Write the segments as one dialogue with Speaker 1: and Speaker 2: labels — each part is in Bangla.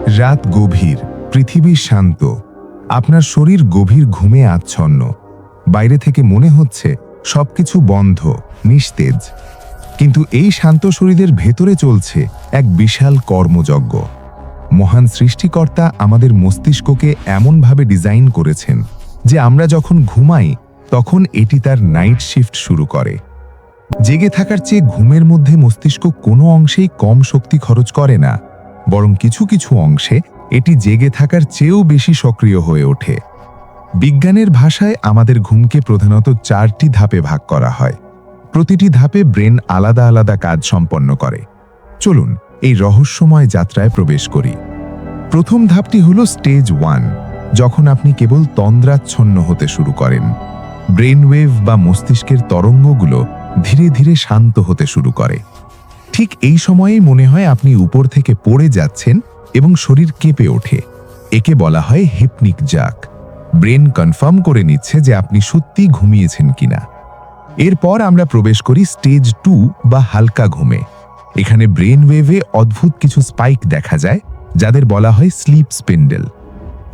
Speaker 1: রাত গভীর, পৃথিবী শান্ত, আপনার শরীর গভীর ঘুমে আচ্ছন্ন। বাইরে থেকে মনে হচ্ছে সবকিছু বন্ধ, নিস্তেজ। কিন্তু এই শান্ত শরীরের ভেতরে চলছে এক বিশাল কর্মযজ্ঞ। মহান সৃষ্টিকর্তা আমাদের মস্তিষ্ককে এমনভাবে ডিজাইন করেছেন যে আমরা যখন ঘুমাই তখন এটি তার নাইট শিফট শুরু করে। জেগে থাকার চেয়ে ঘুমের মধ্যে মস্তিষ্ক কোনো অংশেই কম শক্তি খরচ করে না, বরং কিছু কিছু অংশে এটি জেগে থাকার চেয়েও বেশি সক্রিয় হয়ে ওঠে। বিজ্ঞানের ভাষায় আমাদের ঘুমকে প্রধানত 4টি ধাপে ভাগ করা হয়। প্রতিটি ধাপে ব্রেন আলাদা আলাদা কাজ সম্পন্ন করে। চলুন এই রহস্যময় যাত্রায় প্রবেশ করি। প্রথম ধাপটি হল স্টেজ 1, যখন আপনি কেবল তন্দ্রাচ্ছন্ন হতে শুরু করেন। ব্রেনওয়েভ বা মস্তিষ্কের তরঙ্গগুলো ধীরে ধীরে শান্ত হতে শুরু করে। ঠিক এই সময়েই মনে হয় আপনি উপর থেকে পড়ে যাচ্ছেন এবং শরীর কেঁপে ওঠে। একে বলা হয় হিপনিক জাগ। ব্রেন কনফার্ম করে নিচ্ছে যে আপনি সত্যি ঘুমিয়েছেন কিনা। এরপর আমরা প্রবেশ করি স্টেজ 2 বা হালকা ঘুমে। এখানে ব্রেন ওয়েভে অদ্ভুত কিছু স্পাইক দেখা যায়, যাদের বলা হয় স্লিপ স্পেন্ডেল।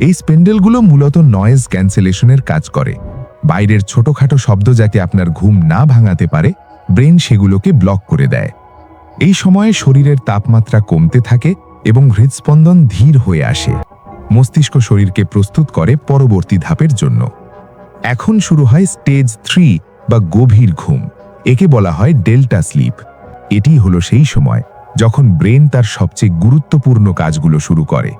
Speaker 1: এই স্পেন্ডেলগুলো মূলত নয়েজ ক্যান্সেলেশনের কাজ করে। বাইরের ছোটখাটো শব্দ যাতে আপনার ঘুম না ভাঙাতে পারে, ব্রেন সেগুলোকে ব্লক করে দেয়। এই সময়ে শরীরের তাপমাত্রা কমতে থাকে এবং হৃদস্পন্দন ধীর হয়ে আসে। মস্তিষ্ক শরীরকে প্রস্তুত করে পরবর্তী ধাপের জন্য। এখন শুরু হয় স্টেজ 3 বা গভীর ঘুম। একে বলা হয় ডেল্টা স্লিপ। এটি হলো সেই সময় যখন ব্রেন তার সবচেয়ে গুরুত্বপূর্ণ কাজগুলো শুরু করে।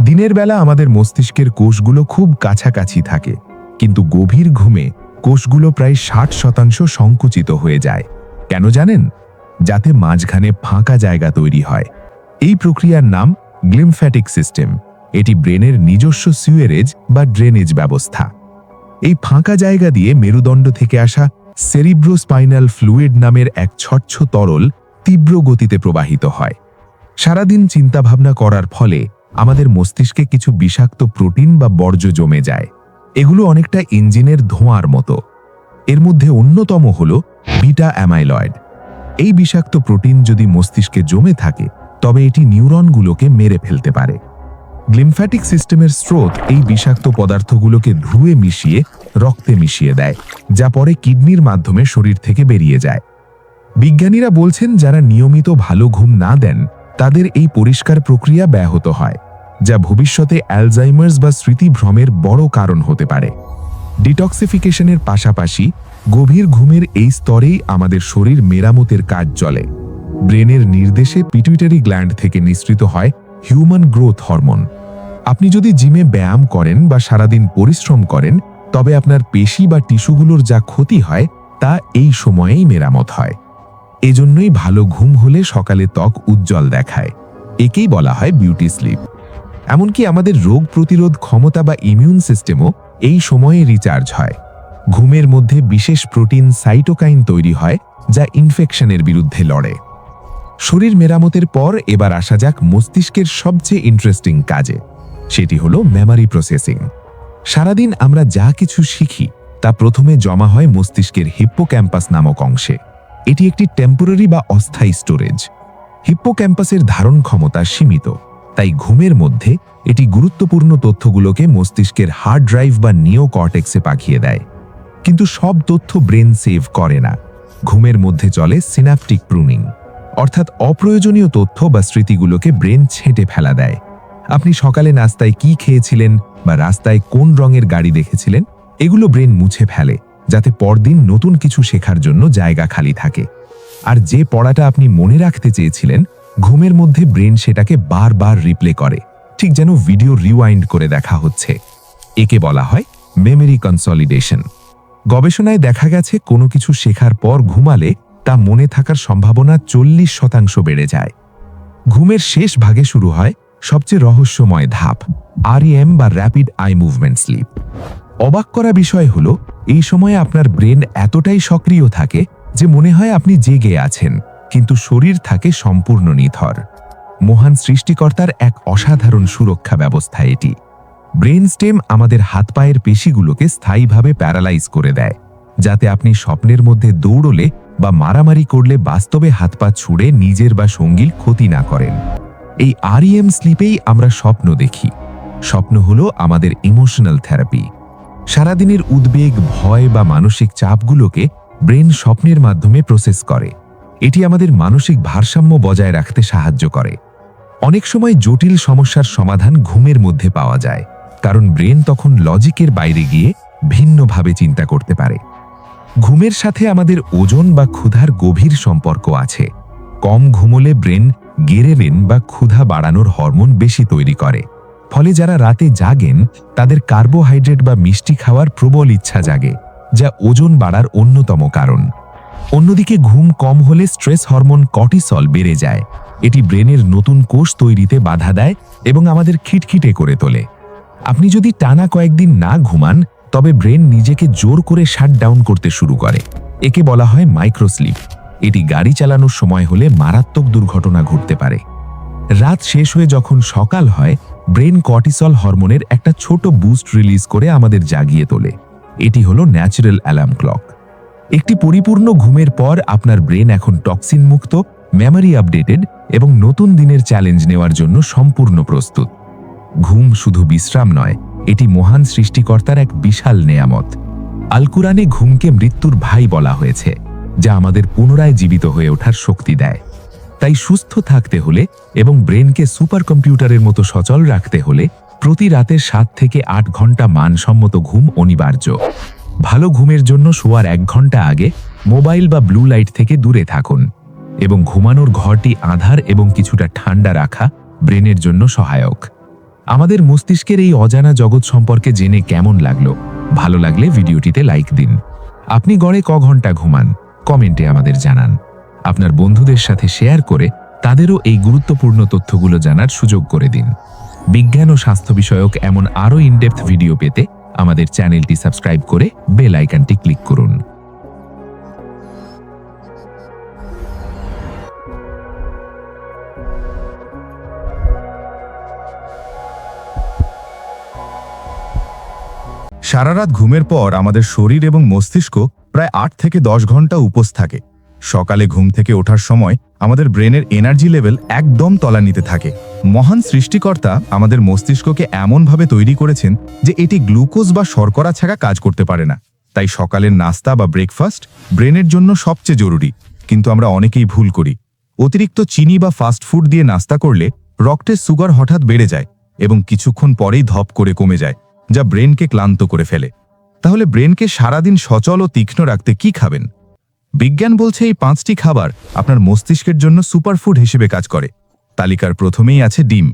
Speaker 1: দিনের বেলা আমাদের মস্তিষ্কের কোষগুলো খুব কাছাকাছি থাকে, কিন্তু গভীর ঘুমে কোষগুলো প্রায় 60% সংকুচিত হয়ে যায়। কেন জানেন? যাতে মাঝখানে ফাঁকা জায়গা তৈরি হয়। এই প্রক্রিয়ার নাম গ্লিমফ্যাটিক সিস্টেম। এটি ব্রেনের নিজস্ব সিউয়ারেজ বা ড্রেনেজ ব্যবস্থা। এই ফাঁকা জায়গা দিয়ে মেরুদণ্ড থেকে আসা সেরিব্রোস্পাইনাল ফ্লুইড নামের এক স্বচ্ছ তরল তীব্র গতিতে প্রবাহিত হয়। সারাদিন চিন্তাভাবনা করার ফলে আমাদের মস্তিষ্কে কিছু বিষাক্ত প্রোটিন বা বর্জ্য জমে যায়। এগুলো অনেকটা ইঞ্জিনের ধোঁয়ার মতো। এর মধ্যে অন্যতম হল বিটা অ্যামাইলয়েড। এই বিষাক্ত প্রোটিন যদি মস্তিষ্কে জমে থাকে তবে এটি নিউরনগুলোকে মেরে ফেলতে পারে। গ্লিমফ্যাটিক সিস্টেমের স্রোত এই বিষাক্ত পদার্থগুলোকে ধুয়ে মিশিয়ে রক্তে মিশিয়ে দেয়, যা পরে কিডনির মাধ্যমে শরীর থেকে বেরিয়ে যায়। বিজ্ঞানীরা বলছেন যারা নিয়মিত ভালো ঘুম না দেন তাদের এই পরিষ্কার প্রক্রিয়া ব্যাহত হয়, যা ভবিষ্যতে অ্যালজাইমার্স বা স্মৃতিভ্রমের বড় কারণ হতে পারে। ডিটক্সিফিকেশনের পাশাপাশি গভীর ঘুমের এই স্তরেই আমাদের শরীর মেরামতের কাজ চলে। ব্রেনের নির্দেশে পিটুইটারি গ্ল্যান্ড থেকে নিঃসৃত হয় হিউম্যান গ্রোথ হরমোন। আপনি যদি জিমে ব্যায়াম করেন বা সারাদিন পরিশ্রম করেন, তবে আপনার পেশি বা টিস্যুগুলোর যা ক্ষতি হয় তা এই সময়েই মেরামত হয়। এজন্যই ভালো ঘুম হলে সকালে ত্বক উজ্জ্বল দেখায়। একেই বলা হয় বিউটি স্লিপ। এমনকি আমাদের রোগ প্রতিরোধ ক্ষমতা বা ইমিউন সিস্টেমও এই সময়ে রিচার্জ হয়। ঘুমের মধ্যে বিশেষ প্রোটিন সাইটোকাইন তৈরি হয়, যা ইনফেকশনের বিরুদ্ধে লড়ে। শরীর মেরামতের পর এবার আসা যাক মস্তিষ্কের সবচেয়ে ইন্টারেস্টিং কাজে। সেটি হলো মেমরি প্রসেসিং। সারাদিন আমরা যা কিছু শিখি তা প্রথমে জমা হয় মস্তিষ্কের হিপ্পোক্যাম্পাস নামক অংশে। এটি একটি টেম্পোরারি বা অস্থায়ী স্টোরেজ। হিপ্পোক্যাম্পাসের ধারণ ক্ষমতা সীমিত, তাই ঘুমের মধ্যে এটি গুরুত্বপূর্ণ তথ্যগুলোকে মস্তিষ্কের হার্ড ড্রাইভ বা নিওকর্টেক্সে পাঠিয়ে দেয়। কিন্তু সব তথ্য ব্রেন সেভ করে না। ঘুমের মধ্যে চলে সিনাপটিক প্রুনিং, অর্থাৎ অপ্রয়োজনীয় তথ্য বা স্মৃতিগুলোকে ব্রেন ছেঁটে ফেলা দেয়। আপনি সকালে নাস্তায় কি খেয়েছিলেন বা রাস্তায় কোন রঙের গাড়ি দেখেছিলেন, এগুলো ব্রেন মুছে ফেলে, যাতে পরদিন নতুন কিছু শেখার জন্য জায়গা খালি থাকে। আর যে পড়াটা আপনি মনে রাখতে চেয়েছিলেন, ঘুমের মধ্যে ব্রেন সেটাকে বারবার রিপ্লে করে, ঠিক যেন ভিডিও রিওয়াইন্ড করে দেখা হচ্ছে। একে বলা হয় মেমরি কনসলিডেশন। গবেষণায় দেখা গেছে কোনো কিছু শেখার পর ঘুমালে তা মনে থাকার সম্ভাবনা 40% বেড়ে যায়। ঘুমের শেষ ভাগে শুরু হয় সবচেয়ে রহস্যময় ধাপ, REM বা র্যাপিড আই মুভমেন্ট স্লিপ। অবাক করা বিষয় হলো, এই সময়ে আপনার ব্রেন এতটাই সক্রিয় থাকে যে মনে হয় আপনি জেগে আছেন, কিন্তু শরীর থাকে সম্পূর্ণ নিথর। মহান সৃষ্টিকর্তার এক অসাধারণ সুরক্ষা ব্যবস্থা এটি। ব্রেন স্টেম আমাদের হাত পায়ের পেশিগুলোকে স্থায়ীভাবে প্যারালাইজ করে দেয়, যাতে আপনি স্বপ্নের মধ্যে দৌড়লে বা মারামারি করলে বাস্তবে হাত পা ছুঁড়ে নিজের বা সঙ্গীর ক্ষতি না করেন।
Speaker 2: এই REM স্লিপেই আমরা স্বপ্ন দেখি। স্বপ্ন হলো আমাদের ইমোশনাল থেরাপি। সারাদিনের উদ্বেগ, ভয় বা মানসিক চাপগুলোকে ব্রেন স্বপ্নের মাধ্যমে প্রসেস করে। এটি আমাদের মানসিক ভারসাম্য বজায় রাখতে সাহায্য করে। অনেক সময় জটিল সমস্যার সমাধান ঘুমের মধ্যে পাওয়া যায়, কারণ ব্রেন তখন লজিকের বাইরে গিয়ে ভিন্নভাবে চিন্তা করতে পারে। ঘুমের সাথে আমাদের ওজন বা ক্ষুধার গভীর সম্পর্ক আছে। কম ঘুমোলে ব্রেন গেরেলিন বা ক্ষুধা বাড়ানোর হরমোন বেশি তৈরি করে। ফলে যারা রাতে জাগেন তাদের কার্বোহাইড্রেট বা মিষ্টি খাওয়ার প্রবল ইচ্ছা জাগে, যা ওজন বাড়ার অন্যতম কারণ। অন্যদিকে ঘুম কম হলে স্ট্রেস হরমোন কর্টিসল বেড়ে যায়। এটি ব্রেনের নতুন কোষ তৈরিতে বাধা দেয় এবং আমাদের খিটখিটে করে তোলে। আপনি যদি টানা কয়েকদিন না ঘুমান, তবে ব্রেন নিজেকে জোর করে শাটডাউন করতে শুরু করে। একে বলা হয় মাইক্রোস্লিপ। এটি গাড়ি চালানোর সময় হলে মারাত্মক দুর্ঘটনা ঘটতে পারে। রাত শেষ হয়ে যখন সকাল হয়, ব্রেন কর্টিসল হরমোনের একটা ছোট বুস্ট রিলিজ করে আমাদের জাগিয়ে তোলে। এটি হলো ন্যাচারাল অ্যালার্ম ক্লক। একটি পরিপূর্ণ ঘুমের পর আপনার ব্রেন এখন টক্সিন মুক্ত, মেমোরি আপডেটেড এবং নতুন দিনের চ্যালেঞ্জ নেওয়ার জন্য সম্পূর্ণ প্রস্তুত। ঘুম শুধু বিশ্রাম নয়, এটি মহান সৃষ্টিকর্তার এক বিশাল নেয়ামত। আল কুরআনে ঘুমকে মৃত্যুর ভাই বলা হয়েছে, যা আমাদের পুনরায় জীবিত হয়ে ওঠার শক্তি দেয়। তাই সুস্থ থাকতে হলে এবং ব্রেনকে সুপার কম্পিউটারের মতো সচল রাখতে হলে প্রতি রাতে 7 থেকে 8 ঘন্টা মানসম্মত ঘুম অনিবার্য। ভালো ঘুমের জন্য শোয়ার 1 ঘন্টা আগে মোবাইল বা ব্লু লাইট থেকে দূরে থাকুন এবং ঘুমানোর ঘরটি আঁধার এবং কিছুটা ঠান্ডা রাখা ব্রেনের জন্য সহায়ক। আমাদের মস্তিষ্কের এই অজানা জগৎ সম্পর্কে জেনে কেমন লাগলো? ভালো লাগলে ভিডিওটিতে লাইক দিন। আপনি গড়ে ক ঘন্টা ঘুমান? কমেন্টে আমাদের জানান। আপনার বন্ধুদের সাথে শেয়ার করে তাদেরও এই গুরুত্বপূর্ণ তথ্যগুলো জানার সুযোগ করে দিন। বিজ্ঞান ও স্বাস্থ্য বিষয়ক এমন আরও ইনডেপথ ভিডিও পেতে আমাদের চ্যানেলটি সাবস্ক্রাইব করে বেল আইকনটি ক্লিক করুন।
Speaker 1: সারা রাত ঘুমের পর আমাদের শরীর এবং মস্তিষ্ক প্রায় 8 থেকে 10 ঘন্টা উপোস থাকে। সকালে ঘুম থেকে ওঠার সময় আমাদের ব্রেনের এনার্জি লেভেল একদম তলানিতে থাকে। মহান সৃষ্টিকর্তা আমাদের মস্তিষ্ককে এমনভাবে তৈরি করেছেন যে এটি গ্লুকোজ বা শর্করা ছাড়া কাজ করতে পারে না। তাই সকালের নাস্তা বা ব্রেকফাস্ট ব্রেনের জন্য সবচেয়ে জরুরি। কিন্তু আমরা অনেকেই ভুল করি। অতিরিক্ত চিনি বা ফাস্ট ফুড দিয়ে নাস্তা করলে রক্তের সুগার হঠাৎ বেড়ে যায় এবং কিছুক্ষণ পরেই ধপ করে কমে যায়, যা ব্রেনকে ক্লান্ত করে ফেলে। তাহলে ব্রেনকে সারাদিন সচল ও তীক্ষ্ণ রাখতে কি খাবেন? বিজ্ঞান বলছে এই 5টি খাবার আপনার মস্তিষ্কের জন্য সুপারফুড হিসেবে কাজ করে। তালিকার প্রথমেই আছে ডিম।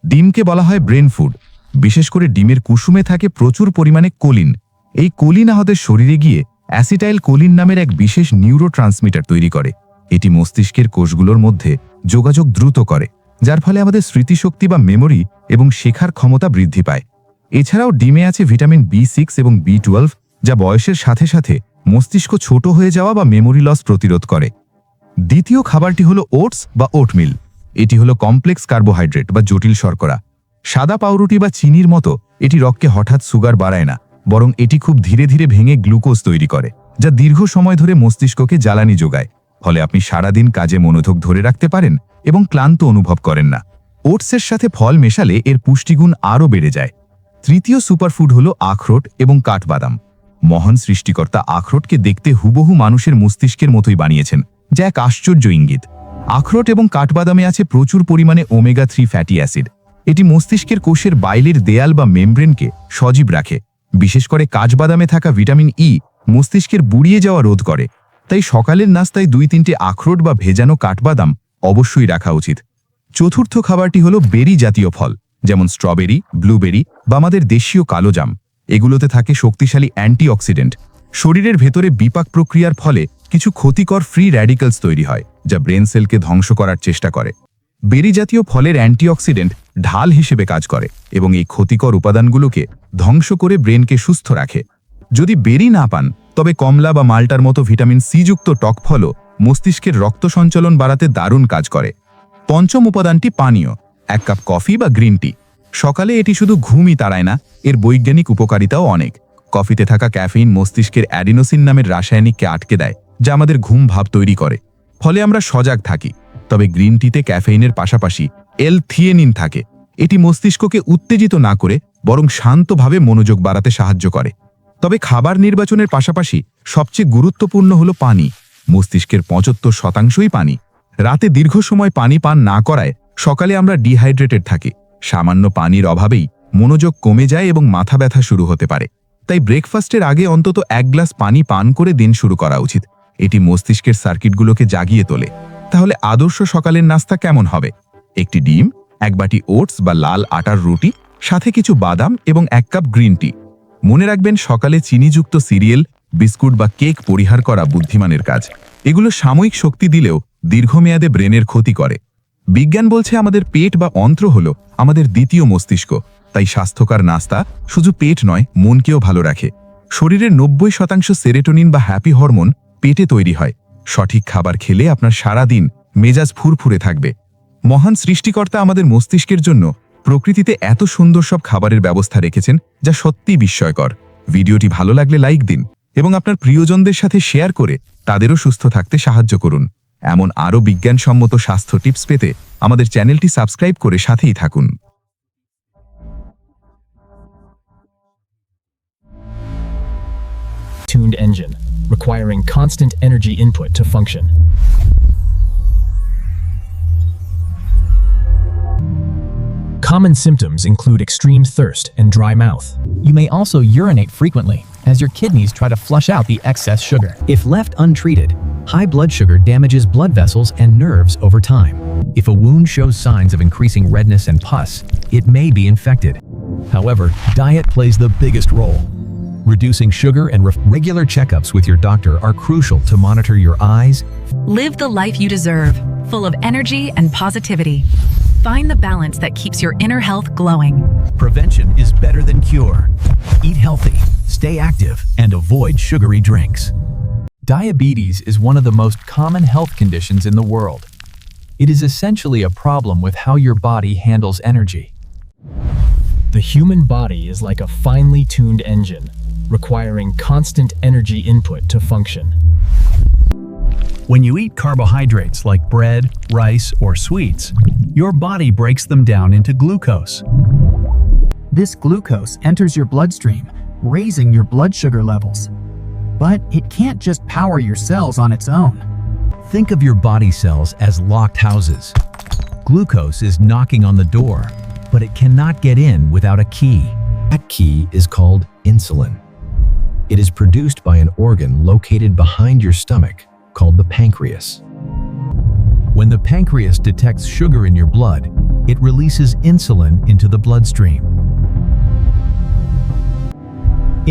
Speaker 1: ডিমকে বলা হয় ব্রেন ফুড। বিশেষ করে ডিমের কুসুমে থাকে প্রচুর পরিমাণে কোলিন। এই কোলিন আমাদের শরীরে গিয়ে অ্যাসিটাইল কোলিন নামের এক বিশেষ নিউরোট্রান্সমিটার তৈরি করে। এটি মস্তিষ্কের কোষগুলোর মধ্যে যোগাযোগ দ্রুত করে, যার ফলে আমাদের স্মৃতিশক্তি বা মেমোরি এবং শেখার ক্ষমতা বৃদ্ধি পায়। এছাড়াও ডিমে আছে ভিটামিন B6 এবং B12, যা বয়সের সাথে সাথে মস্তিষ্ক ছোট হয়ে যাওয়া বা মেমোরি লস প্রতিরোধ করে। দ্বিতীয় খাবারটি হলো ওটস বা ওটমিল। এটি হলো কমপ্লেক্স কার্বোহাইড্রেট বা জটিল শর্করা। সাদা পাউরুটি বা চিনির মতো এটি রক্তে হঠাৎ সুগার বাড়ায় না, বরং এটি খুব ধীরে ধীরে ভেঙে গ্লুকোজ তৈরি করে, যা দীর্ঘ সময় ধরে মস্তিষ্ককে জ্বালানি যোগায়। ফলে আপনি সারাদিন কাজে মনোযোগ ধরে রাখতে পারেন এবং ক্লান্ত অনুভব করেন না। ওটসের সাথে ফল মেশালে এর পুষ্টিগুণ আরও বেড়ে যায়। তৃতীয় সুপারফুড হলো আখরোট এবং কাঠবাদাম। মহান সৃষ্টিকর্তা আখরোটকে দেখতে হুবহু মানুষের মস্তিষ্কের মতোই বানিয়েছেন, যা এক আশ্চর্য ইঙ্গিত। আখরোট এবং কাঠবাদামে আছে প্রচুর পরিমাণে ওমেগা-3 ফ্যাটি অ্যাসিড। এটি মস্তিষ্কের কোষের বাইরের দেয়াল বা মেমব্রেনকে সজীব রাখে। বিশেষ করে কাঠবাদামে থাকা ভিটামিন ই মস্তিষ্কের বুড়িয়ে যাওয়া রোধ করে। তাই সকালের নাস্তায় 2-3টে আখরোট বা ভেজানো কাঠবাদাম অবশ্যই রাখা উচিত। চতুর্থ খাবারটি হলো বেরি জাতীয় ফল, যেমন স্ট্রবেরি, ব্লুবেরি বা আমাদের দেশীয় কালো জাম। এগুলোতে থাকে শক্তিশালী অ্যান্টিঅক্সিডেন্ট। শরীরের ভেতরে বিপাক প্রক্রিয়ার ফলে কিছু ক্ষতিকর ফ্রি র্যাডিক্যালস তৈরি হয়, যা ব্রেন সেলকে ধ্বংস করার চেষ্টা করে। বেরি জাতীয় ফলের অ্যান্টিঅক্সিডেন্ট ঢাল হিসেবে কাজ করে এবং এই ক্ষতিকর উপাদানগুলোকে ধ্বংস করে ব্রেনকে সুস্থ রাখে। যদি বেরি না পান, তবে কমলা বা মাল্টার মতো ভিটামিন সি যুক্ত টক ফলও মস্তিষ্কের রক্ত সঞ্চালন বাড়াতে দারুণ কাজ করে। পঞ্চম উপাদানটি পানীয়, 1 কাপ কফি বা গ্রিন টি। সকালে এটি শুধু ঘুমই তাড়ায় না, এর বৈজ্ঞানিক উপকারিতাও অনেক। কফিতে থাকা ক্যাফেইন মস্তিষ্কের অ্যাডিনোসিন নামের রাসায়নিককে আটকে দেয়, যা আমাদের ঘুম ভাব তৈরি করে। ফলে আমরা সজাগ থাকি। তবে গ্রিন টিতে ক্যাফেইনের পাশাপাশি
Speaker 3: L-থিয়েনিন থাকে। এটি মস্তিষ্ককে উত্তেজিত না করে বরং শান্তভাবে মনোযোগ বাড়াতে সাহায্য করে। তবে খাবার নির্বাচনের পাশাপাশি সবচেয়ে গুরুত্বপূর্ণ হলো পানি। মস্তিষ্কের 75%ই পানি। রাতে দীর্ঘ সময় পানি পান না করায় সকালে আমরা ডিহাইড্রেটেড থাকি। সামান্য পানির অভাবেই মনোযোগ কমে যায় এবং মাথা ব্যথা শুরু হতে পারে। তাই ব্রেকফাস্টের আগে অন্তত 1 গ্লাস পানি পান করে দিন শুরু করা উচিত। এটি মস্তিষ্কের সার্কিটগুলোকে জাগিয়ে তোলে। তাহলে আদর্শ সকালের নাস্তা কেমন হবে? একটি ডিম, 1 বাটি ওটস বা লাল আটার রুটি, সাথে কিছু বাদাম এবং 1 কাপ গ্রিন টি। মনে রাখবেন, সকালে চিনিযুক্ত সিরিয়াল, বিস্কুট বা কেক পরিহার করা বুদ্ধিমানের কাজ। এগুলো সাময়িক শক্তি দিলেও দীর্ঘমেয়াদে ব্রেনের ক্ষতি করে। বিজ্ঞান বলছে আমাদের পেট বা অন্ত্র হলো আমাদের দ্বিতীয় মস্তিষ্ক। তাই স্বাস্থ্যকর নাস্তা শুধু পেট নয়, মনকেও ভালো রাখে। শরীরের 90% সেরোটোনিন বা হ্যাপি হরমোন পেটে তৈরি হয়। সঠিক খাবার খেলে আপনার সারা দিন মেজাজ ফুরফুরে থাকবে। মহান সৃষ্টিকর্তা আমাদের মস্তিষ্কের জন্য প্রকৃতিতে এত সুন্দর সব খাবারের ব্যবস্থা রেখেছেন, যা সত্যিই বিস্ময়কর। ভিডিওটি ভালো লাগলে লাইক দিন এবং আপনার প্রিয়জনদের সাথে শেয়ার করে তাদেরও সুস্থ থাকতে সাহায্য করুন। এমন আরও বিজ্ঞানসম্মত স্বাস্থ্য টিপস পেতে আমাদের চ্যানেলটি সাবস্ক্রাইব করে সাথেই থাকুন।
Speaker 4: Tuned engine, requiring constant energy input to function. Common symptoms include extreme thirst and dry mouth.
Speaker 5: You may also urinate frequently, as your kidneys try to flush out the excess sugar. If left untreated, high blood sugar damages blood vessels and nerves over time. If a wound shows signs of increasing redness and pus, it may be infected. However, diet plays the biggest role. Reducing sugar and regular checkups with your doctor are crucial to monitor your eyes.
Speaker 6: Live the life you deserve, full of energy and positivity. Find the balance that keeps your inner health glowing.
Speaker 5: Prevention is better than cure. Eat healthy, stay active, and avoid sugary drinks. Diabetes is one of the most common health conditions in the world. It is essentially a problem with how your body handles energy.
Speaker 4: The human body is like a finely tuned engine, requiring constant energy input to function.
Speaker 5: When you eat carbohydrates like bread, rice, or sweets, your body breaks them down into glucose.
Speaker 7: This glucose enters your bloodstream, raising your blood sugar levels. But it can't just power your cells on its own.
Speaker 5: Think of your body cells as locked houses. Glucose is knocking on the door, but it cannot get in without a key. That key is called insulin. It is produced by an organ located behind your stomach called the pancreas. When the pancreas detects sugar in your blood, it releases insulin into the bloodstream.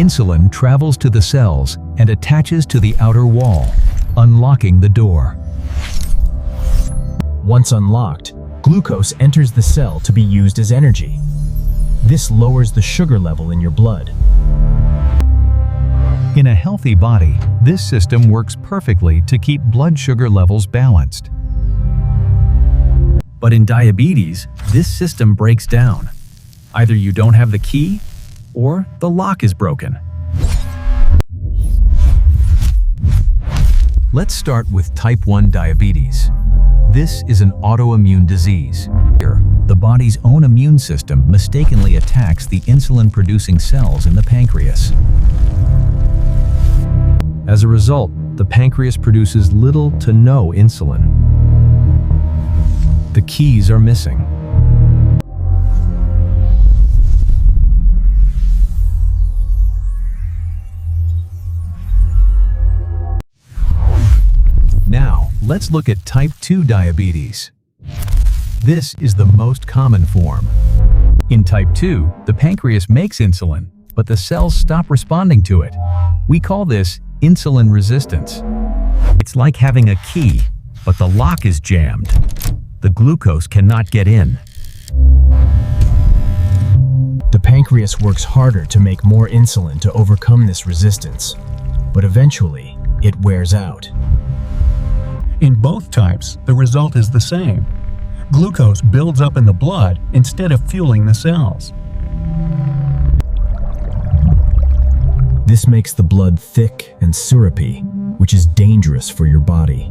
Speaker 5: Insulin travels to the cells and attaches to the outer wall, unlocking the door.
Speaker 4: Once unlocked, glucose enters the cell to be used as energy. This lowers the sugar level in your blood.
Speaker 5: In a healthy body, this system works perfectly to keep blood sugar levels balanced. But in diabetes, this system breaks down. Either you don't have the key, or the lock is broken. Let's start with type 1 diabetes. This is an autoimmune disease. Here, the body's own immune system mistakenly attacks the insulin-producing cells in the pancreas. As a result, the pancreas produces little to no insulin. The keys are missing. Now, let's look at type 2 diabetes. This is the most common form. In type 2, the pancreas makes insulin, but the cells stop responding to it. We call this insulin resistance. It's like having a key, but the lock is jammed. The glucose cannot get in.
Speaker 4: The pancreas works harder to make more insulin to overcome this resistance, but eventually, it wears out.
Speaker 8: In both types, the result is the same. Glucose builds up in the blood instead of fueling the cells.
Speaker 4: This makes the blood thick and syrupy, which is dangerous for your body.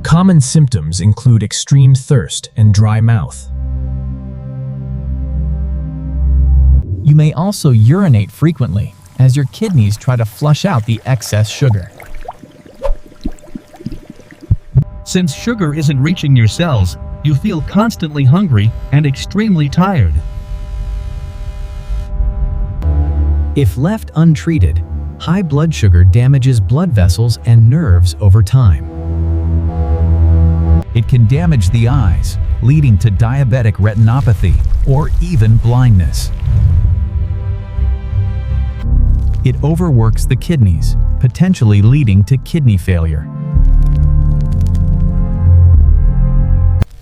Speaker 4: Common symptoms include extreme thirst and dry mouth.
Speaker 7: You may also urinate frequently as your kidneys try to flush out the excess sugar.
Speaker 9: Since sugar isn't reaching your cells, you feel constantly hungry and extremely tired.
Speaker 5: If left untreated, high blood sugar damages blood vessels and nerves over time. It can damage the eyes, leading to diabetic retinopathy or even blindness. It overworks the kidneys, potentially leading to kidney failure.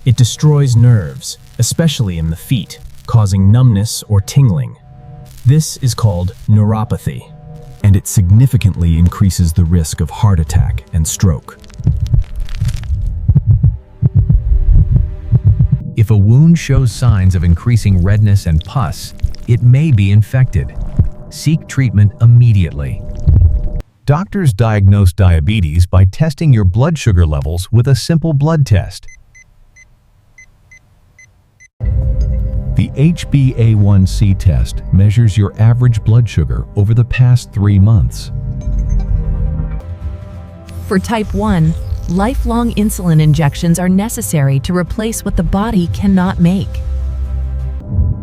Speaker 4: It destroys nerves, especially in the feet, causing numbness or tingling. This is called neuropathy, and it significantly increases the risk of heart attack and stroke.
Speaker 5: If a wound shows signs of increasing redness and pus, it may be infected. Seek treatment immediately. Doctors diagnose diabetes by testing your blood sugar levels with a simple blood test. The HbA1c test measures your average blood sugar over the past 3 months.
Speaker 6: For type 1, lifelong insulin injections are necessary to replace what the body cannot make.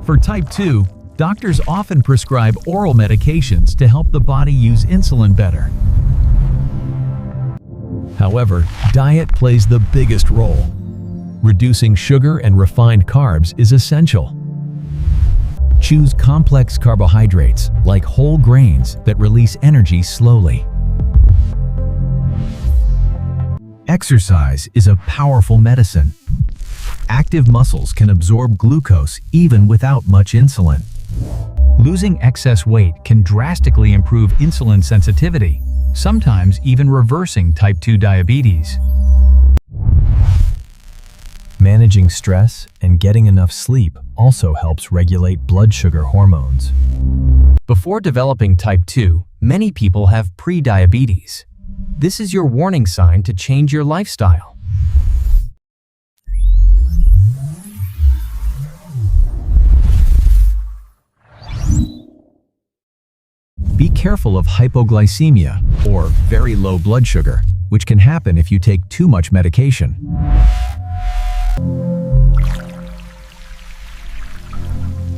Speaker 5: For type 2, doctors often prescribe oral medications to help the body use insulin better. However, diet plays the biggest role. Reducing sugar and refined carbs is essential. Choose complex carbohydrates like whole grains that release energy slowly. Exercise is a powerful medicine. Active muscles can absorb glucose even without much insulin. Losing excess weight can drastically improve insulin sensitivity, sometimes even reversing type 2 diabetes.
Speaker 4: Managing stress and getting enough sleep also helps regulate blood sugar hormones.
Speaker 5: Before developing type 2, many people have pre-diabetes. This is your warning sign to change your lifestyle. Be careful of hypoglycemia, or very low blood sugar, which can happen if you take too much medication.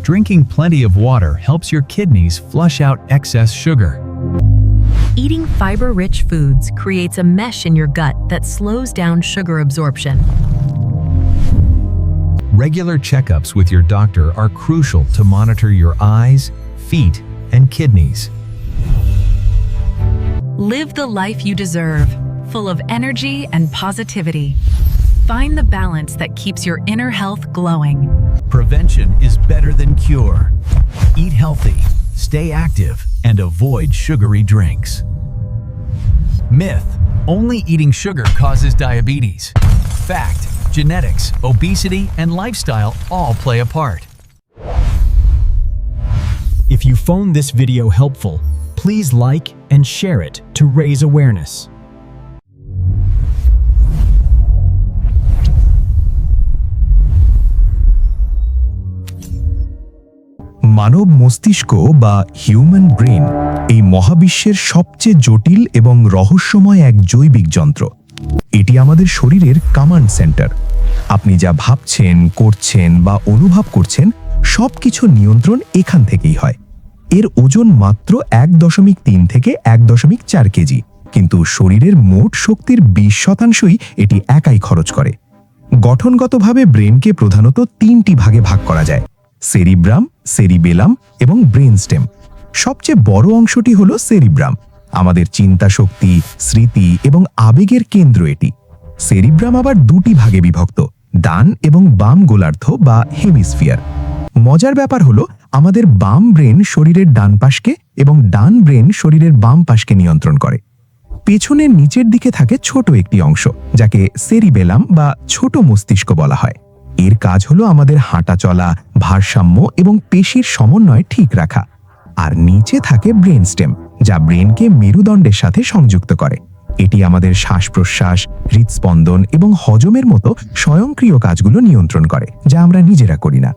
Speaker 5: Drinking plenty of water helps your kidneys flush out excess sugar.
Speaker 6: Eating fiber-rich foods creates a mesh in your gut that slows down sugar absorption.
Speaker 5: Regular checkups with your doctor are crucial to monitor your eyes, feet, and kidneys.
Speaker 6: Live the life you deserve, full of energy and positivity. Find the balance that keeps your inner health glowing.
Speaker 5: Prevention is better than cure. Eat healthy, stay active, and avoid sugary drinks. Myth: only eating sugar causes diabetes. Fact: genetics, obesity, and lifestyle all play a part.
Speaker 4: If you found this video helpful, please like and share it to raise awareness.
Speaker 3: মানব মস্তিষ্ক বা হিউম্যান ব্রেন এই মহাবিশ্বের সবচেয়ে জটিল এবং রহস্যময় এক জৈবিক যন্ত্র। এটি আমাদের শরীরের কমান্ড সেন্টার। আপনি যা ভাবছেন, করছেন বা অনুভব করছেন সবকিছু নিয়ন্ত্রণ এখান থেকেই হয়। এর ওজন মাত্র 1.3 থেকে 1.4 কেজি, কিন্তু শরীরের মোট শক্তির 20% এটি একাই খরচ করে। গঠনগতভাবে ব্রেনকে প্রধানত 3টি ভাগে ভাগ করা যায়: সেরিব্রাম, সেরিবেলাম এবং ব্রেন স্টেম। সবচেয়ে বড় অংশটি হলো সেরিব্রাম, আমাদের চিন্তা শক্তি, স্মৃতি এবং আবেগের কেন্দ্র এটি। সেরিব্রাম আবার 2টি ভাগে বিভক্ত: ডান এবং বাম গোলার্ধ বা হেমিস্ফিয়ার। মজার ব্যাপার হলো আমাদের বাম ব্রেন শরীরের ডান পাশকে এবং ডান ব্রেন শরীরের বাম পাশকে নিয়ন্ত্রণ করে। পেছনের নিচের দিকে থাকে ছোট একটি অংশ, যাকে সেরিবেলাম বা ছোট মস্তিষ্ক বলা হয়। এর কাজ হলো আমাদের হাঁটা চলা, ভারসাম্য এবং পেশির সমন্বয় ঠিক রাখা। আর নিচে থাকে ব্রেন স্টেম, যা ব্রেনকে মেরুদণ্ডের সাথে সংযুক্ত করে।
Speaker 1: এটি আমাদের শ্বাস প্রশ্বাস, হৃদস্পন্দন এবং হজমের মতো স্বয়ংক্রিয় কাজগুলো নিয়ন্ত্রণ করে, যা আমরা নিজেরা করি না।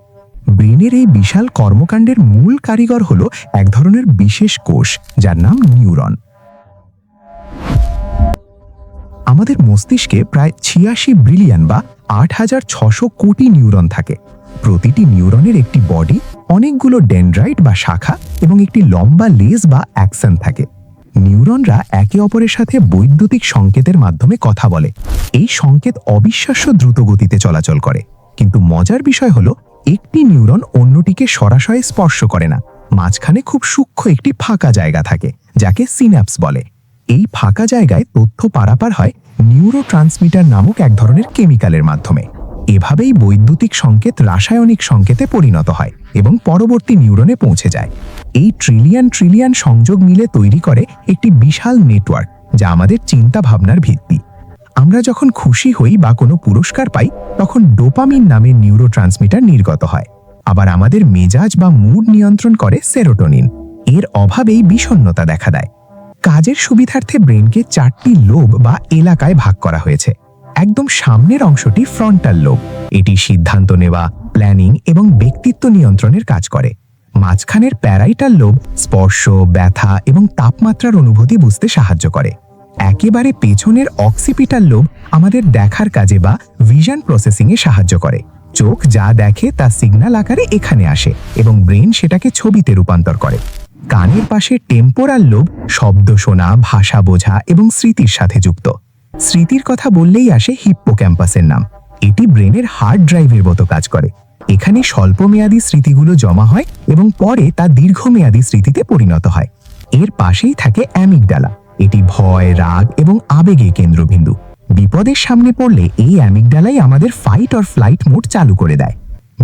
Speaker 1: ব্রেনের এই বিশাল কর্মকাণ্ডের মূল কারিগর হলো এক ধরনের বিশেষ কোষ, যার নাম নিউরন। আমাদের মস্তিষ্কে প্রায় ৮৬ বিলিয়ন বা ৮৬০০ কোটি নিউরন থাকে। প্রতিটি নিউরনের একটি বডি, অনেকগুলো ডেনড্রাইট বা শাখা এবং একটি লম্বা লেজ বা অ্যাক্সন থাকে। নিউরনরা একে অপরের সাথে বৈদ্যুতিক সংকেতের মাধ্যমে কথা বলে। এই সংকেত অবিশ্বাস্য দ্রুত গতিতে চলাচল করে, কিন্তু মজার বিষয় হলো একটি নিউরন অন্যটিকে সরাসরি স্পর্শ করে না। মাঝখানে খুব সূক্ষ্ম একটি ফাঁকা জায়গা থাকে, যাকে সিন্যাপস বলে। এই ফাঁকা জায়গায় তথ্য পারাপার হয় নিউরোট্রান্সমিটার নামক এক ধরনের কেমিক্যালের মাধ্যমে। এভাবেই বৈদ্যুতিক সংকেত রাসায়নিক সংকেতে পরিণত হয় এবং পরবর্তী নিউরনে পৌঁছে যায়। এই ট্রিলিয়ন সংযোগ মিলে তৈরি করে একটি বিশাল নেটওয়ার্ক, যা আমাদের চিন্তা ভাবনার ভিত্তি। আমরা যখন খুশি হই বা কোনো পুরস্কার পাই, তখন ডোপামিন নামের নিউরোট্রান্সমিটার নির্গত হয়। আবার আমাদের মেজাজ বা মুড নিয়ন্ত্রণ করে সেরোটোনিন। এর অভাবেই বিষণ্ণতা দেখা দেয়। কাজের সুবিধার্থে ব্রেনকে 4টি লোব বা এলাকায় ভাগ করা হয়েছে। একদম সামনের অংশটি ফ্রন্টাল লোব। এটি সিদ্ধান্ত নেওয়া, প্ল্যানিং এবং ব্যক্তিত্ব নিয়ন্ত্রণের কাজ করে। মাঝখানের প্যারাইটাল লোব স্পর্শ, ব্যথা এবং তাপমাত্রার অনুভূতি বুঝতে সাহায্য করে। একেবারে পেছনের অক্সিপিটাল লোব আমাদের দেখার কাজে বা ভিশন প্রসেসিংয়ে সাহায্য করে। চোখ যা দেখে তা সিগন্যাল আকারে এখানে আসে এবং ব্রেন সেটাকে ছবিতে রূপান্তর করে। কানের পাশে টেম্পোরাল লোব শব্দ শোনা, ভাষা বোঝা এবং স্মৃতির সাথে যুক্ত। স্মৃতির কথা বললেই আসে হিপ্পোক্যাম্পাসের নাম। এটি ব্রেনের হার্ড ড্রাইভের মতো কাজ করে। এখানে স্বল্পমেয়াদী স্মৃতিগুলো জমা হয় এবং পরে তা দীর্ঘমেয়াদী স্মৃতিতে পরিণত হয়। এর পাশেই থাকে অ্যামিগডালা। এটি ভয়, রাগ এবং আবেগের কেন্দ্রবিন্দু। বিপদের সামনে পড়লে এই অ্যামিগডালাই আমাদের ফাইট অর ফ্লাইট মোড চালু করে দেয়।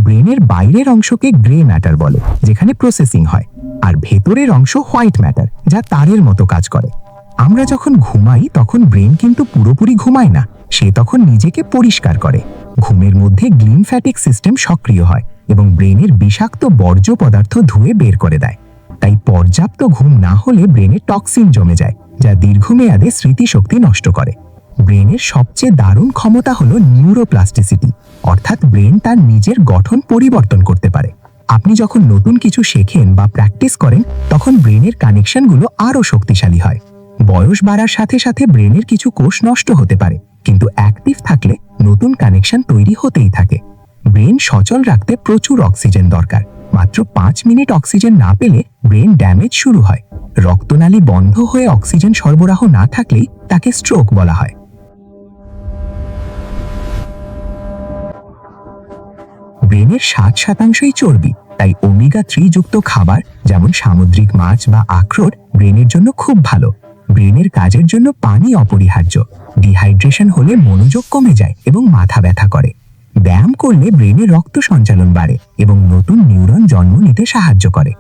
Speaker 1: ব্রেনের বাইরের অংশকে গ্রে ম্যাটার বলে, যেখানে প্রসেসিং হয়, আর ভেতরের অংশ হোয়াইট ম্যাটার, যা তারের মতো কাজ করে। আমরা যখন ঘুমাই তখন ব্রেন কিন্তু পুরোপুরি ঘুমায় না, সে তখন নিজেকে পরিষ্কার করে। ঘুমের মধ্যে গ্লিমফ্যাটিক সিস্টেম সক্রিয় হয় এবং ব্রেনের বিষাক্ত বর্জ্য পদার্থ ধুয়ে বের করে দেয়। তাই পর্যাপ্ত ঘুম না হলে ব্রেনে টক্সিন জমে যায়, যা দীর্ঘমেয়াদে স্মৃতিশক্তি নষ্ট করে। ব্রেনের সবচেয়ে দারুণ ক্ষমতা হলো নিউরোপ্লাস্টিসিটি, অর্থাৎ ব্রেন তার নিজের গঠন পরিবর্তন করতে পারে। আপনি যখন নতুন কিছু শেখেন বা প্র্যাকটিস করেন, তখন ব্রেনের কানেকশনগুলো আরও শক্তিশালী হয়। বয়স বাড়ার সাথে সাথে ব্রেনের কিছু কোষ নষ্ট হতে পারে, কিন্তু অ্যাক্টিভ থাকলে নতুন কানেকশন তৈরি হতেই থাকে। ব্রেন সচল রাখতে প্রচুর অক্সিজেন দরকার। মাত্র 5 মিনিট অক্সিজেন না পেলে ব্রেন ড্যামেজ শুরু হয়। রক্তনালী বন্ধ হয়ে অক্সিজেন সরবরাহ না থাকলেই তাকে স্ট্রোক বলা হয়। ব্রেনের 7% চর্বি, তাই ওমেগা 3 যুক্ত খাবার যেমন সামুদ্রিক মাছ বা আখরোট ব্রেনের জন্য খুব ভালো। ব্রেনের কাজের জন্য পানি অপরিহার্য। ডিহাইড্রেশন হলে মনোযোগ কমে যায় এবং মাথা ব্যথা করে। ব্যায়াম করলে ব্রেনে রক্ত সঞ্চালন বাড়ে এবং নতুন নিউরন জন্ম নিতে সাহায্য করে।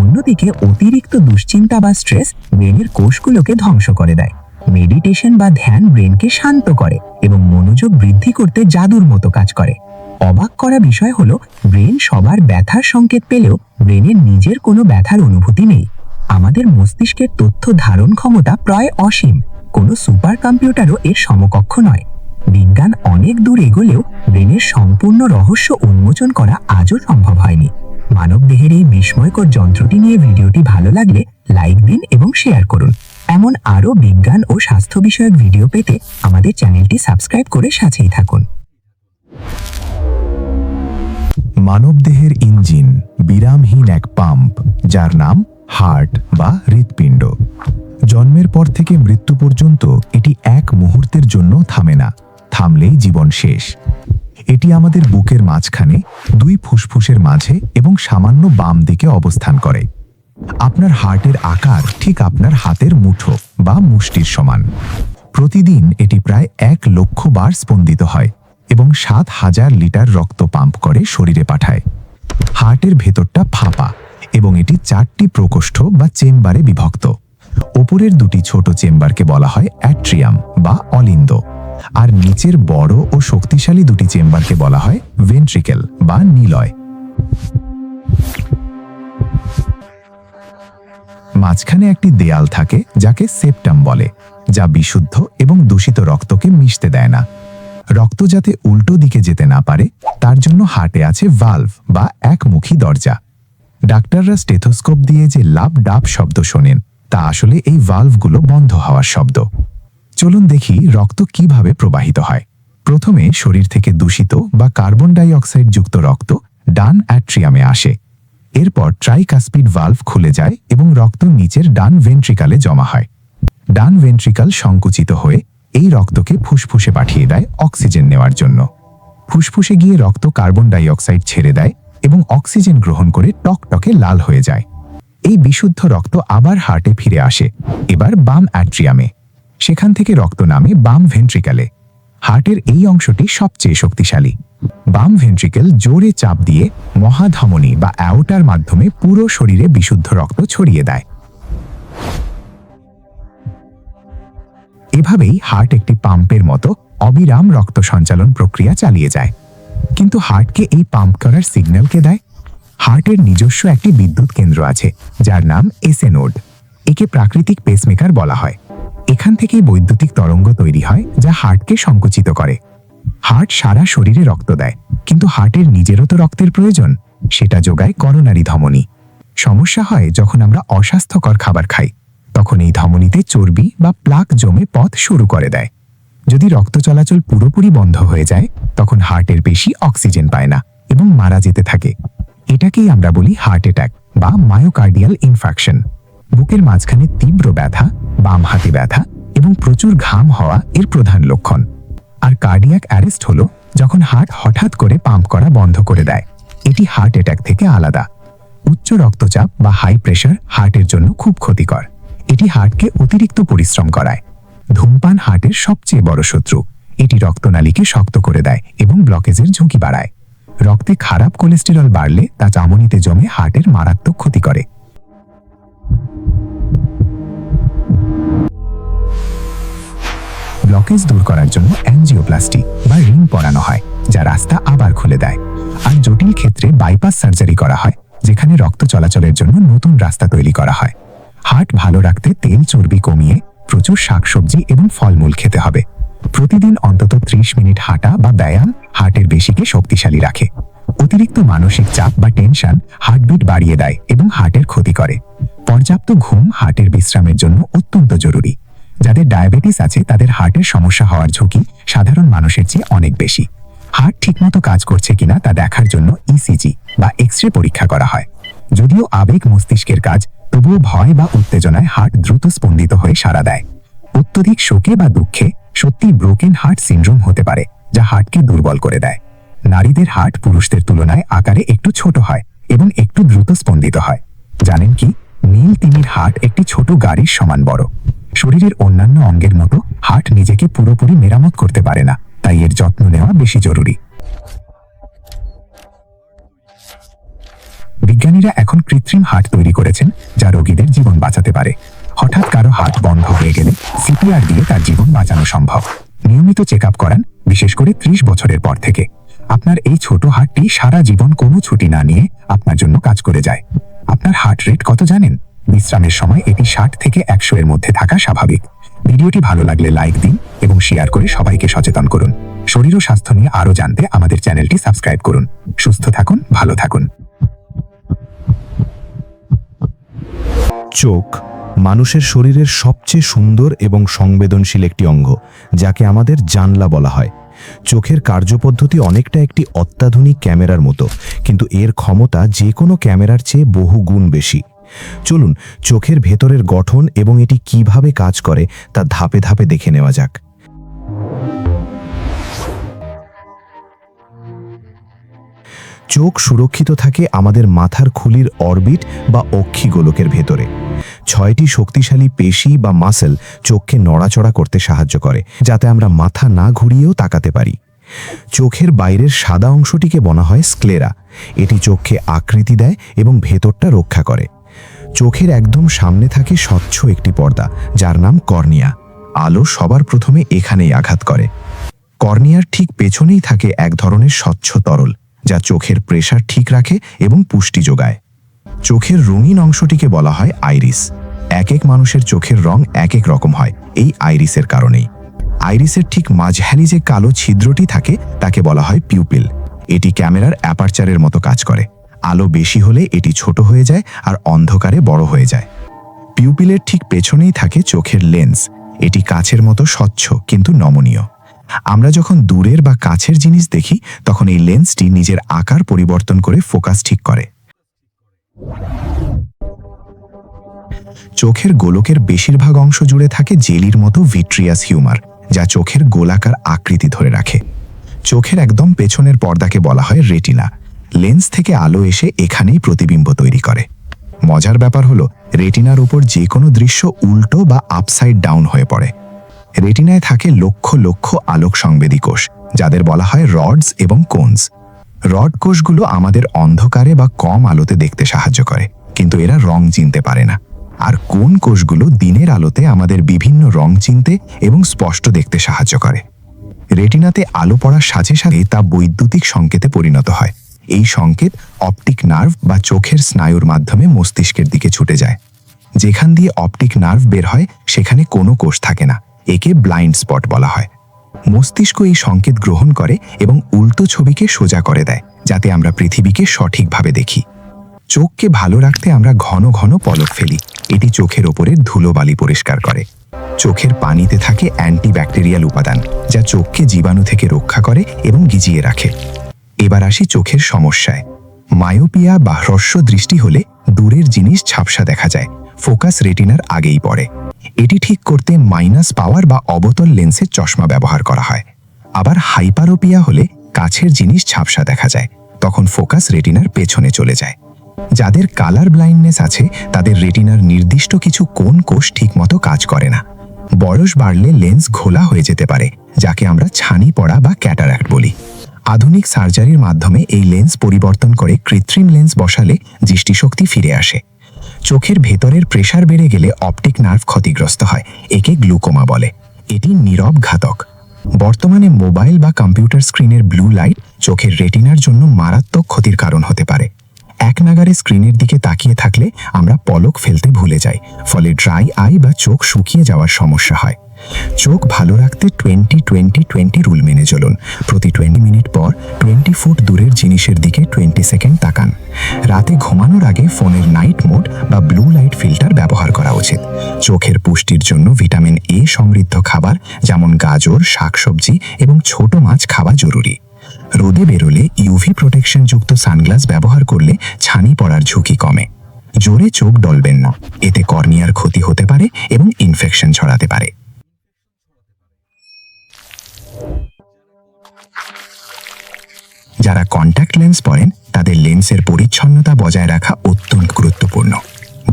Speaker 1: অন্যদিকে অতিরিক্ত দুশ্চিন্তা বা স্ট্রেস ব্রেনের কোষগুলোকে ধ্বংস করে দেয়। মেডিটেশন বা ধ্যান ব্রেনকে শান্ত করে এবং মনোযোগ বৃদ্ধি করতে জাদুর মতো কাজ করে। অবাক করা বিষয় হলো, ব্রেন সবার ব্যথার সংকেত পেলেও ব্রেনের নিজের কোনো ব্যথার অনুভূতি নেই। আমাদের মস্তিষ্কের তথ্য ধারণ ক্ষমতা প্রায় অসীম। কোনো সুপার কম্পিউটারও এর সমকক্ষ নয়। বিজ্ঞান অনেক দূর এগোলেও ব্রেনের সম্পূর্ণ রহস্য উন্মোচন করা আজও সম্ভব হয়নি। মানবদেহের এই বিস্ময়কর যন্ত্রটি নিয়ে ভিডিওটি ভালো লাগলে লাইক দিন এবং শেয়ার করুন। এমন আরও বিজ্ঞান ও স্বাস্থ্য বিষয়ক ভিডিও পেতে আমাদের চ্যানেলটি সাবস্ক্রাইব করে সাথেই থাকুন। মানবদেহের ইঞ্জিন বিরামহীন এক পাম্প, যার নাম হার্ট বা হৃৎপিণ্ড। জন্মের পর থেকে মৃত্যু পর্যন্ত এটি এক মুহূর্তের জন্য থামে না। থামলেই জীবন শেষ। এটি আমাদের বুকের মাঝখানে 2 ফুসফুসের মাঝে এবং সামান্য বাম দিকে অবস্থান করে। আপনার হার্টের আকার ঠিক আপনার হাতের মুঠো বা মুষ্টির সমান। প্রতিদিন এটি প্রায় 1 লক্ষ বার স্পন্দিত হয় এবং 7,000 লিটার রক্ত পাম্প করে শরীরে পাঠায়। হার্টের ভেতরটা ফাঁপা এবং এটি 4টি প্রকোষ্ঠ বা চেম্বারে বিভক্ত। ওপরের 2টি ছোট চেম্বারকে বলা হয় অ্যাট্রিয়াম বা অলিন্দ, আর নিচের বড় ও শক্তিশালী 2টি চেম্বারকে বলা হয় ভেন্ট্রিকেল বা নিলয়। মাঝখানে একটি দেয়াল থাকে যাকে সেপ্টাম বলে, যা বিশুদ্ধ এবং দূষিত রক্তকে মিশতে দেয় না। রক্ত যাতে উল্টো দিকে যেতে না পারে তার জন্য হার্টে আছে ভালভ বা একমুখী দরজা। ডাক্তাররা স্টেথোস্কোপ দিয়ে যে লাপ ডাব শব্দ শোনেন তা আসলে এই ভালভগুলো বন্ধ হওয়ার শব্দ। চলুন দেখি রক্ত কিভাবে প্রবাহিত হয়। প্রথমে শরীর থেকে দূষিত বা কার্বন ডাই অক্সাইড যুক্ত রক্ত ডান অ্যাট্রিয়ামে আসে। এরপর ট্রাইকাসপিড ভালভ খুলে যায় এবং রক্ত নিচের ডান ভেন্ট্রিকালে জমা হয়। ডান ভেন্ট্রিকাল সংকুচিত হয়ে এই রক্তকে ফুসফুসে পাঠিয়ে দেয় অক্সিজেন নেওয়ার জন্য। ফুসফুসে গিয়ে রক্ত কার্বন ডাই অক্সাইড ছেড়ে দেয় এবং অক্সিজেন গ্রহণ করে টকটকে লাল হয়ে যায়। এই বিশুদ্ধ রক্ত আবার হার্টে ফিরে আসে, এবার বাম অ্যাট্রিয়ামে। সেখান থেকে রক্ত নামে বাম ভেন্ট্রিকালে। হার্টের এই অংশটি সবচেয়ে শক্তিশালী। বাম ভেন্ট্রিকেল জোরে চাপ দিয়ে মহাধমনী বা অ্যাওর্টার মাধ্যমে পুরো শরীরে বিশুদ্ধ রক্ত ছড়িয়ে দেয়। এভাবেই হার্ট একটি পাম্পের মতো অবিরাম রক্ত সঞ্চালন প্রক্রিয়া চালিয়ে যায়। কিন্তু হার্টকে এই পাম্প করার সিগন্যাল কে দেয়? হার্টের নিজস্ব একটি বিদ্যুৎ কেন্দ্র আছে যার নাম এসএ নোড। একে প্রাকৃতিক পেসমেকার বলা হয়। এখান থেকেই বৈদ্যুতিক তরঙ্গ তৈরি হয় যা হার্টকে সংকুচিত করে। হার্ট সারা শরীরে রক্ত দেয়, কিন্তু হার্টের নিজেরও তো রক্তের প্রয়োজন। সেটা যোগায় করোনারি ধমনী। সমস্যা হয় যখন আমরা অস্বাস্থ্যকর খাবার খাই, তখন এই ধমনীতে চর্বি বা প্লাক জমে পথ শুরু করে দেয়। যদি রক্ত চলাচল পুরোপুরি বন্ধ হয়ে যায় তখন হার্টের পেশি অক্সিজেন পায় না এবং মারা যেতে থাকে। এটাকেই আমরা বলি হার্ট অ্যাটাক বা মায়োকার্ডিয়াল ইনফ্রাকশন। বুকের মাঝখানে তীব্র ব্যথা, বাম হাতে ব্যথা এবং প্রচুর ঘাম হওয়া এর প্রধান লক্ষণ। আর কার্ডিয়াক অ্যারেস্ট হলো যখন হার্ট হঠাৎ করে পাম্প করা বন্ধ করে দেয়। এটি হার্ট অ্যাটাক থেকে আলাদা। উচ্চ রক্তচাপ বা হাই প্রেশার হার্টের জন্য খুব ক্ষতিকর। এটি হার্টকে অতিরিক্ত পরিশ্রম করায়। ধূমপান হার্টের সবচেয়ে বড় শত্রু। এটি রক্তনালীকে শক্ত করে দেয় এবং ব্লকেজের ঝুঁকি বাড়ায়। রক্তে খারাপ কোলেস্টেরল বাড়লে তা চামড়িতে জমে হার্টের মারাত্মক ক্ষতি করে। ব্লকেজ দূর করার জন্য অ্যাঞ্জিওপ্লাস্টি বা রিং পরানো হয়, যা রাস্তা আবার খুলে দেয়। আর জটিল ক্ষেত্রে বাইপাস সার্জারি করা হয়, যেখানে রক্ত চলাচলের জন্য নতুন রাস্তা তৈরি করা হয়। হার্ট ভালো রাখতে তেল চর্বি কমিয়ে প্রচুর শাকসবজি এবং ফলমূল খেতে হবে। প্রতিদিন অন্তত 30 মিনিট হাঁটা বা ব্যায়াম হার্টের পেশিকে শক্তিশালী রাখে। অতিরিক্ত মানসিক চাপ বা টেনশন হার্টবিট বাড়িয়ে দেয় এবং হার্টের ক্ষতি করে। পর্যাপ্ত ঘুম হার্টের বিশ্রামের জন্য অত্যন্ত জরুরি। যাদের ডায়াবেটিস আছে তাদের হার্টের সমস্যা হওয়ার ঝুঁকি সাধারণ মানুষের চেয়ে অনেক বেশি। হার্ট ঠিকমতো কাজ করছে কিনা তা দেখার জন্য ইসিজি বা এক্স-রে পরীক্ষা করা হয়। যদিও আবেগ মস্তিষ্কের কাজ, তবুও ভয় বা উত্তেজনায় হার্ট দ্রুত স্পন্দিত হয়ে সাড়া দেয়। অত্যধিক শোকে বা দুঃখে সত্যি ব্রোকেন হার্ট সিনড্রোম হতে পারে, যা হার্টকে দুর্বল করে দেয়। নারীদের হার্ট পুরুষদের তুলনায় আকারে একটু ছোট হয় এবং একটু দ্রুত স্পন্দিত হয়। জানেন কি, নীল তিমির হার্ট একটি ছোট গাড়ির সমান বড়। শরীরের অন্যান্য অঙ্গের মতো হার্ট নিজেকে পুরোপুরি মেরামত করতে পারে না, তাই এর যত্ন নেওয়া বেশি জরুরি। বিজ্ঞানীরা এখন কৃত্রিম হার্ট তৈরি করেছেন যা রোগীদের জীবন বাঁচাতে পারে। হঠাৎ কারো হার্ট বন্ধ হয়ে গেলে সিপিআর দিয়ে তার জীবন বাঁচানো সম্ভব। নিয়মিত চেক আপ করান, বিশেষ করে 30 বছরের পর থেকে। আপনার এই ছোট হার্টটি সারা জীবন কোনো ছুটি না নিয়ে আপনার জন্য কাজ করে যায়। আপনার হার্ট রেট কত জানেন? বিশ্রামের সময় এটি 60 থেকে 100 এর মধ্যে থাকা স্বাভাবিক। ভিডিওটি ভালো লাগলে লাইক দিন এবং শেয়ার করে সবাইকে সচেতন করুন। শরীর ও স্বাস্থ্য নিয়ে আরও জানতে আমাদের চ্যানেলটি সাবস্ক্রাইব করুন। সুস্থ থাকুন, ভালো থাকুন।
Speaker 3: চোখ মানুষের শরীরের সবচেয়ে সুন্দর এবং সংবেদনশীল একটি অঙ্গ, যাকে আমাদের জানলা বলা হয়। চোখের কার্যপদ্ধতি অনেকটা একটি অত্যাধুনিক ক্যামেরার মতো, কিন্তু এর ক্ষমতা যে কোনো ক্যামেরার চেয়ে বহু গুণ বেশি। চলুন চোখের ভেতরের গঠন এবং এটি কিভাবে কাজ করে তা ধাপে ধাপে দেখে নেওয়া যাক। চোখ সুরক্ষিত থাকে আমাদের মাথার খুলির অরবিট বা অক্ষিগোলকের ভেতরে। 6টি শক্তিশালী পেশি বা মাসেল চোখকে নড়াচড়া করতে সাহায্য করে, যাতে আমরা মাথা না ঘুরিয়েও তাকাতে পারি। চোখের বাইরের সাদা অংশটিকে বলা হয় স্ক্লেরা। এটি চোখকে আকৃতি দেয় এবং ভেতরটা রক্ষা করে। চোখের একদম সামনে থাকে স্বচ্ছ একটি পর্দা, যার নাম কর্নিয়া। আলো সবার প্রথমে এখানেই আঘাত করে। কর্নিয়ার ঠিক পেছনেই থাকে এক ধরনের স্বচ্ছ তরল, যা চোখের প্রেসার ঠিক রাখে এবং পুষ্টি যোগায়। চোখের রঙিন অংশটিকে বলা হয় আইরিস।
Speaker 1: এক এক মানুষের চোখের রং এক এক রকম হয় এই আইরিসের কারণেই। আইরিসের ঠিক মাঝখানে যে কালো ছিদ্রটি থাকে তাকে বলা হয় পিউপিল। এটি ক্যামেরার অ্যাপারচারের মতো কাজ করে। আলো বেশি হলে এটি ছোট হয়ে যায় আর অন্ধকারে বড় হয়ে যায়। পিউপিলের ঠিক পেছনেই থাকে চোখের লেন্স। এটি কাচের মতো স্বচ্ছ কিন্তু নমনীয়। আমরা যখন দূরের বা কাছের জিনিস দেখি তখন এই লেন্সটি নিজের আকার পরিবর্তন করে ফোকাস ঠিক করে। চোখের গোলকের বেশিরভাগ অংশ জুড়ে থাকে জেলির মতো ভিট্রিয়াস হিউমার, যা চোখের গোলাকার আকৃতি ধরে রাখে। চোখের একদম পেছনের পর্দাকে বলা হয় রেটিনা। লেন্স থেকে আলো এসে এখানেই প্রতিবিম্ব তৈরি করে। মজার ব্যাপার হলো রেটিনার উপর যে কোনো দৃশ্য উল্টো বা আপসাইড ডাউন হয়ে পড়ে। রেটিনায় থাকে লক্ষ লক্ষ আলোক সংবেদী কোষ, যাদের বলা হয় রডস এবং কোনস। রড কোষগুলো আমাদের অন্ধকারে বা কম আলোতে দেখতে সাহায্য করে, কিন্তু এরা রং চিনতে পারে না। আর কোন কোষগুলো দিনের আলোতে আমাদের বিভিন্ন রং চিনতে এবং স্পষ্ট দেখতে সাহায্য করে। রেটিনাতে আলো পড়ার সাথে সাথে তা বৈদ্যুতিক সংকেতে পরিণত হয়। এই সংকেত অপটিক নার্ভ বা চোখের স্নায়ুর মাধ্যমে মস্তিষ্কের দিকে ছুটে যায়। যেখান দিয়ে অপটিক নার্ভ বের হয় সেখানে কোনো কোষ থাকে না। একে ব্লাইন্ড স্পট বলা হয়। মস্তিষ্ক এই সংকেত গ্রহণ করে এবং উল্টো ছবিকে সোজা করে দেয়, যাতে আমরা পৃথিবীকে সঠিকভাবে দেখি। চোখকে ভালো রাখতে আমরা ঘন ঘন পলক ফেলি। এটি চোখের ওপরের ধুলোবালি পরিষ্কার করে। চোখের পানিতে থাকে অ্যান্টিব্যাকটেরিয়াল উপাদান, যা চোখকে জীবাণু থেকে রক্ষা করে এবং গিজিয়ে রাখে। এবার আসি চোখের সমস্যায়। মায়োপিয়া বা হ্রস্ব দৃষ্টি হলে দূরের জিনিস ঝাপসা দেখা যায়, ফোকাস রেটিনার আগেই পড়ে। এটি ঠিক করতে মাইনাস পাওয়ার বা অবতল লেন্সের চশমা ব্যবহার করা হয়। আবার হাইপারোপিয়া হলে কাছের জিনিস ঝাপসা দেখা যায়, তখন ফোকাস রেটিনার পেছনে চলে যায়। যাদের কালার ব্লাইন্ডনেস আছে তাদের রেটিনার নির্দিষ্ট কিছু কোন কোষ ঠিকমতো কাজ করে না। বয়স বাড়লে লেন্স ঘোলা হয়ে যেতে পারে, যাকে আমরা ছানি পড়া বা ক্যাটারাক্ট বলি। আধুনিক সার্জারির মাধ্যমে এই লেন্স পরিবর্তন করে কৃত্রিম লেন্স বসালে দৃষ্টিশক্তি ফিরে আসে। চোখের ভেতরের প্রেসার বেড়ে গেলে অপটিক নার্ভ ক্ষতিগ্রস্ত হয়, একে গ্লুকোমা বলে। এটি নীরব ঘাতক। বর্তমানে মোবাইল বা কম্পিউটার স্ক্রিনের ব্লু লাইট চোখের রেটিনার জন্য মারাত্মক ক্ষতির কারণ হতে পারে। এক নাগারে স্ক্রিনের দিকে তাকিয়ে থাকলে আমরা পলক ফেলতে ভুলে যাই, ফলে ড্রাই আই বা চোখ শুকিয়ে যাওয়ার সমস্যা হয়। চোখ ভালো রাখতে 20-20-20 রুল মেনে চলুন। প্রতি 20 মিনিট পর 20 ফুট দূরের জিনিসের দিকে 20 সেকেন্ড তাকান। রাতে ঘুমানোর আগে ফোনের নাইট মোড বা ব্লু লাইট ফিল্টার ব্যবহার করা উচিত। চোখের পুষ্টির জন্য ভিটামিন এ সমৃদ্ধ খাবার যেমন গাজর, শাকসবজি এবং ছোট মাছ খাওয়া জরুরি। রোদে বেরোলে ইউভি প্রোটেকশন যুক্ত সানগ্লাস ব্যবহার করলে ছানি পড়ার ঝুঁকি কমে। জোরে চোখ ডলবেন না, এতে কর্নিয়ার ক্ষতি হতে পারে এবং ইনফেকশন ছড়াতে পারে। যারা কন্ট্যাক্ট লেন্স পরেন তাদের লেন্সের পরিচ্ছন্নতা বজায় রাখা অত্যন্ত গুরুত্বপূর্ণ।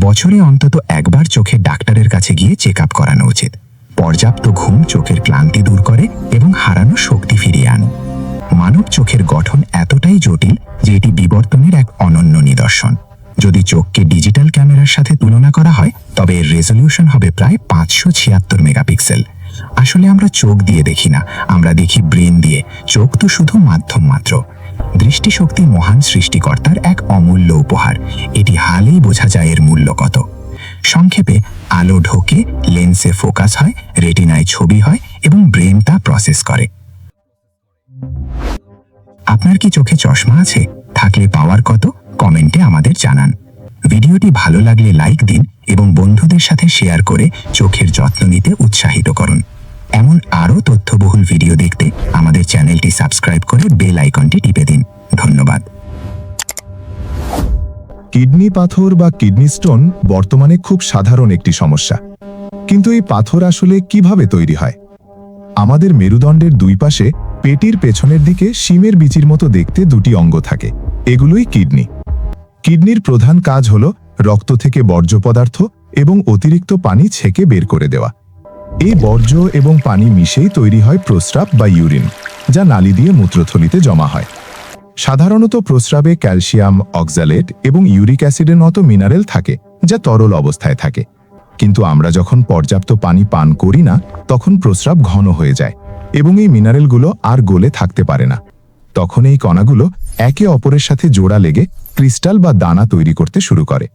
Speaker 1: বছরে অন্তত একবার চোখের ডাক্তারের কাছে গিয়ে চেক আপ করানো উচিত। পর্যাপ্ত ঘুম চোখের ক্লান্তি দূর করে এবং হারানো শক্তি ফিরিয়ে আনে। মানব চোখের গঠন এতটাই জটিল যে এটি বিবর্তনের এক অনন্য নিদর্শন। যদি চোখকে ডিজিটাল ক্যামেরার সাথে তুলনা করা হয় তবে এর রেজলিউশন হবে প্রায় 576 মেগাপিক্সেল। আসলে আমরা চোখ দিয়ে দেখি না, আমরা দেখি ব্রেন দিয়ে। চোখ তো শুধু মাধ্যম মাত্র। দৃষ্টিশক্তি মহান সৃষ্টিকর্তার এক অমূল্য উপহার। এটি হালেই বোঝা যায় এর মূল্য কত। সংক্ষেপে, আলো ঢোকে, লেন্সে ফোকাস হয়, রেটিনায় ছবি হয় এবং ব্রেন তা প্রসেস করে। আপনার কি চোখে চশমা আছে? থাকলে পাওয়ার কত কমেন্টে আমাদের জানান। ভিডিওটি ভালো লাগলে লাইক দিন এবং বন্ধুদের সাথে শেয়ার করে চোখের যত্ন নিতে উৎসাহিত করুন। এমন আরও তথ্যবহুল ভিডিও দেখতে আমাদের চ্যানেলটি সাবস্ক্রাইব করে বেল আইকনটি টিপে দিন। ধন্যবাদ। কিডনি পাথর বা কিডনি স্টোন বর্তমানে খুব সাধারণ একটি সমস্যা। কিন্তু এই পাথর আসলে কিভাবে তৈরি হয়? আমাদের মেরুদণ্ডের দুই পাশে পেটির পেছনের দিকে শিমের বিচির মতো দেখতে দুটি অঙ্গ থাকে। এগুলোই কিডনি। কিডনির প্রধান কাজ হল রক্ত থেকে বর্জ্য পদার্থ এবং অতিরিক্ত পানি ছেঁকে বের করে দেওয়া। এই বর্জ্য এবং পানি মিশেই তৈরি হয় প্রস্রাব বা ইউরিন, যা নালী দিয়ে মূত্রথলিতে জমা হয়। সাধারণত প্রস্রাবে ক্যালসিয়াম, অক্সালেট এবং ইউরিক অ্যাসিডের মতো মিনারেল থাকে, যা তরল অবস্থায় থাকে। কিন্তু আমরা যখন পর্যাপ্ত পানি পান করি না তখন প্রস্রাব ঘন হয়ে যায় এবং এই মিনারেলগুলো আর গলে থাকতে পারে না। তখন এই কণাগুলো একে অপরের সাথে জোড়া লেগে ক্রিস্টাল বা দানা তৈরি করতে শুরু করে।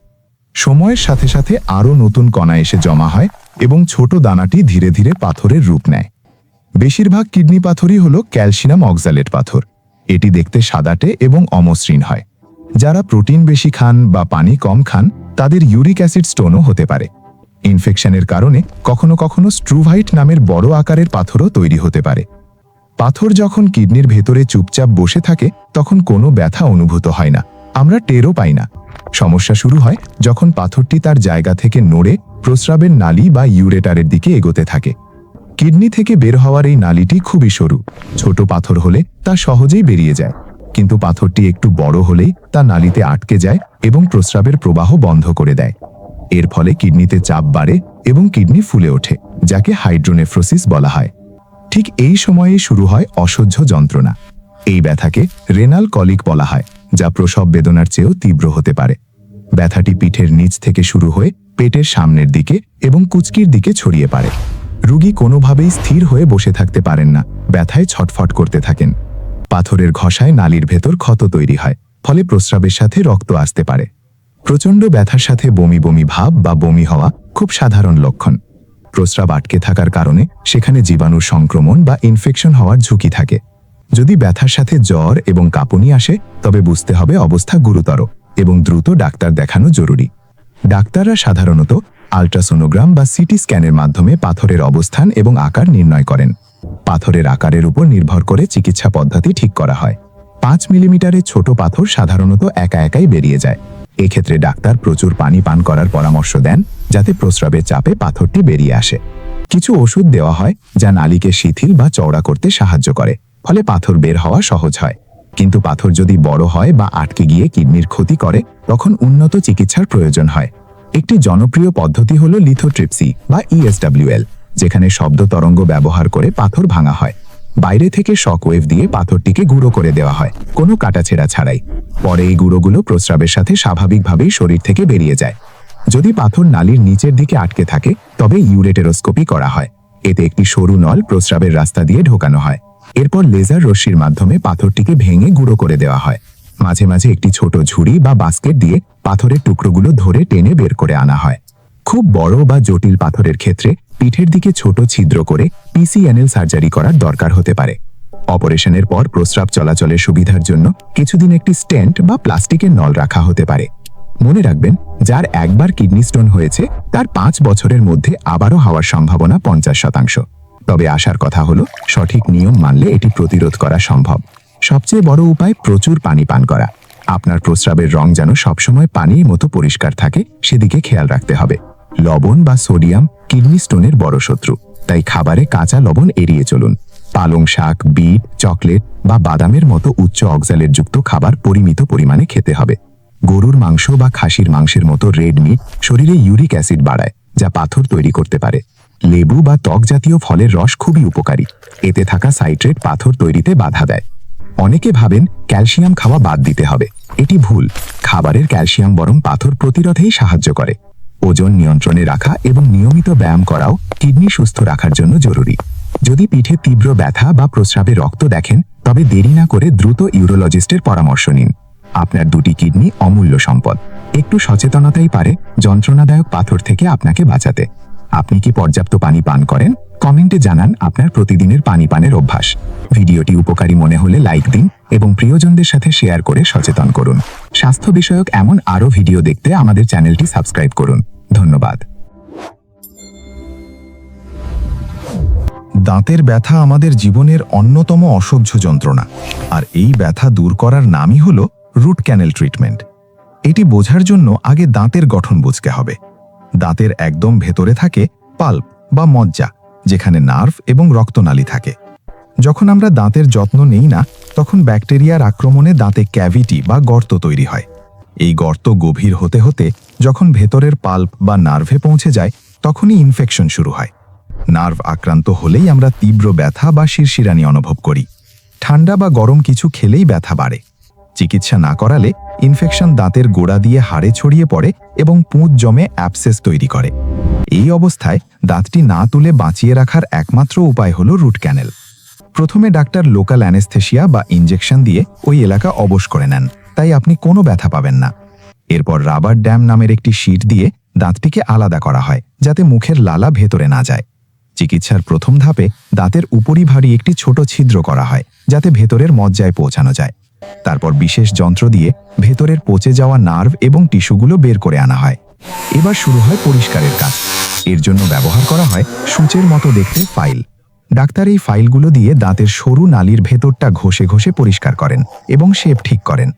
Speaker 1: সময়ের সাথে সাথে আরও নতুন কণা এসে জমা হয় এবং ছোট দানাটি ধীরে ধীরে পাথরের রূপ নেয়। বেশিরভাগ কিডনি পাথরই হল ক্যালসিয়াম অক্সালেট পাথর। এটি দেখতে সাদাটে এবং অমসৃণ হয়। যারা প্রোটিন বেশি খান বা পানি কম খান তাদের ইউরিক অ্যাসিড স্টোনও হতে পারে। ইনফেকশনের কারণে কখনো কখনো স্ট্রুভাইট নামের বড় আকারের পাথরও তৈরি হতে পারে। পাথর যখন কিডনির ভেতরে চুপচাপ বসে থাকে তখন কোনো ব্যথা অনুভূত হয় না, আমরা টেরও পাই না। সমস্যা শুরু হয় যখন পাথরটি তার জায়গা থেকে নড়ে প্রস্রাবের নালী বা ইউরেটারের দিকে এগোতে থাকে। কিডনি থেকে বের হওয়ার এই নালীটি খুবই সরু। ছোট পাথর হলে তা সহজেই বেরিয়ে যায়, কিন্তু পাথরটি একটু বড় হলেই তা নালীতে আটকে যায় এবং প্রস্রাবের প্রবাহ বন্ধ করে দেয়। এর ফলে কিডনিতে চাপ বাড়ে এবং কিডনি ফুলে ওঠে, যাকে হাইড্রোনেফ্রোসিস বলা হয়। ঠিক এই সময়েই শুরু হয় অসহ্য যন্ত্রণা। এই ব্যথাকে রেনাল কলিক বলা হয়, যা প্রসব বেদনার চেয়েও তীব্র হতে পারে। ব্যথাটি পিঠের নিচ থেকে শুরু হয়ে পেটের সামনের দিকে এবং কুচকির দিকে ছড়িয়ে পড়ে। রোগী কোনোভাবেই স্থির হয়ে বসে থাকতে পারেন না, ব্যথায় ছটফট করতে থাকেন। পাথরের ঘষায় নালীর ভেতর ক্ষত তৈরি হয়, ফলে প্রস্রাবের সাথে রক্ত আসতে পারে। প্রচণ্ড ব্যথার সাথে বমি বমি ভাব বা বমি হওয়া খুব সাধারণ লক্ষণ। প্রস্রাব আটকে থাকার কারণে সেখানে জীবাণুর সংক্রমণ বা ইনফেকশন হওয়ার ঝুঁকি থাকে। যদি ব্যথার সাথে জ্বর এবং কাঁপুনি আসে তবে বুঝতে হবে অবস্থা গুরুতর এবং দ্রুত ডাক্তার দেখানো জরুরি। ডাক্তাররা সাধারণত আল্ট্রাসোনোগ্রাম বা সিটি স্ক্যানের মাধ্যমে পাথরের অবস্থান এবং আকার নির্ণয় করেন। পাথরের আকারের উপর নির্ভর করে চিকিৎসা পদ্ধতি ঠিক করা হয়। 5 মিলিমিটারের ছোট পাথর সাধারণত একা একাই বেরিয়ে যায়। এক্ষেত্রে ডাক্তার প্রচুর পানি পান করার পরামর্শ দেন যাতে প্রস্রাবের চাপে পাথরটি বেরিয়ে আসে। কিছু ওষুধ দেওয়া হয় যা নালীকে শিথিল বা চওড়া করতে সাহায্য করে, ফলে পাথর বের হওয়া সহজ হয়। কিন্তু পাথর যদি বড় হয় বা আটকে গিয়ে কিডনির ক্ষতি করে তখন উন্নত চিকিৎসার প্রয়োজন হয়। একটি জনপ্রিয় পদ্ধতি হল লিথোট্রিপসি বা ESWL, যেখানে শব্দ তরঙ্গ ব্যবহার করে পাথর ভাঙা হয়। বাইরে থেকে শকওয়েভ দিয়ে পাথরটিকে গুঁড়ো করে দেওয়া হয়, কোনো কাটাছেঁড়া ছাড়াই। পরে এই গুঁড়োগুলো প্রস্রাবের সাথে স্বাভাবিকভাবেই শরীর থেকে বেরিয়ে যায়। যদি পাথর নালীর নিচের দিকে আটকে থাকে তবে ইউরেটেরোস্কোপি করা হয়। এতে একটি সরু নল প্রস্রাবের রাস্তা দিয়ে ঢোকানো হয়। এরপর লেজার রশ্মির মাধ্যমে পাথরটিকে ভেঙে গুঁড়ো করে দেওয়া হয়। মাঝে মাঝে একটি ছোট ঝুড়ি বা বাস্কেট দিয়ে পাথরের টুকরোগুলো ধরে টেনে বের করে আনা হয়। খুব বড় বা জটিল পাথরের ক্ষেত্রে পিঠের দিকে ছোট ছিদ্র করে PCNL সার্জারি করার দরকার হতে পারে। অপারেশনের পর প্রস্রাব চলাচলের সুবিধার জন্য কিছুদিন একটি স্টেন্ট বা প্লাস্টিকের নল রাখা হতে পারে। মনে রাখবেন, যার একবার কিডনি স্টোন হয়েছে তার 5 বছরের মধ্যে আবারও হওয়ার সম্ভাবনা 50%। তবে আসার কথা হলো সঠিক নিয়ম মানলে এটি প্রতিরোধ করা সম্ভব। সবচেয়ে বড় উপায় প্রচুর পানি পান করা। আপনার প্রস্রাবের রং যেন সবসময় পানির মতো পরিষ্কার থাকে সেদিকে খেয়াল রাখতে হবে। লবণ বা সোডিয়াম কিডনি স্টোনের বড় শত্রু, তাই খাবারে কাঁচা লবণ এড়িয়ে চলুন। পালং শাক, বিট, চকলেট বা বাদামের মতো উচ্চ অক্সালেট যুক্ত খাবার পরিমিত পরিমাণে খেতে হবে। গরুর মাংস বা খাসির মাংসের মতো রেড মিট শরীরে ইউরিক অ্যাসিড বাড়ায়, যা পাথর তৈরি করতে পারে। লেবু বা ত্বক জাতীয় ফলের রস খুবই উপকারী। এতে থাকা সাইট্রেট পাথর তৈরিতে বাধা দেয়। অনেকে ভাবেন ক্যালসিয়াম খাওয়া বাদ দিতে হবে। এটি ভুল। খাবারের ক্যালসিয়াম বরং পাথর প্রতিরোধেই সাহায্য করে। ওজন নিয়ন্ত্রণে রাখা এবং নিয়মিত ব্যায়াম করাও কিডনি সুস্থ রাখার জন্য জরুরি। যদি পিঠে তীব্র ব্যথা বা প্রস্রাবে রক্ত দেখেন তবে দেরি না করে দ্রুত ইউরোলজিস্টের পরামর্শ নিন। আপনার 2টি কিডনি অমূল্য সম্পদ। একটু সচেতনতাই পারে যন্ত্রণাদায়ক পাথর থেকে আপনাকে বাঁচাতে। আপনি কি পর্যাপ্ত পানি পান করেন? কমেন্টে জানান আপনার প্রতিদিনের পানি পানের অভ্যাস। ভিডিওটি উপকারী মনে হলে লাইক দিন এবং প্রিয়জনদের সাথে শেয়ার করে সচেতন করুন। স্বাস্থ্য বিষয়ক এমন আরও ভিডিও দেখতে আমাদের চ্যানেলটি সাবস্ক্রাইব করুন। ধন্যবাদ।
Speaker 3: দাঁতের ব্যথা আমাদের জীবনের অন্যতম অসহ্য যন্ত্রণা, আর এই ব্যথা দূর করার নামই হল রুট ক্যানেল ট্রিটমেন্ট। এটি বোঝার জন্য আগে দাঁতের গঠন বুঝতে হবে। দাঁতের একদম ভেতরে থাকে পাল্প বা মজ্জা, যেখানে নার্ভ এবং রক্তনালী থাকে। যখন আমরা দাঁতের যত্ন নেই না তখন ব্যাকটেরিয়ার আক্রমণে দাঁতে ক্যাভিটি বা গর্ত তৈরি হয়। এই গর্ত গভীর হতে হতে যখন ভেতরের পাল্প বা নার্ভে পৌঁছে যায় তখনই ইনফেকশন শুরু হয়। নার্ভ আক্রান্ত হলেই আমরা তীব্র ব্যথা বা শিরশিরানি অনুভব করি। ঠান্ডা বা গরম কিছু খেলেই ব্যথা বাড়ে। চিকিৎসা না করালে ইনফেকশন দাঁতের গোড়া দিয়ে হাড়ে ছড়িয়ে পড়ে এবং পুঁজ জমে অ্যাবসেস তৈরি করে। এই অবস্থায় দাঁতটি না তুলে বাঁচিয়ে রাখার একমাত্র উপায় হল রুট ক্যানেল। প্রথমে ডাক্তার লোকাল অ্যানেস্থেশিয়া বা ইনজেকশন দিয়ে ওই এলাকা অবশ করে নেন, তাই আপনি কোনো ব্যথা পাবেন না। এরপর রাবার ড্যাম নামের একটি শীট দিয়ে দাঁতটিকে আলাদা করা হয় যাতে মুখের লালা ভেতরে না যায়। চিকিৎসার প্রথম ধাপে দাঁতের উপরিভাগে একটি ছোট ছিদ্র করা হয় যাতে ভেতরের মজ্জায় পৌঁছানো যায়। তারপর বিশেষ যন্ত্র দিয়ে ভেতরের পচে যাওয়া নার্ভ এবং টিস্যুগুলো বের করে আনা হয়। এবার শুরু হয় পরিষ্কারের কাজ। এর জন্য ব্যবহার করা হয় সূচের মতো দেখতে ফাইল। ডাক্তার এই ফাইলগুলো দিয়ে দাঁতের সরু নালীর ভেতরটা ঘষে ঘষে পরিষ্কার করেন এবং শেপ ঠিক করেন।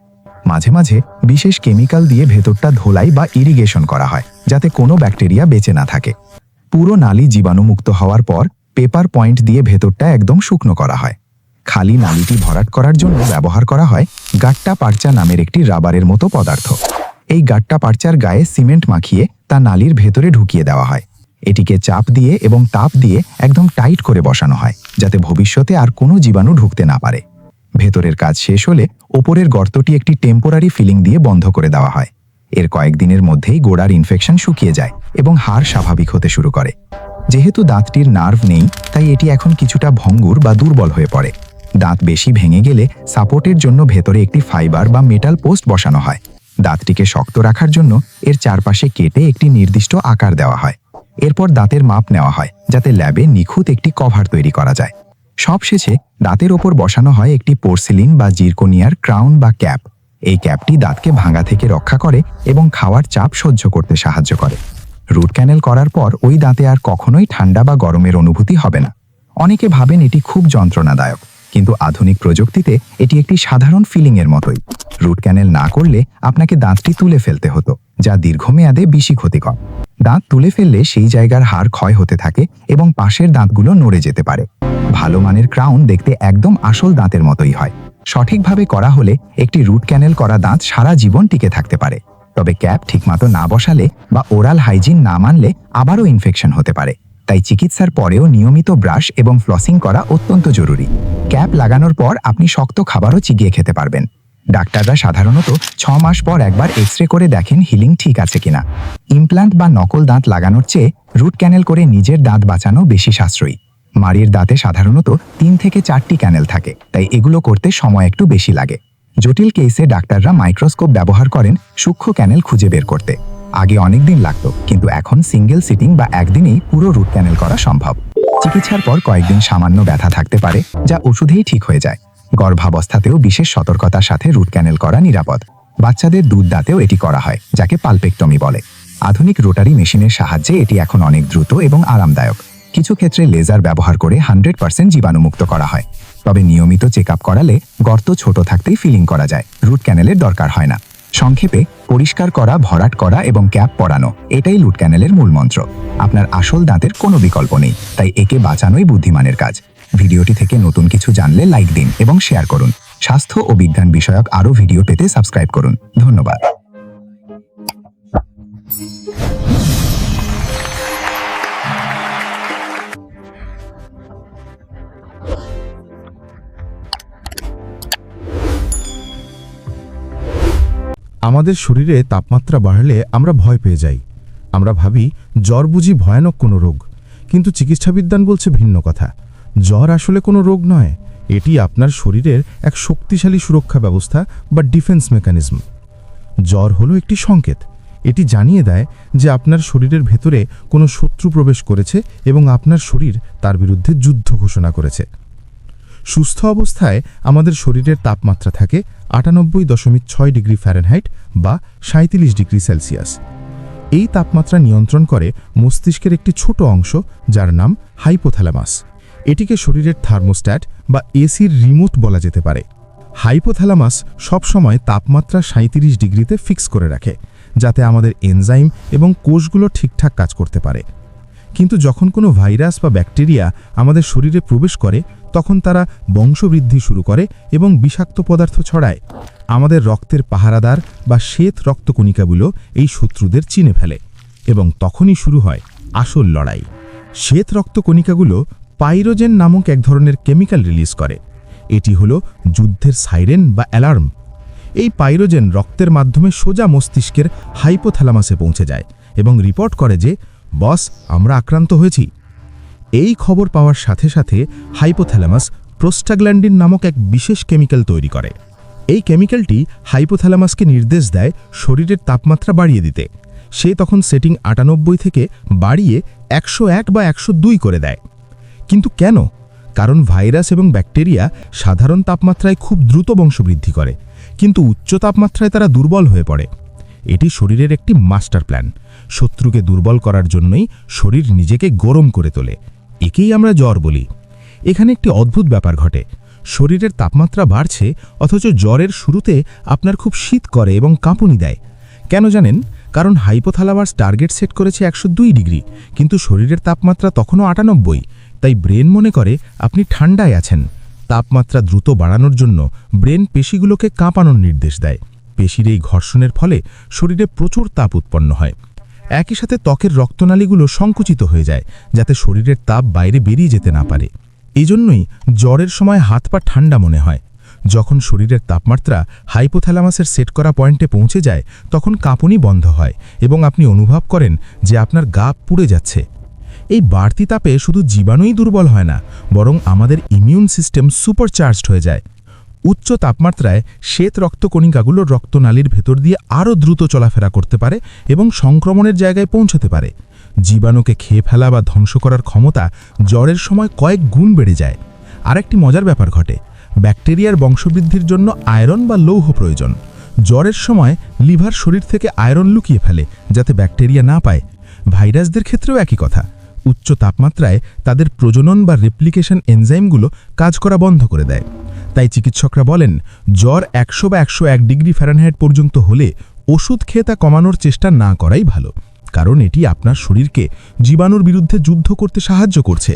Speaker 3: মাঝে মাঝে বিশেষ কেমিক্যাল দিয়ে ভেতরটা ধোলাই বা ইরিগেশন করা হয় যাতে কোনো ব্যাকটেরিয়া বেঁচে না থাকে। পুরো নালী জীবাণুমুক্ত হওয়ার পর পেপার পয়েন্ট দিয়ে ভেতরটা একদম শুকনো করা হয়। খালি নালীটি ভরাট করার জন্য ব্যবহার করা হয় গাট্টা পার্চা নামের একটি রাবারের মতো পদার্থ। এই গাট্টা পার্চার গায়ে সিমেন্ট মাখিয়ে তা নালীর ভেতরে ঢুকিয়ে দেওয়া হয়। এটিকে চাপ দিয়ে এবং তাপ দিয়ে একদম টাইট করে বসানো হয় যাতে ভবিষ্যতে আর কোনো জীবাণু ঢুকতে না পারে। ভেতরের কাজ শেষ হলে ওপরের গর্তটি একটি টেম্পোরারি ফিলিং দিয়ে বন্ধ করে দেওয়া হয়। এর কয়েকদিনের মধ্যেই গোড়ার ইনফেকশন শুকিয়ে যায় এবং হাড় স্বাভাবিক হতে শুরু করে। যেহেতু দাঁতটির নার্ভ নেই তাই এটি এখন কিছুটা ভঙ্গুর বা দুর্বল হয়ে পড়ে। দাঁত বেশি ভেঙে গেলে সাপোর্টের জন্য ভেতরে একটি ফাইবার বা মেটাল পোস্ট বসানো হয়। দাঁতটিকে শক্ত রাখার জন্য এর চারপাশে কেটে একটি নির্দিষ্ট আকার দেওয়া হয়। এরপর দাঁতের মাপ নেওয়া হয় যাতে ল্যাবে নিখুঁত একটি কভার তৈরি করা যায়। সবশেষে দাঁতের ওপর বসানো হয় একটি পোর্সিলিন বা জিরকোনিয়ার ক্রাউন বা ক্যাপ। এই ক্যাপটি দাঁতকে ভাঙা থেকে রক্ষা করে এবং খাওয়ার চাপ সহ্য করতে সাহায্য করে। রুট ক্যানেল করার পর ওই দাঁতে আর কখনোই ঠান্ডা বা গরমের অনুভূতি হবে না। অনেকে ভাবেন এটি খুব যন্ত্রণাদায়ক, কিন্তু আধুনিক প্রযুক্তিতে এটি একটি সাধারণ ফিলিংয়ের মতোই। রুট ক্যানেল না করলে আপনাকে দাঁতটি তুলে ফেলতে হতো, যা দীর্ঘমেয়াদে বেশি ক্ষতিকর। দাঁত তুলে ফেললে সেই জায়গার হাড় ক্ষয় হতে থাকে এবং পাশের দাঁতগুলো নড়ে যেতে পারে। ভালো মানের ক্রাউন দেখতে একদম আসল দাঁতের মতোই হয়। সঠিকভাবে করা হলে একটি রুট ক্যানেল করা দাঁত সারা জীবন টিকে থাকতে পারে। তবে ক্যাপ ঠিকমতো না বসালে বা ওরাল হাইজিন না মানলে আবারও ইনফেকশন হতে পারে। তাই চিকিৎসার পরেও নিয়মিত ব্রাশ এবং ফ্লসিং করা অত্যন্ত জরুরি। ক্যাপ লাগানোর পর আপনি শক্ত খাবারও চিবিয়ে খেতে পারবেন। ডাক্তাররা সাধারণত 6 মাস পর একবার এক্সরে করে দেখেন হিলিং ঠিক আছে কিনা। ইমপ্ল্যান্ট বা নকল দাঁত লাগানোর চেয়ে রুট ক্যানেল করে নিজের দাঁত বাঁচানো বেশি সাশ্রয়ী। মাড়ির দাঁতে সাধারণত 3 থেকে 4টি ক্যানেল থাকে, তাই এগুলো করতে সময় একটু বেশি লাগে। জটিল কেসে ডাক্তাররা মাইক্রোস্কোপ ব্যবহার করেন সূক্ষ্ম ক্যানেল খুঁজে বের করতে। আগে অনেক দিন লাগতো, কিন্তু এখন সিঙ্গেল সিটিং বা একদিনেই পুরো রুট ক্যানেল করা সম্ভব। চিকিৎসার পর কয়েকদিন সামান্য ব্যথা থাকতে পারে, যা ওষুধেই ঠিক হয়ে যায়। গর্ভাবস্থাতেও বিশেষ সতর্কতার সাথে রুট ক্যানেল করা নিরাপদ। বাচ্চাদের দুধ দাঁতেও এটি করা হয়, যাকে পালপেক্টমি বলে। আধুনিক রোটারি মেশিনের সাহায্যে এটি এখন অনেক দ্রুত এবং আরামদায়ক। কিছু ক্ষেত্রে লেজার ব্যবহার করে 100% জীবাণুমুক্ত করা হয়। তবে নিয়মিত চেক আপ করালে গর্ত ছোট থাকতেই ফিলিং করা যায়, রুট ক্যানেলের দরকার হয় না। সংক্ষেপে, পরিষ্কার করা, ভরাট করা এবং ক্যাপ পরানো, এটাই রুট ক্যানেলের মূল মন্ত্র। আপনার আসল দাঁতের কোনো বিকল্প নেই, তাই একে বাঁচানোই বুদ্ধিমানের কাজ। ভিডিওটি থেকে নতুন কিছু জানলে লাইক দিন এবং শেয়ার করুন। স্বাস্থ্য ও বিজ্ঞান বিষয়ক আরও ভিডিও পেতে সাবস্ক্রাইব করুন। ধন্যবাদ।
Speaker 1: আমাদের শরীরে তাপমাত্রা বাড়লে আমরা ভয় পেয়ে যাই। আমরা ভাবি জ্বর বুঝি ভয়ানক কোনো রোগ, কিন্তু চিকিৎসাবিজ্ঞান বলছে ভিন্ন কথা। জ্বর আসলে কোনো রোগ নয়, এটি আপনার শরীরের এক শক্তিশালী সুরক্ষা ব্যবস্থা বা ডিফেন্স মেকানিজম। জ্বর হলো একটি সংকেত। এটি জানিয়ে দেয় যে আপনার শরীরের ভেতরে কোনো শত্রু প্রবেশ করেছে এবং আপনার শরীর তার বিরুদ্ধে যুদ্ধ ঘোষণা করেছে। সুস্থ অবস্থায় আমাদের শরীরের তাপমাত্রা থাকে 98.6 ডিগ্রি ফ্যারেনহাইট বা 37 ডিগ্রি সেলসিয়াস। এই তাপমাত্রা নিয়ন্ত্রণ করে মস্তিষ্কের একটি ছোট অংশ, যার নাম হাইপোথ্যালামাস। এটিকে শরীরের থার্মোস্ট্যাট বা এসির রিমোট বলা যেতে পারে। হাইপোথ্যালামাস সবসময় তাপমাত্রা 37 ডিগ্রিতে ফিক্স করে রাখে, যাতে আমাদের এনজাইম এবং কোষগুলো ঠিকঠাক কাজ করতে পারে। কিন্তু যখন কোনো ভাইরাস বা ব্যাকটেরিয়া আমাদের শরীরে প্রবেশ করে, তখন তারা বংশবৃদ্ধি শুরু করে এবং বিষাক্ত পদার্থ ছড়ায়। আমাদের রক্তের পাহারাদার বা শ্বেত রক্তকণিকাগুলো এই শত্রুদের চিনে ফেলে এবং তখনই শুরু হয় আসল লড়াই। শ্বেত রক্তকণিকাগুলো পাইরোজেন নামক এক ধরনের কেমিক্যাল রিলিজ করে। এটি হলো যুদ্ধের সাইরেন বা অ্যালার্ম। এই পাইরোজেন রক্তের মাধ্যমে সোজা মস্তিষ্কের হাইপোথ্যালামাসে পৌঁছে যায় এবং রিপোর্ট করে যে, বস, আমরা আক্রান্ত হয়েছি। এই খবর পাওয়ার সাথে সাথে হাইপোথ্যালামাস প্রোস্টাগ্ল্যান্ডিন নামক এক বিশেষ কেমিক্যাল তৈরি করে।
Speaker 3: এই কেমিক্যালটি হাইপোথ্যালামাসকে নির্দেশ দেয় শরীরের তাপমাত্রা বাড়িয়ে দিতে। সে তখন সেটিং 98 থেকে বাড়িয়ে 101 বা 102 করে দেয়। কিন্তু কেন? কারণ ভাইরাস এবং ব্যাকটেরিয়া সাধারণ তাপমাত্রায় খুব দ্রুত বংশবৃদ্ধি করে, কিন্তু উচ্চ তাপমাত্রায় তারা দুর্বল হয়ে পড়ে। এটি শরীরের একটি মাস্টার প্ল্যান। শত্রুকে দুর্বল করার জন্যই শরীর নিজেকে গরম করে তোলে। একেই আমরা জ্বর বলি। এখানে একটি অদ্ভুত ব্যাপার ঘটে। শরীরের তাপমাত্রা বাড়ছে, অথচ জ্বরের শুরুতে আপনার খুব শীত করে এবং কাঁপুনি দেয়। কেন জানেন? কারণ হাইপোথ্যালামাস টার্গেট সেট করেছে 102 ডিগ্রি, কিন্তু শরীরের তাপমাত্রা তখনও 98। তাই ব্রেন মনে করে আপনি ঠান্ডায় আছেন। তাপমাত্রা দ্রুত বাড়ানোর জন্য ব্রেন পেশিগুলোকে কাঁপানোর নির্দেশ দেয়। পেশির এই ঘর্ষণের ফলে শরীরে প্রচুর তাপ উৎপন্ন হয়। একই সাথে ত্বকের রক্তনালীগুলো সংকুচিত হয়ে যায়, যাতে শরীরের তাপ বাইরে বেরিয়ে যেতে না পারে। এই জন্যই জ্বরের সময় হাত পা ঠান্ডা মনে হয়। যখন শরীরের তাপমাত্রা হাইপোথ্যালামাসের সেট করা পয়েন্টে পৌঁছে যায়, তখন কাঁপুনি বন্ধ হয় এবং আপনি অনুভব করেন যে আপনার গা পুড়ে যাচ্ছে। এই বাড়তি তাপে শুধু জীবাণুই দুর্বল হয় না, বরং আমাদের ইমিউন সিস্টেম সুপারচার্জড হয়ে যায়। উচ্চ তাপমাত্রায় শ্বেত রক্তকণিকাগুলো রক্তনালীর ভেতর দিয়ে আরও দ্রুত চলাফেরা করতে পারে এবং সংক্রমণের জায়গায় পৌঁছাতে পারে। জীবাণুকে খেয়ে ফেলা বা ধ্বংস করার ক্ষমতা জ্বরের সময় কয়েক গুণ বেড়ে যায়। আরেকটি মজার ব্যাপার ঘটে। ব্যাকটেরিয়ার বংশবৃদ্ধির জন্য আয়রন বা লৌহ প্রয়োজন। জ্বরের সময় লিভার শরীর থেকে আয়রন লুকিয়ে ফেলে, যাতে ব্যাকটেরিয়া না পায়। ভাইরাসদের ক্ষেত্রেও একই কথা। উচ্চ তাপমাত্রায় তাদের প্রজনন বা রেপ্লিকেশন এনজাইমগুলো কাজ করা বন্ধ করে দেয়। তাই চিকিৎসকরা বলেন, জ্বর 100 বা 101 ডিগ্রি ফ্যারেনহাইট পর্যন্ত হলে ওষুধ খেয়ে তা কমানোর চেষ্টা না করাই ভালো, কারণ এটি আপনার শরীরকে জীবাণুর বিরুদ্ধে যুদ্ধ করতে সাহায্য করছে।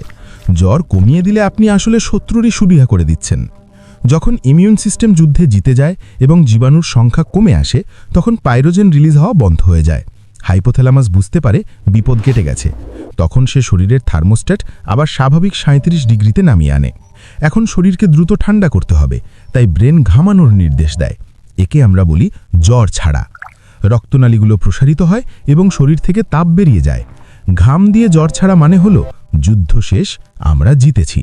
Speaker 3: জ্বর কমিয়ে দিলে আপনি আসলে শত্রুরই সুবিধা করে দিচ্ছেন। যখন ইমিউন সিস্টেম যুদ্ধে জিতে যায় এবং জীবাণুর সংখ্যা কমে আসে, তখন পাইরোজেন রিলিজ হওয়া বন্ধ হয়ে যায়। হাইপোথ্যালামাস বুঝতে পারে বিপদ কেটে গেছে। তখন সে শরীরের থার্মোস্ট্যাট আবার স্বাভাবিক 37 ডিগ্রিতে নামিয়ে আনে। এখন শরীরকে দ্রুত ঠান্ডা করতে হবে, তাই ব্রেন ঘামানোর নির্দেশ দেয়। একে আমরা বলি জ্বর ছাড়া। রক্তনালীগুলো প্রসারিত হয় এবং শরীর থেকে তাপ বেরিয়ে যায়। ঘাম দিয়ে জ্বর ছাড়া মানে হলো যুদ্ধ শেষ, আমরা জিতেছি।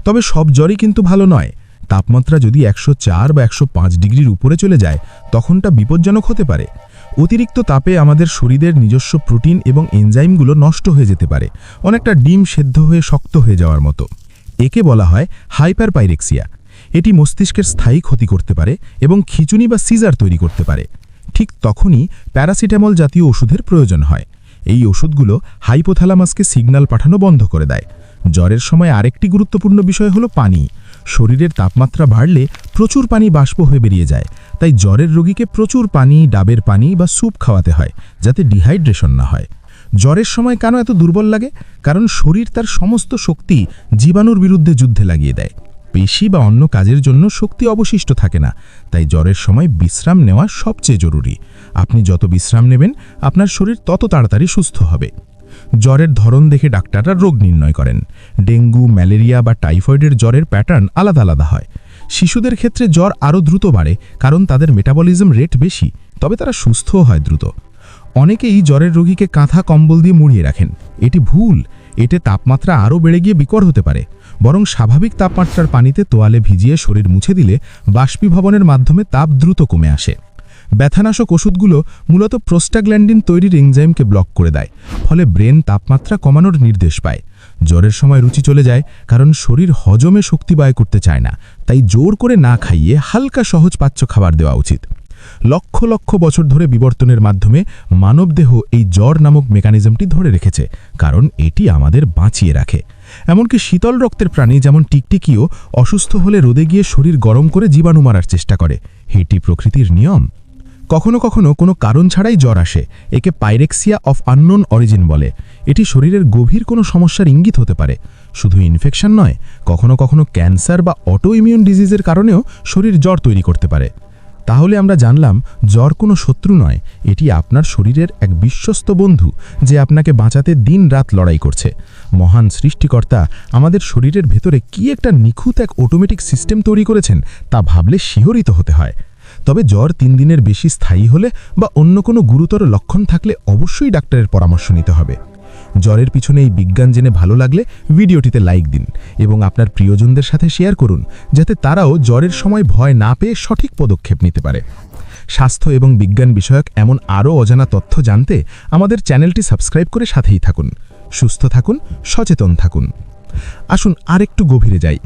Speaker 3: তবে সব জ্বরই কিন্তু ভালো নয়। তাপমাত্রা যদি 104 বা 105 ডিগ্রির উপরে চলে যায়, তখনটা বিপজ্জনক হতে পারে। অতিরিক্ত তাপে আমাদের শরীরের নিজস্ব প্রোটিন এবং এনজাইমগুলো নষ্ট হয়ে যেতে পারে, অনেকটা ডিম সেদ্ধ হয়ে শক্ত হয়ে যাওয়ার মতো। একে বলা হয় হাইপারপাইরেক্সিয়া। এটি মস্তিষ্কের স্থায়ী ক্ষতি করতে পারে এবং খিঁচুনি বা সিজার তৈরি করতে পারে। ঠিক তখনই প্যারাসিটামল জাতীয় ওষুধের প্রয়োজন হয়। এই ওষুধগুলো হাইপোথ্যালামাসকে সিগন্যাল পাঠানো বন্ধ করে দেয়। জ্বরের সময় আরেকটি গুরুত্বপূর্ণ বিষয় হলো পানি। শরীরের তাপমাত্রা বাড়লে প্রচুর পানি বাষ্প হয়ে বেরিয়ে যায়। তাই জ্বরের রোগীকে প্রচুর পানি, ডাবের পানি বা স্যুপ খাওয়াতে হয়, যাতে ডিহাইড্রেশন না হয়। জ্বরের সময় কেন এত দুর্বল লাগে? কারণ শরীর তার সমস্ত শক্তি জীবাণুর বিরুদ্ধে যুদ্ধে লাগিয়ে দেয়। পেশি বা অন্য কাজের জন্য শক্তি অবশিষ্ট থাকে না। তাই জ্বরের সময় বিশ্রাম নেওয়া সবচেয়ে জরুরি। আপনি যত বিশ্রাম নেবেন, আপনার শরীর তত তাড়াতাড়ি সুস্থ হবে। জ্বরের ধরন দেখে ডাক্তাররা রোগ নির্ণয় করেন। ডেঙ্গু, ম্যালেরিয়া বা টাইফয়েডের জ্বরের প্যাটার্ন আলাদা আলাদা হয়। শিশুদের ক্ষেত্রে জ্বর আরও দ্রুত বাড়ে, কারণ তাদের মেটাবলিজম রেট বেশি, তবে তারা সুস্থও হয় দ্রুত। অনেকেই জ্বরের রোগীকে কাঁথা কম্বল দিয়ে মুড়িয়ে রাখেন। এটি ভুল। এতে তাপমাত্রা আরও বেড়ে গিয়ে বিকট হতে পারে। বরং স্বাভাবিক তাপমাত্রার পানিতে তোয়ালে ভিজিয়ে শরীর মুছে দিলে বাষ্পীভবনের মাধ্যমে তাপ দ্রুত কমে আসে। ব্যথানাশক ওষুধগুলো মূলত প্রোস্টাগ্ল্যান্ডিন তৈরির এনজাইমকে ব্লক করে দেয়, ফলে ব্রেন তাপমাত্রা কমানোর নির্দেশ পায়। জ্বরের সময় রুচি চলে যায়, কারণ শরীর হজমে শক্তি ব্যয় করতে চায় না। তাই জোর করে না খাইয়ে হালকা সহজ পাচ্য খাবার দেওয়া উচিত। লক্ষ লক্ষ বছর ধরে বিবর্তনের মাধ্যমে মানবদেহ এই জ্বর নামক মেকানিজমটি ধরে রেখেছে, কারণ এটি আমাদের বাঁচিয়ে রাখে। এমনকি শীতল রক্তের প্রাণী যেমন টিকটিকিও অসুস্থ হলে রোদে গিয়ে শরীর গরম করে জীবাণু মারার চেষ্টা করে। এটি প্রকৃতির নিয়ম। কখনো কখনো কোনো কারণ ছাড়াই জ্বর আসে। একে পাইরেক্সিয়া অফ আননোন অরিজিন বলে। এটি শরীরের গভীর কোনো সমস্যার ইঙ্গিত হতে পারে। শুধু ইনফেকশন নয়, কখনো কখনো ক্যান্সার বা অটো ইমিউন ডিজিজের কারণেও শরীর জ্বর তৈরি করতে পারে। তাহলে আমরা জানলাম, জ্বর কোনো শত্রু নয়, এটি আপনার শরীরের এক বিশ্বস্ত বন্ধু, যে আপনাকে বাঁচাতে দিন রাত লড়াই করছে। মহান সৃষ্টিকর্তা আমাদের শরীরের ভেতরে কি একটা নিখুঁত এক অটোমেটিক সিস্টেম তৈরি করেছেন, তা ভাবলে শিহরিত হতে হয়। তবে জ্বর 3 দিনের বেশি স্থায়ী হলে বা অন্য কোনো গুরুতর লক্ষণ থাকলে অবশ্যই ডাক্তারের পরামর্শ নিতে হবে। জ্বরের পিছনে এই বিজ্ঞান জেনে ভালো লাগলে ভিডিওটিতে লাইক দিন এবং আপনার প্রিয়জনদের সাথে শেয়ার করুন, যাতে তারাও জ্বরের সময় ভয় না পেয়ে সঠিক পদক্ষেপ নিতে পারে। স্বাস্থ্য এবং বিজ্ঞান বিষয়ক এমন আরও অজানা তথ্য জানতে আমাদের চ্যানেলটি সাবস্ক্রাইব করে সাথেই থাকুন। সুস্থ থাকুন, সচেতন থাকুন। আসুন আরেকটু গভীরে যাই।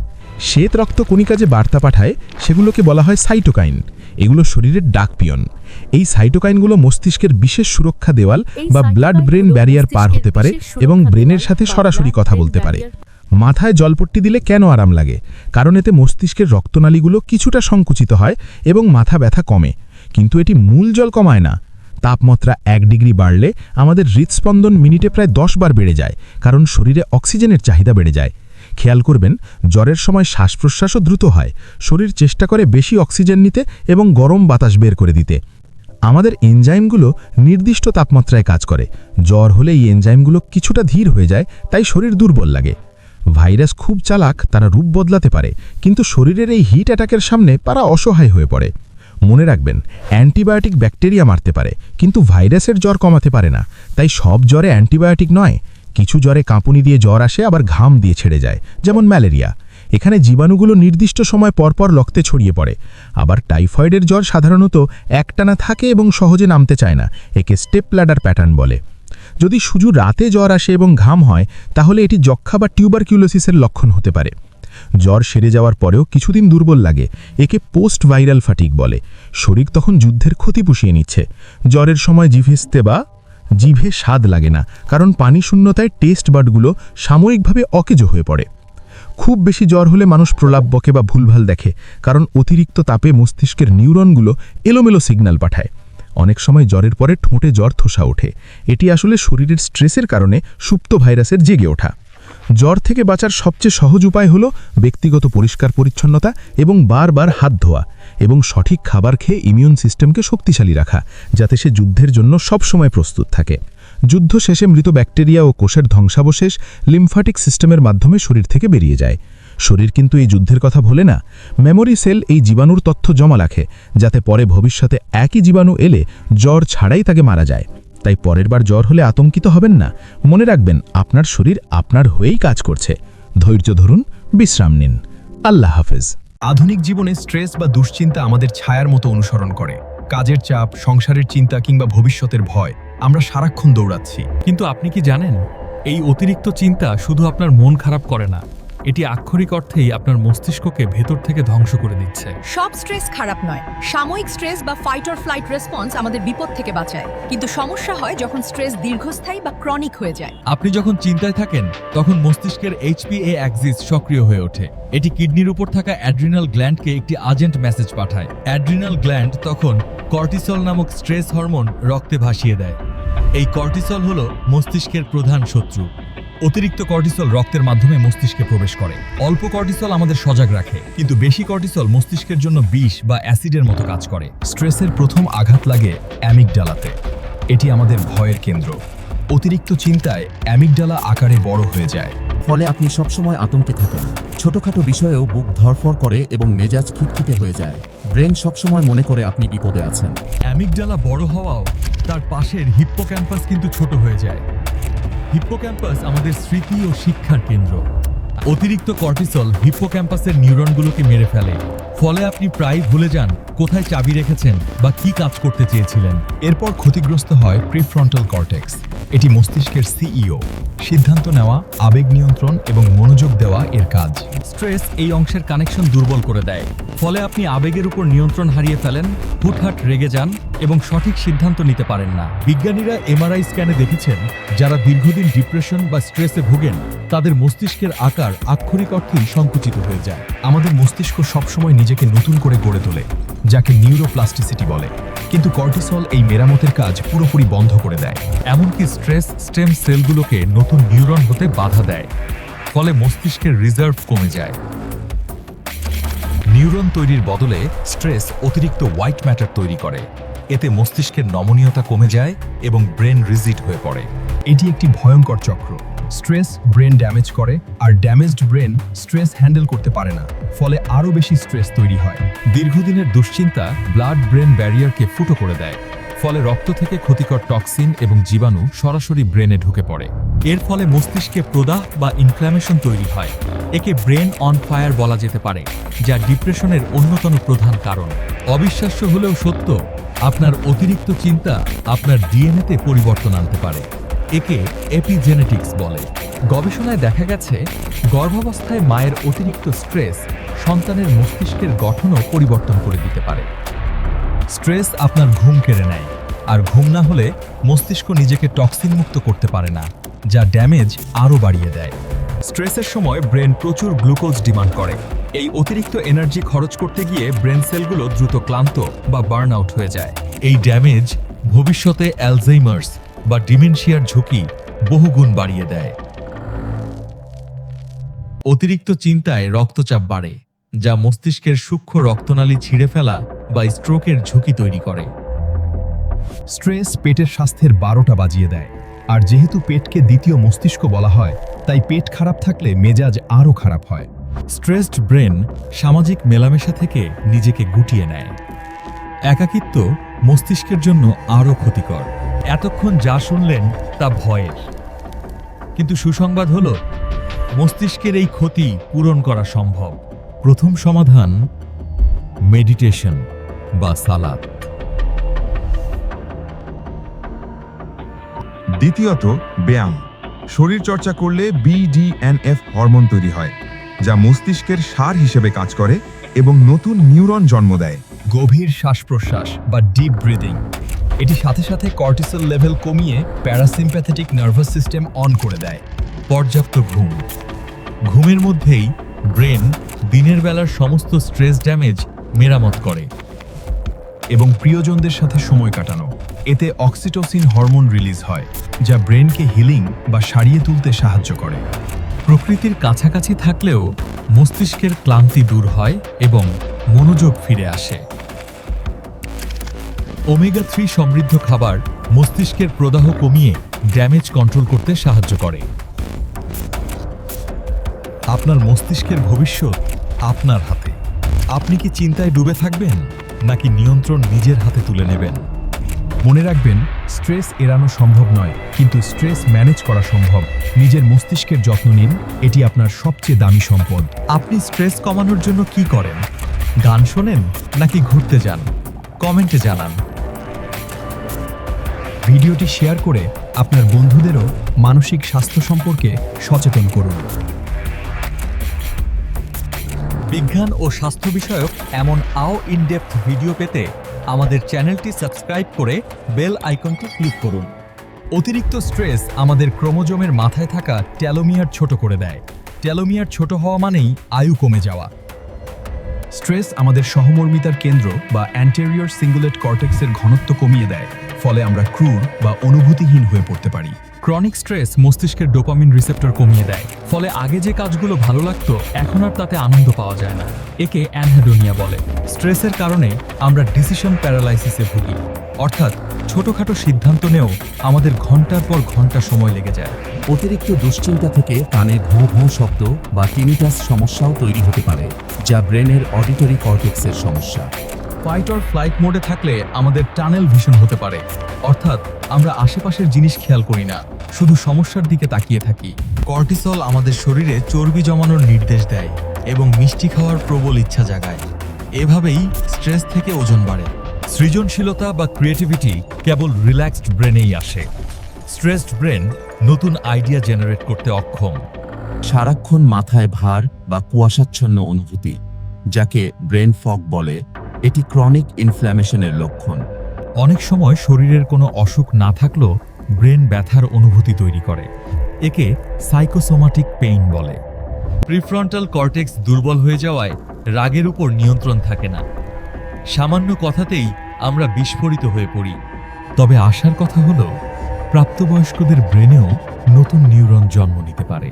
Speaker 3: শ্বেত রক্ত কণিকা যে বার্তা পাঠায় সেগুলোকে বলা হয় সাইটোকাইন। এগুলো শরীরের ডাক পিয়ন। এই সাইটোকাইনগুলো মস্তিষ্কের বিশেষ সুরক্ষা দেওয়াল বা ব্লাড ব্রেন ব্যারিয়ার পার হতে পারে এবং ব্রেনের সাথে সরাসরি কথা বলতে পারে। মাথায় জলপট্টি দিলে কেন আরাম লাগে? কারণ এতে মস্তিষ্কের রক্তনালীগুলো কিছুটা সংকুচিত হয় এবং মাথা ব্যথা কমে। কিন্তু এটি মূল জল কমায় না। তাপমাত্রা 1 ডিগ্রি বাড়লে আমাদের হৃদস্পন্দন মিনিটে প্রায় 10 বার বেড়ে যায়, কারণ শরীরে অক্সিজেনের চাহিদা বেড়ে যায়। খেয়াল করবেন, জ্বরের সময় শ্বাস প্রশ্বাসও দ্রুত হয়। শরীর চেষ্টা করে বেশি অক্সিজেন নিতে এবং গরম বাতাস বের করে দিতে। আমাদের এনজাইমগুলো নির্দিষ্ট তাপমাত্রায় কাজ করে। জ্বর হলে এই এনজাইমগুলো কিছুটা ধীর হয়ে যায়, তাই শরীর দুর্বল লাগে। ভাইরাস খুব চালাক, তারা রূপ বদলাতে পারে, কিন্তু শরীরের এই হিট অ্যাটাকের সামনে তারা অসহায় হয়ে পড়ে। মনে রাখবেন, অ্যান্টিবায়োটিক ব্যাকটেরিয়া মারতে পারে, কিন্তু ভাইরাসের জ্বর কমাতে পারে না। তাই সব জ্বরে অ্যান্টিবায়োটিক নয়। কিছু জ্বরে কাঁপুনি দিয়ে জ্বর আসে, আবার ঘাম দিয়ে ছেড়ে যায়, যেমন ম্যালেরিয়া। এখানে জীবাণুগুলো নির্দিষ্ট সময় পরপর রক্তে ছড়িয়ে পড়ে। আবার টাইফয়েডের জ্বর সাধারণত একটানা থাকে এবং সহজে নামতে চায় না। একে স্টেপ ল্যাডার প্যাটার্ন বলে। যদি শুধু রাতে জ্বর আসে এবং ঘাম হয়, তাহলে এটি যক্ষা বা টিউবারকিউলোসিসের লক্ষণ হতে পারে। জ্বর সেরে যাওয়ার পরেও কিছুদিন দুর্বল লাগে, একে পোস্ট ভাইরাল ফাটিগ বলে। শরীর তখন যুদ্ধের ক্ষতি পুষিয়ে নিচ্ছে। জ্বরের সময় জিভে স্বাদ লাগে না, কারণ পানি শূন্যতায় টেস্ট বাডগুলো সাময়িকভাবে অকেজো হয়ে পড়ে। খুব বেশি জ্বর হলে মানুষ প্রলাপ বকে বা ভুলভাল দেখে, কারণ অতিরিক্ত তাপে মস্তিষ্কের নিউরনগুলো এলোমেলো সিগন্যাল পাঠায়। অনেক সময় জ্বরের পরে ঠোঁটে জ্বর থোসা ওঠে। এটি আসলে শরীরের স্ট্রেসের কারণে সুপ্ত ভাইরাসের জেগে ওঠা। জ্বর থেকে বাঁচার সবচেয়ে সহজ উপায় হলো ব্যক্তিগত পরিষ্কার পরিচ্ছন্নতা এবং বারবার হাত ধোয়া এবং সঠিক খাবার খেয়ে ইমিউন সিস্টেমকে শক্তিশালী রাখা, যাতে সে যুদ্ধের জন্য সবসময় প্রস্তুত থাকে। যুদ্ধ শেষে মৃত ব্যাকটেরিয়া ও কোষের ধ্বংসাবশেষ লিম্ফাটিক সিস্টেমের মাধ্যমে শরীর থেকে বেরিয়ে যায়। শরীর কিন্তু এই যুদ্ধের কথা ভোলে না। মেমোরি সেল এই জীবাণুর তথ্য জমা রাখে, যাতে পরে ভবিষ্যতে একই জীবাণু এলে জ্বর ছাড়াই তাকে মারা যায়। তাই পরের বার জ্বর হলে আতঙ্কিত হবেন না। মনে রাখবেন, আপনার শরীর আপনার হয়েই কাজ করছে। ধৈর্য ধরুন, বিশ্রাম নিন। আল্লাহ হাফেজ।
Speaker 10: আধুনিক জীবনে স্ট্রেস বা দুশ্চিন্তা আমাদের ছায়ার মতো অনুসরণ করে। কাজের চাপ, সংসারের চিন্তা কিংবা ভবিষ্যতের ভয়, আমরা সারাক্ষণ দৌড়াচ্ছি।
Speaker 11: কিন্তু আপনি কি জানেন, এই অতিরিক্ত চিন্তা শুধু আপনার মন খারাপ করে না, এটি আক্ষরিক অর্থেই আপনার মস্তিষ্ককে ভেতর থেকে ধ্বংস করে দিচ্ছে।
Speaker 12: সব স্ট্রেস খারাপ নয়। সাময়িক স্ট্রেস বা ফাইট অর ফ্লাইট রেসপন্স আমাদের বিপদ থেকে বাঁচায়, কিন্তু সমস্যা হয় যখন স্ট্রেস দীর্ঘস্থায়ী বা ক্রনিক হয়ে যায়।
Speaker 11: আপনি যখন চিন্তায় থাকেন, তখন মস্তিষ্কের HPA অ্যাক্সিস সক্রিয় হয়ে ওঠে। এটি কিডনির উপর থাকা অ্যাড্রিনাল গ্ল্যান্ডকে একটি আর্জেন্ট মেসেজ পাঠায়। অ্যাড্রিনাল গ্ল্যান্ড তখন কর্টিসল নামক স্ট্রেস হরমোন রক্তে ভাসিয়ে দেয়। এই কর্টিসল হলো মস্তিষ্কের প্রধান শত্রু। অতিরিক্ত কর্টিসল রক্তের মাধ্যমে মস্তিষ্কে প্রবেশ করে। অল্প কর্টিসল আমাদের সজাগ রাখে, কিন্তু বেশি কর্টিসল মস্তিষ্কের জন্য বিষ বা অ্যাসিডের মতো কাজ করে।
Speaker 10: স্ট্রেসের প্রথম আঘাত লাগে অ্যামিগডালাতে। এটি আমাদের ভয়ের কেন্দ্র। অতিরিক্ত চিন্তায় অ্যামিগডালা আকারে বড় হয়ে যায়।
Speaker 13: ফলে আপনি সবসময় আতঙ্কে থাকেন। ছোটখাটো বিষয়েও বুক ধড়ফড় করে এবং মেজাজ খিটখিটে হয়ে যায়। ব্রেন সবসময় মনে করে আপনি বিপদে আছেন।
Speaker 11: অ্যামিগডালা বড় হওয়াও তার পাশের হিপ্পোক্যাম্পাস কিন্তু ছোট হয়ে যায়। হিপ্পোক্যাম্পাস আমাদের স্মৃতি ও শিক্ষার কেন্দ্র। অতিরিক্ত কর্টিসল হিপ্পোক্যাম্পাসের নিউরনগুলোকে মেরে ফেলে। ফলে আপনি প্রায় ভুলে যান কোথায় চাবি রেখেছেন বা কি কাজ করতে চেয়েছিলেন।
Speaker 10: এরপর ক্ষতিগ্রস্ত হয় প্রিফ্রন্টাল কর্টেক্স। এটি মস্তিষ্কের সিইও। সিদ্ধান্ত নেওয়া, আবেগ নিয়ন্ত্রণ এবং মনোযোগ দেওয়া এর কাজ।
Speaker 11: স্ট্রেস এই অংশের কানেকশন দুর্বল করে দেয়। ফলে আপনি আবেগের উপর নিয়ন্ত্রণ হারিয়ে ফেলেন, হুটহাট রেগে যান এবং সঠিক সিদ্ধান্ত নিতে পারেন না। বিজ্ঞানীরা MRI স্ক্যানে দেখেছেন, যারা দীর্ঘদিন ডিপ্রেশন বা স্ট্রেসে ভোগেন, তাদের মস্তিষ্কের আকার আক্ষরিক অর্থেই সংকুচিত হয়ে যায়।
Speaker 10: আমাদের মস্তিষ্ক সবসময় নিজেকে নতুন করে গড়ে তোলে, যাকে নিউরোপ্লাস্টিসিটি বলে। কিন্তু কর্টিসল এই মেরামতের কাজ পুরোপুরি বন্ধ করে দেয়।
Speaker 11: এমনকি স্ট্রেস স্টেম সেলগুলোকে নতুন নিউরন হতে বাধা দেয়। ফলে মস্তিষ্কের রিজার্ভ কমে যায়।
Speaker 10: নিউরন তৈরির বদলে স্ট্রেস অতিরিক্ত হোয়াইট ম্যাটার তৈরি করে। এতে মস্তিষ্কের নমনীয়তা কমে যায় এবং ব্রেন রিজিড হয়ে পড়ে। এটি একটি ভয়ঙ্কর চক্র। স্ট্রেস ব্রেন ড্যামেজ করে, আর ড্যামেজড ব্রেন স্ট্রেস হ্যান্ডেল করতে পারে না। ফলে আরও বেশি স্ট্রেস তৈরি হয়।
Speaker 11: দীর্ঘদিনের দুশ্চিন্তা ব্লাড ব্রেন ব্যারিয়ারকে ফুটো করে দেয়।
Speaker 10: ফলে রক্ত থেকে ক্ষতিকর টক্সিন এবং জীবাণু সরাসরি ব্রেনে ঢুকে পড়ে। এর ফলে মস্তিষ্কে প্রদাহ বা ইনফ্ল্যামেশন তৈরি হয়। একে ব্রেন অন ফায়ার বলা যেতে পারে, যা ডিপ্রেশনের অন্যতম প্রধান কারণ। অবিশ্বাস্য হলেও সত্য, আপনার অতিরিক্ত চিন্তা আপনার ডিএনএতে পরিবর্তন আনতে পারে। একে এপিজেনেটিক্স বলে। গবেষণায় দেখা গেছে, গর্ভাবস্থায় মায়ের অতিরিক্ত স্ট্রেস সন্তানের মস্তিষ্কের গঠনও পরিবর্তন করে দিতে পারে। স্ট্রেস আপনার ঘুম কেড়ে নেয়, আর ঘুম না হলে মস্তিষ্ক নিজেকে টক্সিন মুক্ত করতে পারে না, যা ড্যামেজ আরও বাড়িয়ে দেয়। স্ট্রেসের সময় ব্রেন প্রচুর গ্লুকোজ ডিমান্ড করে। এই অতিরিক্ত এনার্জি খরচ করতে গিয়ে ব্রেন সেলগুলো দ্রুত ক্লান্ত বা বার্ন আউট হয়ে যায়। এই ড্যামেজ ভবিষ্যতে অ্যালজাইমার্স বা ডিমেনশিয়ার ঝুঁকি বহুগুণ বাড়িয়ে দেয়। অতিরিক্ত চিন্তায় রক্তচাপ বাড়ে, যা মস্তিষ্কের সূক্ষ্ম রক্তনালী ছিঁড়ে ফেলা বা স্ট্রোকের ঝুঁকি তৈরি করে।
Speaker 4: স্ট্রেস পেটের স্বাস্থ্যের 12টা বাজিয়ে দেয়, আর যেহেতু পেটকে দ্বিতীয় মস্তিষ্ক বলা হয়, তাই পেট খারাপ থাকলে মেজাজ আরও খারাপ হয়।
Speaker 10: স্ট্রেসড ব্রেন সামাজিক মেলামেশা থেকে নিজেকে গুটিয়ে নেয়। একাকিত্ব মস্তিষ্কের জন্য আরও ক্ষতিকর। এতক্ষণ যা শুনলেন তা ভয়ের, কিন্তু সুসংবাদ হলো মস্তিষ্কের এই ক্ষতি পূরণ করা সম্ভব। প্রথম সমাধান মেডিটেশন বা সালাত।
Speaker 1: দ্বিতীয়ত ব্যায়াম। শরীর চর্চা করলে BDNF হরমোন তৈরি হয়, যা মস্তিষ্কের সার হিসেবে কাজ করে এবং নতুন নিউরন জন্ম দেয়।
Speaker 4: গভীর শ্বাস প্রশ্বাস বা ডিপ ব্রিদিং, এটি সাথে সাথে কর্টিসল লেভেল কমিয়ে প্যারাসিম্প্যাথেটিক নার্ভাস সিস্টেম অন করে দেয়।
Speaker 10: পর্যাপ্ত ঘুম। ঘুমের মধ্যেই ব্রেন দিনের বেলার সমস্ত স্ট্রেস ড্যামেজ মেরামত করে।
Speaker 4: এবং প্রিয়জনদের সাথে সময় কাটানো, এতে অক্সিটোসিন হরমোন রিলিজ হয়, যা ব্রেনকে হিলিং বা সারিয়ে তুলতে সাহায্য করে।
Speaker 10: প্রকৃতির কাছাকাছি থাকলেও মস্তিষ্কের ক্লান্তি দূর হয় এবং মনোযোগ ফিরে আসে। ওমেগা 3 সমৃদ্ধ খাবার মস্তিষ্কের প্রদাহ কমিয়ে ড্যামেজ কন্ট্রোল করতে সাহায্য করে। আপনার মস্তিষ্কের ভবিষ্যৎ আপনার হাতে। আপনি কি চিন্তায় ডুবে থাকবেন, নাকি নিয়ন্ত্রণ নিজের হাতে তুলে নেবেন?
Speaker 4: মনে রাখবেন, স্ট্রেস এড়ানো সম্ভব নয়, কিন্তু স্ট্রেস ম্যানেজ করা সম্ভব। নিজের মস্তিষ্কের যত্ন নিন, এটি আপনার সবচেয়ে দামি সম্পদ।
Speaker 10: আপনি স্ট্রেস কমানোর জন্য কি করেন? গান শোনেন নাকি ঘুরতে যান? কমেন্টে জানান।
Speaker 4: ভিডিওটি শেয়ার করে আপনার বন্ধুদেরও মানসিক স্বাস্থ্য সম্পর্কে সচেতন করুন।
Speaker 10: বিজ্ঞান ও স্বাস্থ্য বিষয়ক এমন ইন-ডেপথ ভিডিও পেতে আমাদের চ্যানেলটি সাবস্ক্রাইব করে বেল আইকনটি ক্লিক করুন।
Speaker 4: অতিরিক্ত স্ট্রেস আমাদের ক্রোমোজোমের মাথায় থাকা টেলোমিয়ার ছোট করে দেয়। টেলোমিয়ার ছোট হওয়া মানেই আয়ু কমে যাওয়া। স্ট্রেস আমাদের সহমর্মিতার কেন্দ্র বা অ্যান্টেরিয়র সিঙ্গুলেট কর্টেক্সের ঘনত্ব কমিয়ে দেয়, ফলে আমরা ক্রূর বা অনুভূতিহীন হয়ে পড়তে পারি।
Speaker 10: ক্রনিক স্ট্রেস মস্তিষ্কের ডোপামিন রিসেপ্টর কমিয়ে দেয়, ফলে আগে যে কাজগুলো ভালো লাগতো এখন আর তাতে আনন্দ পাওয়া যায় না। একে অ্যানহেডোনিয়া বলে। স্ট্রেসের কারণে আমরা ডিসিশন প্যারালাইসিসে ভুগি, অর্থাৎ ছোটখাটো সিদ্ধান্ত নেও আমাদের ঘন্টার পর ঘন্টা সময় লেগে যায়।
Speaker 13: অতিরিক্ত দুশ্চিন্তা থেকে কানে ঘোঁ ঘোঁ শব্দ বা টিনিটাস সমস্যাও তৈরি হতে পারে, যা ব্রেনের অডিটরি কর্টেক্সের সমস্যা।
Speaker 4: ফাইট অর ফ্লাইট মোডে থাকলে আমাদের টানেল ভিশন হতে পারে, অর্থাৎ আমরা আশেপাশের জিনিস খেয়াল করি না, শুধু সমস্যার দিকে তাকিয়ে থাকি।
Speaker 10: কর্টিসল আমাদের শরীরে চর্বি জমানোর নির্দেশ দেয় এবং মিষ্টি খাওয়ার প্রবল ইচ্ছা জাগায়। এভাবেই স্ট্রেস থেকে ওজন বাড়ে। সৃজনশীলতা বা ক্রিয়েটিভিটি কেবল রিল্যাক্সড ব্রেনেই আসে। স্ট্রেসড ব্রেন নতুন আইডিয়া জেনারেট করতে অক্ষম।
Speaker 13: সারাক্ষণ মাথায় ভার বা কুয়াশাচ্ছন্ন অনুভূতি, যাকে ব্রেন ফগ বলে, এটি ক্রনিক ইনফ্ল্যামেশনের লক্ষণ।
Speaker 10: অনেক সময় শরীরের কোনো অসুখ না থাকলেও ব্রেন ব্যথার অনুভূতি তৈরি করে। একে সাইকোসোমাটিক পেইন বলে। প্রিফ্রন্টাল কর্টেক্স দুর্বল হয়ে যাওয়ায় রাগের উপর নিয়ন্ত্রণ থাকে না। সামান্য কথাতেই আমরা বিস্ফোরিত হয়ে পড়ি। তবে আশার কথা হলো, প্রাপ্তবয়স্কদের ব্রেনেও নতুন নিউরন জন্ম নিতে পারে,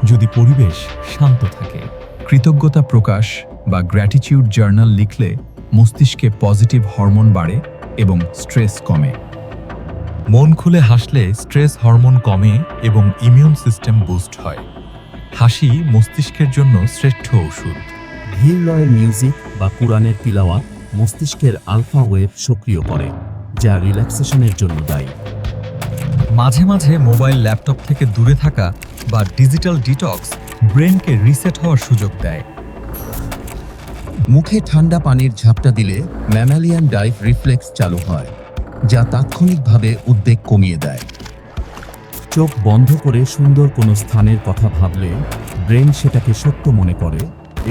Speaker 10: যদি পরিবেশ শান্ত থাকে।
Speaker 4: কৃতজ্ঞতা প্রকাশ বা গ্র্যাটিটিউড জার্নাল লিখলে মস্তিষ্কে পজিটিভ হরমোন বাড়ে এবং স্ট্রেস কমে।
Speaker 10: মন খুলে হাসলে স্ট্রেস হরমোন কমে এবং ইমিউন সিস্টেম বুস্ট হয়। হাসি মস্তিষ্কের জন্য শ্রেষ্ঠ ওষুধ।
Speaker 13: ধীর লয়ের মিউজিক বা কুরআনের তিলাওয়াত মস্তিষ্কের আলফা ওয়েভ সক্রিয় করে, যা রিল্যাক্সেশনের জন্য দায়ী।
Speaker 11: মাঝে মাঝে মোবাইল ল্যাপটপ থেকে দূরে থাকা বা ডিজিটাল ডিটক্স ব্রেনকে রিসেট হওয়ার সুযোগ দেয়।
Speaker 13: মুখে ঠান্ডা পানির ঝাপটা দিলে ম্যামালিয়ান ডাইভ রিফ্লেক্স চালু হয়, যা তাৎক্ষণিকভাবে উদ্বেগ কমিয়ে দেয়। চোখ বন্ধ করে সুন্দর কোনো স্থানের কথা ভাবলে ব্রেন সেটাকে সত্য মনে করে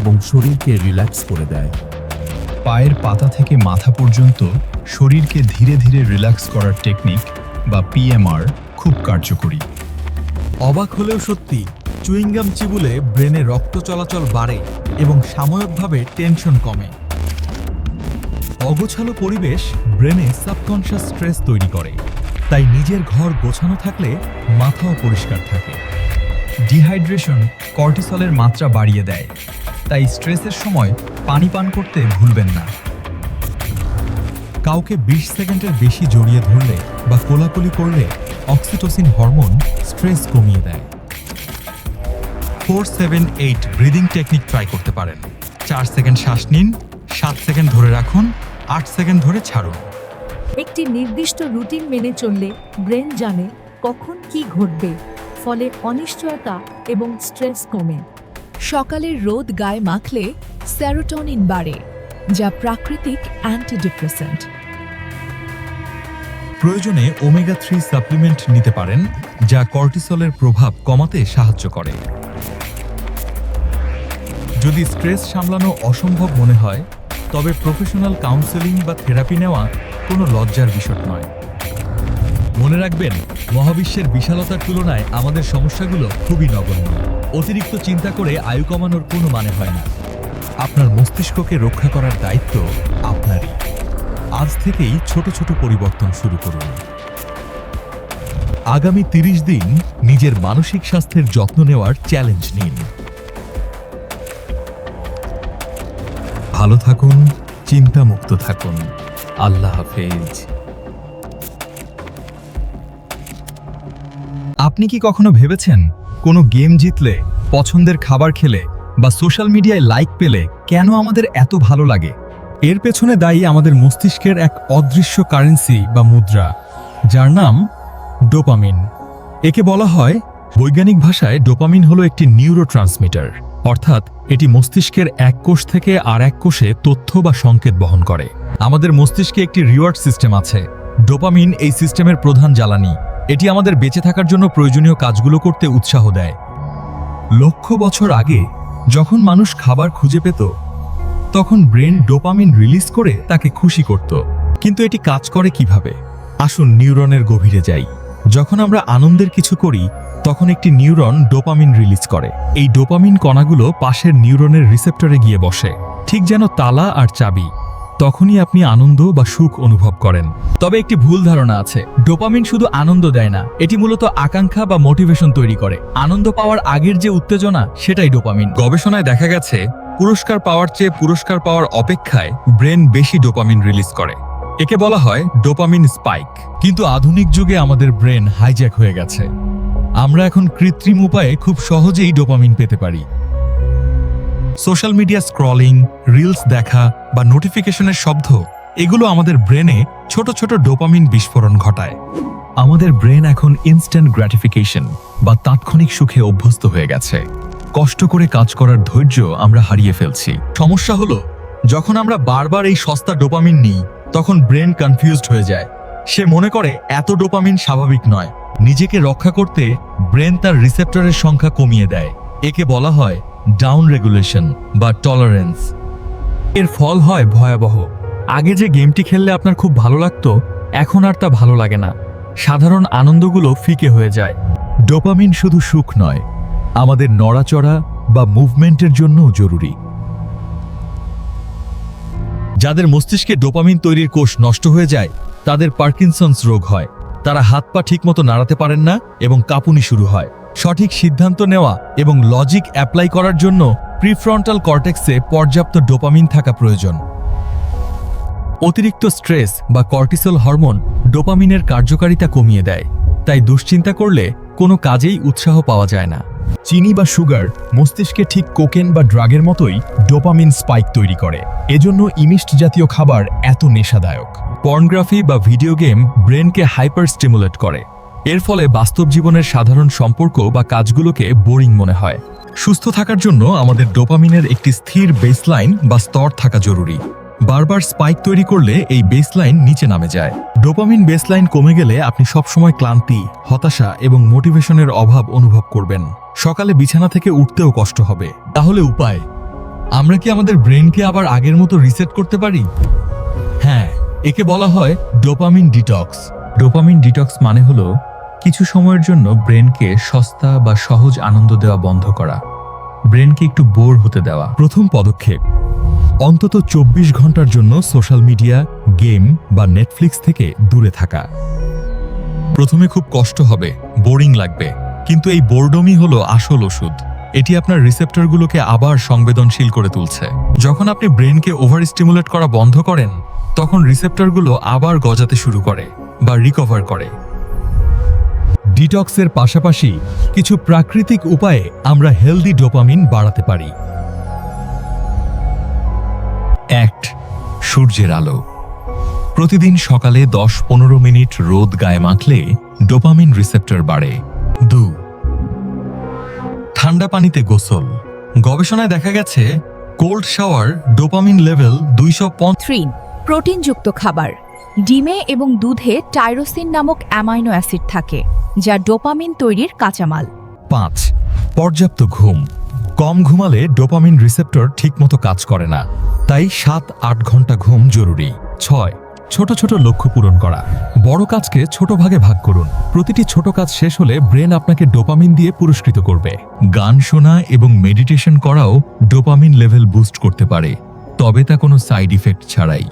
Speaker 13: এবং শরীরকে রিল্যাক্স করে দেয়।
Speaker 4: পায়ের পাতা থেকে মাথা পর্যন্ত শরীরকে ধীরে ধীরে রিল্যাক্স করার টেকনিক বা পিএমআর খুব কার্যকরী।
Speaker 11: অবাক হলেও সত্যি, চুইংগাম চিবুলে ব্রেনে রক্ত চলাচল বাড়ে এবং সাময়িকভাবে টেনশন কমে। অগোছালো পরিবেশ ব্রেনে সাবকনশিয়াস স্ট্রেস তৈরি করে, তাই নিজের ঘর গোছানো থাকলে মাথাও পরিষ্কার থাকে।
Speaker 4: ডিহাইড্রেশন কর্টিসলের মাত্রা বাড়িয়ে দেয়, তাই স্ট্রেসের সময় পানি পান করতে ভুলবেন না।
Speaker 11: কাউকে 20 সেকেন্ডের বেশি জড়িয়ে ধরলে বা কোলাকুলি করলে অক্সিটোসিন হরমোন স্ট্রেস কমিয়ে দেয়। 4-7-8 ব্রিদিং টেকনিক ট্রাই করতে পারেন। 4 সেকেন্ড শ্বাস নিন, 7 সেকেন্ড ধরে রাখুন, 8 সেকেন্ড ধরে ছাড়ুন।
Speaker 14: একটি নির্দিষ্ট রুটিন মেনে চললে ব্রেন জানে কখন কি ঘটবে, ফলে অনিশ্চয়তা এবং স্ট্রেস কমে।
Speaker 12: সকালের রোদ গায়ে মাখলে সেরোটোনিন বাড়ে, যা প্রাকৃতিক অ্যান্টিডিপ্রেসেন্ট।
Speaker 11: প্রয়োজনে ওমেগা 3 সাপ্লিমেন্ট নিতে পারেন, যা কর্টিসলের প্রভাব কমাতে সাহায্য করে। যদি স্ট্রেস সামলানো অসম্ভব মনে হয়, তবে প্রফেশনাল কাউন্সেলিং বা থেরাপি নেওয়া কোনো লজ্জার বিষয় নয়। মনে রাখবেন, মহাবিশ্বের বিশালতার তুলনায় আমাদের সমস্যাগুলো খুবই নগণ্য। অতিরিক্ত চিন্তা করে আয়ু কমানোর কোনো মানে হয় না। আপনার মস্তিষ্ককে রক্ষা করার দায়িত্ব আপনারই। আজ থেকেই ছোট ছোট পরিবর্তন শুরু করুন। আগামী 30 দিন নিজের মানসিক স্বাস্থ্যের যত্ন নেওয়ার চ্যালেঞ্জ নিন। ভালো থাকুন, চিন্তামুক্ত থাকুন। আল্লাহ হাফেজ।
Speaker 4: আপনি কি কখনো ভেবেছেন, কোনো গেম জিতলে, পছন্দের খাবার খেলে বা সোশ্যাল মিডিয়ায় লাইক পেলে কেন আমাদের এত ভালো লাগে? এর পেছনে দায়ী আমাদের মস্তিষ্কের এক অদৃশ্য কারেন্সি বা মুদ্রা, যার নাম ডোপামিন। একে বলা হয়, বৈজ্ঞানিক ভাষায় ডোপামিন হলো একটি নিউরোট্রান্সমিটার, অর্থাৎ এটি মস্তিষ্কের এক কোষ থেকে আর এক কোষে তথ্য বা সংকেত বহন করে। আমাদের মস্তিষ্কে একটি রিওয়ার্ড সিস্টেম আছে। ডোপামিন এই সিস্টেমের প্রধান জ্বালানি। এটি আমাদের বেঁচে থাকার জন্য প্রয়োজনীয় কাজগুলো করতে উৎসাহ দেয়। লক্ষ বছর আগে যখন মানুষ খাবার খুঁজে পেত, তখন ব্রেন ডোপামিন রিলিজ করে তাকে খুশি করত। কিন্তু এটি কাজ করে কিভাবে? আসুন নিউরনের গভীরে যাই। যখন আমরা আনন্দের কিছু করি, তখন একটি নিউরন ডোপামিন রিলিজ করে। এই ডোপামিন কণাগুলো পাশের নিউরনের রিসেপ্টরে গিয়ে বসে, ঠিক যেন তালা আর চাবি। তখনই আপনি আনন্দ বা সুখ অনুভব করেন। তবে একটি ভুল ধারণা আছে, ডোপামিন শুধু আনন্দ দেয় না, এটি মূলত আকাঙ্ক্ষা বা মোটিভেশন তৈরি করে। আনন্দ পাওয়ার আগের যে উত্তেজনা, সেটাই ডোপামিন। গবেষণায় দেখা গেছে, পুরস্কার পাওয়ার চেয়ে পুরস্কার পাওয়ার অপেক্ষায় ব্রেন বেশি ডোপামিন রিলিজ করে। একে বলা হয় ডোপামিন স্পাইক। কিন্তু আধুনিক যুগে আমাদের ব্রেন হাইজ্যাক হয়ে গেছে। আমরা এখন কৃত্রিম উপায়ে খুব সহজেই ডোপামিন পেতে পারি। সোশ্যাল মিডিয়া স্ক্রলিং, রিলস দেখা বা নোটিফিকেশনের শব্দ, এগুলো আমাদের ব্রেনে ছোট ছোট ডোপামিন বিস্ফোরণ ঘটায়। আমাদের ব্রেন এখন ইনস্ট্যান্ট গ্র্যাটিফিকেশন বা তাৎক্ষণিক সুখে অভ্যস্ত হয়ে গেছে। কষ্ট করে কাজ করার ধৈর্য আমরা হারিয়ে ফেলছি। সমস্যা হলো, যখন আমরা বারবার এই সস্তা ডোপামিন নিই, তখন ব্রেন কনফিউজড হয়ে যায়। সে মনে করে এত ডোপামিন স্বাভাবিক নয়। নিজেকে রক্ষা করতে ব্রেন তার রিসেপ্টরের সংখ্যা কমিয়ে দেয়। একে বলা হয় ডাউন রেগুলেশন বা টলারেন্স। এর ফল হয় ভয়াবহ। আগে যে গেমটি খেললে আপনার খুব ভালো লাগতো, এখন আর তা ভালো লাগে না। সাধারণ আনন্দগুলো ফিকে হয়ে যায়। ডোপামিন শুধু সুখ নয়, আমাদের নড়াচড়া বা মুভমেন্টের জন্যও জরুরি। যাদের মস্তিষ্কে ডোপামিন তৈরির কোষ নষ্ট হয়ে যায়, তাদের পার্কিনসন্স রোগ হয়। তারা হাত পা ঠিকমতো নাড়াতে পারেন না এবং কাঁপুনি শুরু হয়। সঠিক সিদ্ধান্ত নেওয়া এবং লজিক অ্যাপ্লাই করার জন্য প্রিফ্রন্টাল কর্টেক্সে পর্যাপ্ত ডোপামিন থাকা প্রয়োজন। অতিরিক্ত স্ট্রেস বা কর্টিসল হরমোন ডোপামিনের কার্যকারিতা কমিয়ে দেয়, তাই দুশ্চিন্তা করলে কোনো কাজেই উৎসাহ পাওয়া যায় না। চিনি বা সুগার মস্তিষ্কে ঠিক কোকেন বা ড্রাগের মতোই ডোপামিন স্পাইক তৈরি করে। এজন্য ইমিষ্ট জাতীয় খাবার এত নেশাদায়ক।
Speaker 10: পর্নোগ্রাফি বা ভিডিও গেম ব্রেনকে হাইপার স্টিমুলেট করে। এর ফলে বাস্তব জীবনের সাধারণ সম্পর্ক বা কাজগুলোকে বোরিং মনে হয়। সুস্থ থাকার জন্য আমাদের ডোপামিনের একটি স্থির বেসলাইন বা স্তর থাকা জরুরি। বারবার স্পাইক তৈরি করলে এই বেসলাইন নিচে নামে যায়। ডোপামিন বেসলাইন কমে গেলে আপনি সবসময় ক্লান্তি, হতাশা এবং মোটিভেশনের অভাব অনুভব করবেন। সকালে বিছানা থেকে উঠতেও কষ্ট হবে। তাহলে উপায়, আমরা কি আমাদের ব্রেনকে আবার আগের মতো রিসেট করতে পারি? হ্যাঁ, একে বলা হয় ডোপামিন ডিটক্স। ডোপামিন ডিটক্স মানে হলো কিছু সময়ের জন্য ব্রেনকে সস্তা বা সহজ আনন্দ দেওয়া বন্ধ করা, ব্রেনকে একটু বোর হতে দেওয়া। প্রথম পদক্ষেপ, অন্তত 24 ঘন্টার জন্য সোশ্যাল মিডিয়া, গেম বা নেটফ্লিক্স থেকে দূরে থাকা। প্রথমে খুব কষ্ট হবে, বোরিং লাগবে, কিন্তু এই বোরডমই হলো আসল ওষুধ। এটি আপনার রিসেপ্টরগুলোকে আবার সংবেদনশীল করে তুলছে। যখন আপনি ব্রেনকে ওভার স্টিমুলেট করা বন্ধ করেন, তখন রিসেপ্টরগুলো আবার গজাতে শুরু করে বা রিকভার করে। ডিটক্সের পাশাপাশি কিছু প্রাকৃতিক উপায়ে আমরা হেলদি ডোপামিন বাড়াতে পারি। 1. সূর্যের আলো। প্রতিদিন সকালে 10-15 মিনিট রোদ গায়ে মাখলে ডোপামিন রিসেপ্টর বাড়ে। 2. ঠান্ডা পানিতে গোসল। গবেষণায় দেখা গেছে কোল্ড শাওয়ার ডোপামিন লেভেল 250।
Speaker 12: 3. প্রোটিনযুক্ত খাবার। ডিমে এবং দুধে টাইরোসিন নামক অ্যামাইনো অ্যাসিড থাকে, যা ডোপামিন তৈরির কাঁচামাল।
Speaker 10: 5. পর্যাপ্ত ঘুম। কম ঘুমালে ডোপামিন রিসেপ্টর ঠিকমতো কাজ করে না, তাই 7-8 ঘন্টা ঘুম জরুরি। 6. ছোট ছোট লক্ষ্য পূরণ করা। বড় কাজকে ছোট ভাগে ভাগ করুন। প্রতিটি ছোট কাজ শেষ হলে ব্রেন আপনাকে ডোপামিন দিয়ে পুরস্কৃত করবে। গান শোনা এবং মেডিটেশন করাও ডোপামিন লেভেল বুস্ট করতে পারে, তবে তা কোনো সাইড ইফেক্ট ছাড়াই।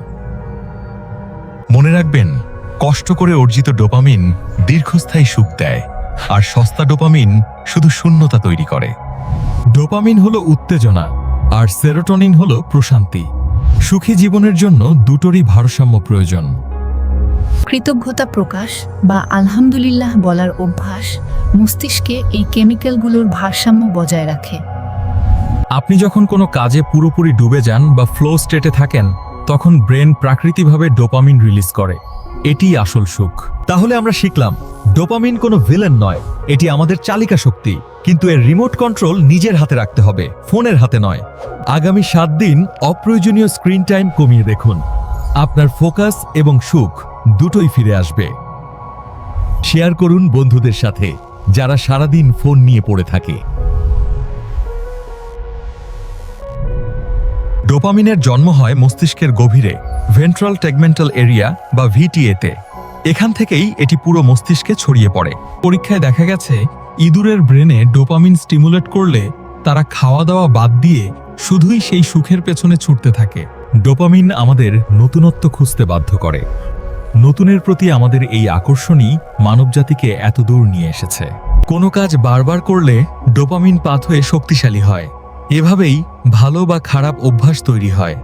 Speaker 10: মনে রাখবেন, কষ্ট করে অর্জিত ডোপামিন দীর্ঘস্থায়ী সুখ দেয়, আর সস্তা ডোপামিন শুধু শূন্যতা তৈরি করে। ডোপামিন হলো উত্তেজনা, আর সেরোটোনিন হলো প্রশান্তি। সুখী জীবনের জন্য দুটোরই ভারসাম্য প্রয়োজন।
Speaker 14: কৃতজ্ঞতা প্রকাশ বা আলহামদুলিল্লাহ বলার অভ্যাস মস্তিষ্কে এই কেমিক্যালগুলোর ভারসাম্য বজায় রাখে।
Speaker 10: আপনি যখন কোনো কাজে পুরোপুরি ডুবে যান বা ফ্লো স্টেটে থাকেন, তখন ব্রেন প্রাকৃতিকভাবে ডোপামিন রিলিজ করে। এটিই আসল সুখ। তাহলে আমরা শিখলাম, ডোপামিন কোনো ভিলেন নয়, এটি আমাদের চালিকা শক্তি, কিন্তু এর রিমোট কন্ট্রোল নিজের হাতে রাখতে হবে, ফোনের হাতে নয়। আগামী 7 দিন অপ্রয়োজনীয় স্ক্রিন টাইম কমিয়ে দেখুন। আপনার ফোকাস এবং সুখ দুটোই ফিরে আসবে। শেয়ার করুন বন্ধুদের সাথে, যারা সারাদিন ফোন নিয়ে পড়ে থাকে। ডোপামিনের জন্ম হয় মস্তিষ্কের গভীরে, ভেন্ট্রাল টেগমেন্টাল এরিয়া বা ভিটিএতে। এখান থেকেই এটি পুরো মস্তিষ্কে ছড়িয়ে পড়ে। পরীক্ষায় দেখা গেছে, ইঁদুরের ব্রেনে ডোপামিন স্টিমুলেট করলে তারা খাওয়া দাওয়া বাদ দিয়ে শুধুই সেই সুখের পেছনে ছুটতে থাকে। ডোপামিন আমাদের নতুনত্ব খুঁজতে বাধ্য করে। নতুনের প্রতি আমাদের এই আকর্ষণই মানবজাতিকে এত দূর নিয়ে এসেছে। কোনো কাজ বারবার করলে ডোপামিন পাথওয়ে শক্তিশালী হয়। এভাবেই ভালো বা খারাপ অভ্যাস তৈরি হয়।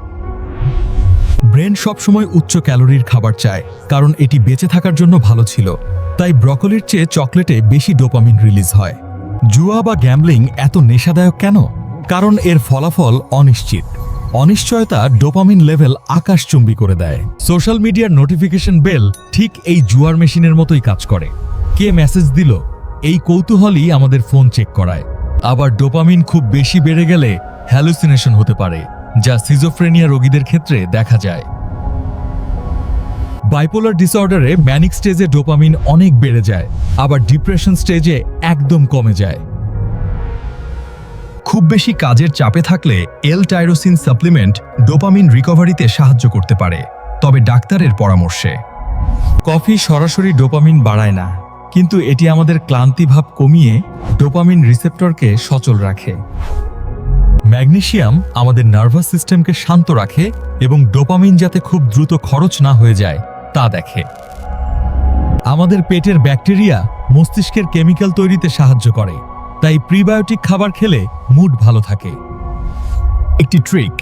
Speaker 10: ব্রেন সবসময় উচ্চ ক্যালোরির খাবার চায়, কারণ এটি বেঁচে থাকার জন্য ভালো ছিল। তাই ব্রকলির চেয়ে চকলেটে বেশি ডোপামিন রিলিজ হয়। জুয়া বা গ্যাম্বলিং এত নেশাদায়ক কেন? কারণ এর ফলাফল অনিশ্চিত। অনিশ্চয়তা ডোপামিন লেভেল আকাশচুম্বী করে দেয়। সোশ্যাল মিডিয়ার নোটিফিকেশন বেল ঠিক এই জুয়ার মেশিনের মতোই কাজ করে। কে মেসেজ দিল, এই কৌতূহলই আমাদের ফোন চেক করায়। আবার ডোপামিন খুব বেশি বেড়ে গেলে হ্যালুসিনেশন হতে পারে, যা সিজোফ্রেনিয়া রোগীদের ক্ষেত্রে দেখা যায়। বাইপোলার ডিসঅর্ডারে ম্যানিক স্টেজে ডোপামিন অনেক বেড়ে যায়, আবার ডিপ্রেশন স্টেজে একদম কমে যায়। খুব বেশি কাজের চাপে থাকলে এল-টাইরোসিন সাপ্লিমেন্ট ডোপামিন রিকভারিতে সাহায্য করতে পারে, তবে ডাক্তারের পরামর্শে। কফি সরাসরি ডোপামিন বাড়ায় না, কিন্তু এটি আমাদের ক্লান্তিভাব কমিয়ে ডোপামিন রিসেপ্টরকে সচল রাখে। ম্যাগনেসিয়াম আমাদের নার্ভাস সিস্টেমকে শান্ত রাখে এবং ডোপামিন যাতে খুব দ্রুত খরচ না হয়ে যায় তা দেখে। আমাদের পেটের ব্যাকটেরিয়া মস্তিষ্কের কেমিক্যাল তৈরিতে সাহায্য করে, তাই প্রিবায়োটিক খাবার খেলে মুড ভালো থাকে। একটি ট্রিক,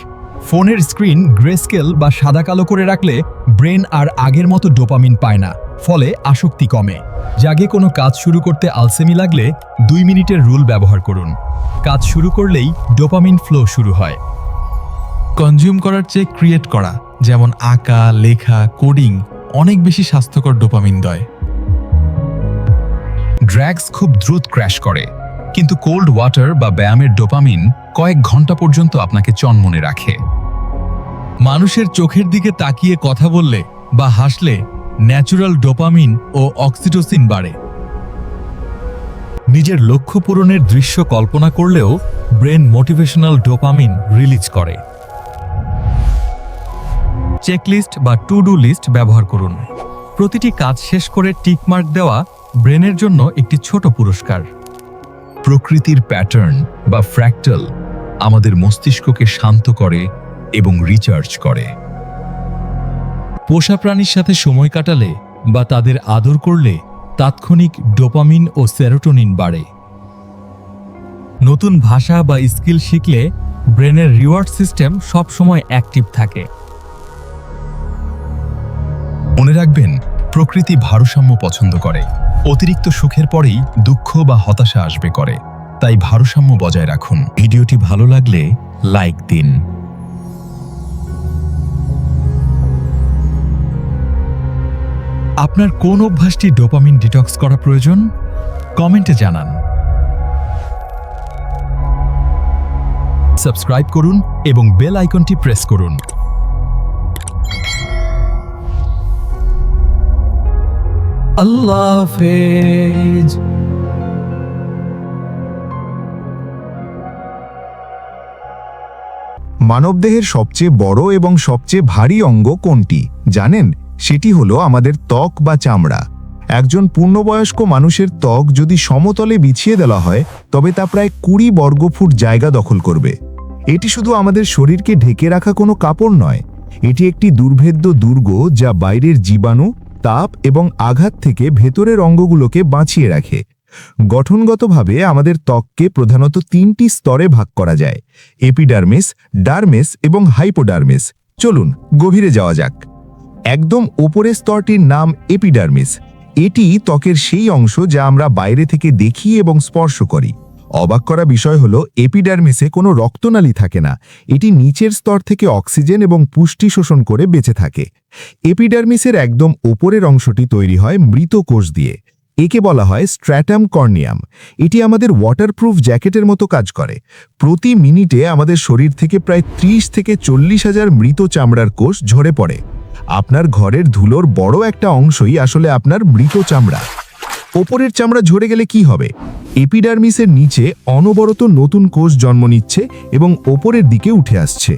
Speaker 10: ফোনের স্ক্রিন গ্রেস্কেল বা সাদা কালো করে রাখলে ব্রেন আর আগের মতো ডোপামিন পায় না, ফলে আসক্তি কমে। জাগে কোনো কাজ শুরু করতে আলসেমি লাগলে 2 মিনিটের রুল ব্যবহার করুন। কাজ শুরু করলেই ডোপামিন ফ্লো শুরু হয়। কনজিউম করার চেয়ে ক্রিয়েট করা, যেমন আঁকা, লেখা, কোডিং অনেক বেশি স্বাস্থ্যকর ডোপামিন দেয়। ড্রাগস খুব দ্রুত ক্র্যাশ করে, কিন্তু কোল্ড ওয়াটার বা ব্যায়ামের ডোপামিন কয়েক ঘন্টা পর্যন্ত আপনাকে চনমনে রাখে। মানুষের চোখের দিকে তাকিয়ে কথা বললে বা হাসলে ন্যাচুরাল ডোপামিন ও অক্সিটোসিন বাড়ে। নিজের লক্ষ্য পূরণের দৃশ্য কল্পনা করলেও ব্রেন মোটিভেশনাল ডোপামিন রিলিজ করে। চেকলিস্ট বা টু ডু লিস্ট ব্যবহার করুন। প্রতিটি কাজ শেষ করে টিকমার্ক দেওয়া ব্রেনের জন্য একটি ছোট পুরস্কার। প্রকৃতির প্যাটার্ন বা ফ্র্যাক্টাল আমাদের মস্তিষ্ককে শান্ত করে এবং রিচার্জ করে। পোষা প্রাণীর সাথে সময় কাটালে বা তাদের আদর করলে তাৎক্ষণিক ডোপামিন ও সেরোটোনিন বাড়ে। নতুন ভাষা বা স্কিল শিখলে ব্রেনের রিওয়ার্ড সিস্টেম সবসময় অ্যাক্টিভ থাকে। মনে রাখবেন, প্রকৃতি ভারসাম্য পছন্দ করে। অতিরিক্ত সুখের পরেই দুঃখ বা হতাশা আসবে করে, তাই ভারসাম্য বজায় রাখুন। ভিডিওটি ভালো লাগলে লাইক দিন। আপনার কোন অভ্যাসটি ডোপামিন ডিটক্স করা প্রয়োজন? কমেন্টে জানান। সাবস্ক্রাইব করুন এবং বেল আইকনটি প্রেস করুন। আল্লাহ হাফেজ।
Speaker 1: মানবদেহের সবচেয়ে বড় এবং সবচেয়ে ভারী অঙ্গ কোনটি জানেন? সেটি হলো আমাদের ত্বক বা চামড়া। একজন পূর্ণবয়স্ক মানুষের ত্বক যদি সমতলে বিছিয়ে দেওয়া হয় তবে তা প্রায় 20 বর্গফুট জায়গা দখল করবে। এটি শুধু আমাদের শরীরকে ঢেকে রাখা কোনো কাপড় নয়, এটি একটি দুর্ভেদ্য দুর্গ যা বাইরের জীবাণু, তাপ এবং আঘাত থেকে ভেতরের অঙ্গগুলোকে বাঁচিয়ে রাখে। গঠনগতভাবে আমাদের ত্বককে প্রধানত 3টি স্তরে ভাগ করা যায়: এপিডার্মিস, ডার্মিস এবং হাইপোডার্মিস। চলুন গভীরে যাওয়া যাক। একদম উপরের স্তরটির নাম এপিডার্মিস। এটি ত্বকের সেই অংশ যা আমরা বাইরে থেকে দেখি এবং স্পর্শ করি। অবাক করা বিষয় হলো, এপিডার্মিসে কোনো রক্তনালী থাকে না। এটি নিচের স্তর থেকে অক্সিজেন এবং পুষ্টি শোষণ করে বেঁচে থাকে। এপিডার্মিসের একদম ওপরের অংশটি তৈরি হয় মৃত কোষ দিয়ে। একে বলা হয় স্ট্র্যাটাম কর্নিয়াম। এটি আমাদের ওয়াটারপ্রুফ জ্যাকেটের মতো কাজ করে। প্রতি মিনিটে আমাদের শরীর থেকে প্রায় 30 থেকে 40 হাজার মৃত চামড়ার কোষ ঝরে পড়ে। আপনার ঘরের ধুলোর বড় একটা অংশই আসলে আপনার মৃত চামড়া। ওপরের চামড়া ঝরে গেলে কি হবে? এপিডার্মিসের নিচে অনবরত নতুন কোষ জন্ম নিচ্ছে এবং ওপরের দিকে উঠে আসছে।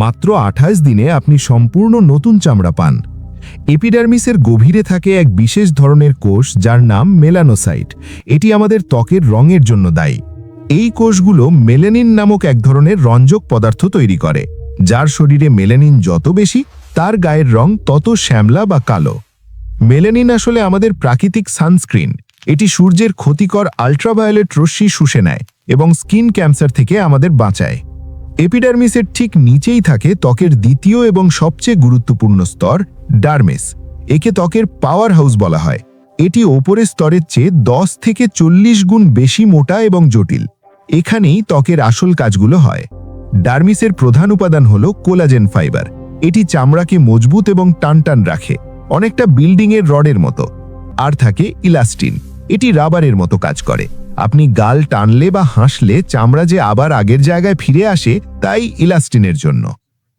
Speaker 1: মাত্র 28 দিনে আপনি সম্পূর্ণ নতুন চামড়া পান। এপিডার্মিসের গভীরে থাকে এক বিশেষ ধরনের কোষ যার নাম মেলানোসাইট। এটি আমাদের ত্বকের রঙের জন্য দায়ী। এই কোষগুলো মেলানিন নামক এক ধরনের রঞ্জক পদার্থ তৈরি করে। যার শরীরে মেলানিন যত বেশি, তার গায়ের রং তত শ্যামলা বা কালো। মেলানিন আসলে আমাদের প্রাকৃতিক সানস্ক্রিন। এটি সূর্যের ক্ষতিকর আল্ট্রাভায়োলেট রশ্মি শুষে নেয় এবং স্কিন ক্যান্সার থেকে আমাদের বাঁচায়। এপিডার্মিসের ঠিক নিচেই থাকে ত্বকের দ্বিতীয় এবং সবচেয়ে গুরুত্বপূর্ণ স্তর, ডার্মিস। একে ত্বকের পাওয়ার হাউস বলা হয়। এটি ওপরের স্তরের চেয়ে 10 থেকে 40 গুণ বেশি মোটা এবং জটিল। এখানেই ত্বকের আসল কাজগুলো হয়। ডার্মিসের প্রধান উপাদান হল কোলাজেন ফাইবার। এটি চামড়াকে মজবুত এবং টানটান রাখে, অনেকটা বিল্ডিংয়ের রডের মতো। আর থাকে ইলাস্টিন। এটি রাবারের মতো কাজ করে। আপনি গাল টানলে বা হাসলে চামড়া যে আবার আগের জায়গায় ফিরে আসে, তাই ইলাস্টিনের জন্য।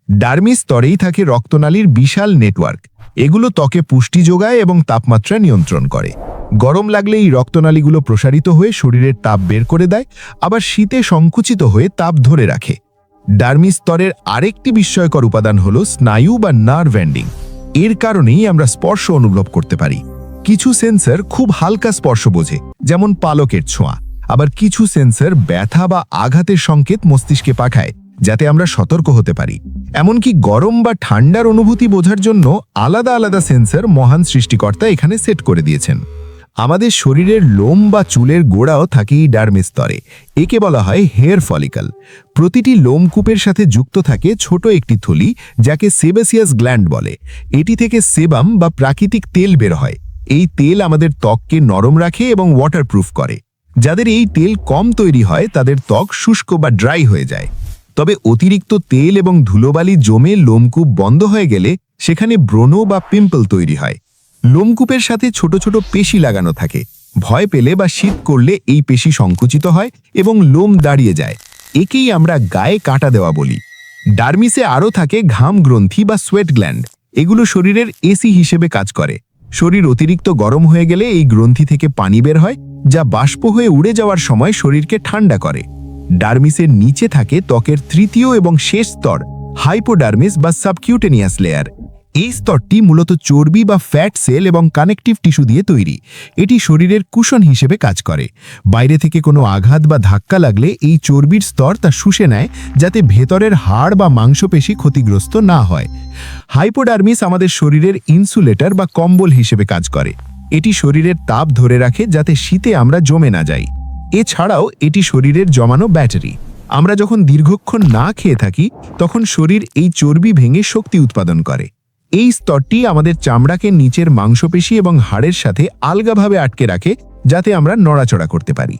Speaker 1: ডার্মিস স্তরেই থাকে রক্তনালীর বিশাল নেটওয়ার্ক। এগুলো ত্বকে পুষ্টি যোগায় এবং তাপমাত্রা নিয়ন্ত্রণ করে। গরম লাগলে এই রক্তনালীগুলো প্রসারিত হয়ে শরীরের তাপ বের করে দেয়, আবার শীতে সংকুচিত হয়ে তাপ ধরে রাখে। ডার্মিস স্তরের আরেকটি বিস্ময়কর উপাদান হল স্নায়ু বা নার্ভ এন্ডিং। এর কারণেই আমরা স্পর্শ অনুভব করতে পারি। কিছু সেন্সর খুব হালকা স্পর্শ বোঝে, যেমন পালকের ছোঁয়া। আবার কিছু সেন্সর ব্যথা বা আঘাতের সংকেত মস্তিষ্কে পাঠায়, যাতে আমরা সতর্ক হতে পারি। এমনকি গরম বা ঠান্ডার অনুভূতি বোঝার জন্য আলাদা আলাদা সেন্সর মহান সৃষ্টিকর্তা এখানে সেট করে দিয়েছেন। আমাদের শরীরের লোম বা চুলের গোড়াও থাকে এই ডার্মিস স্তরে। একে বলা হয় হেয়ার ফলিকল। প্রতিটি লোমকূপের সাথে যুক্ত থাকে ছোট একটি থলি, যাকে সেবাসিয়াস গ্ল্যান্ড বলে। এটি থেকে সেবাম বা প্রাকৃতিক তেল বের হয়। এই তেল আমাদের ত্বককে নরম রাখে এবং ওয়াটারপ্রুফ করে। যাদের এই তেল কম তৈরি হয় তাদের ত্বক শুষ্ক বা ড্রাই হয়ে যায়। তবে অতিরিক্ত তেল এবং ধুলোবালি জমে লোমকূপ বন্ধ হয়ে গেলে সেখানে ব্রণ বা পিম্পল তৈরি হয়। লোমকূপের সাথে ছোট ছোট পেশি লাগানো থাকে। ভয় পেলে বা শীত করলে এই পেশি সংকুচিত হয় এবং লোম দাঁড়িয়ে যায়। একেই আমরা গায়ে কাটা দেওয়া বলি। ডার্মিসে আরও থাকে ঘাম গ্রন্থি বা সোয়েট গ্ল্যান্ড। এগুলো শরীরের এসি হিসেবে কাজ করে। শরীর অতিরিক্ত গরম হয়ে গেলে এই গ্রন্থি থেকে পানি বের হয়, যা বাষ্প হয়ে উড়ে যাওয়ার সময় শরীরকে ঠান্ডা করে। ডার্মিসের নিচে থাকে ত্বকের তৃতীয় এবং শেষ স্তর, হাইপোডার্মিস বা সাবকিউটেনিয়াস লেয়ার। এই স্তরটি মূলত চর্বি বা ফ্যাট সেল এবং কানেকটিভ টিস্যু দিয়ে তৈরি। এটি শরীরের কুশন হিসেবে কাজ করে। বাইরে থেকে কোনো আঘাত বা ধাক্কা লাগলে এই চর্বির স্তর তা শুষে নেয়, যাতে ভেতরের হাড় বা মাংসপেশি ক্ষতিগ্রস্ত না হয়। হাইপোডার্মিস আমাদের শরীরের ইনসুলেটর বা কম্বল হিসেবে কাজ করে। এটি শরীরের তাপ ধরে রাখে, যাতে শীতে আমরা জমে না যাই। এছাড়াও এটি শরীরের জমানো ব্যাটারি। আমরা যখন দীর্ঘক্ষণ না খেয়ে থাকি, তখন শরীর এই চর্বি ভেঙে শক্তি উৎপাদন করে। এই স্তরটি আমাদের চামড়াকে নিচের মাংসপেশি এবং হাড়ের সাথে আলগাভাবে আটকে রাখে, যাতে আমরা নড়াচড়া করতে পারি।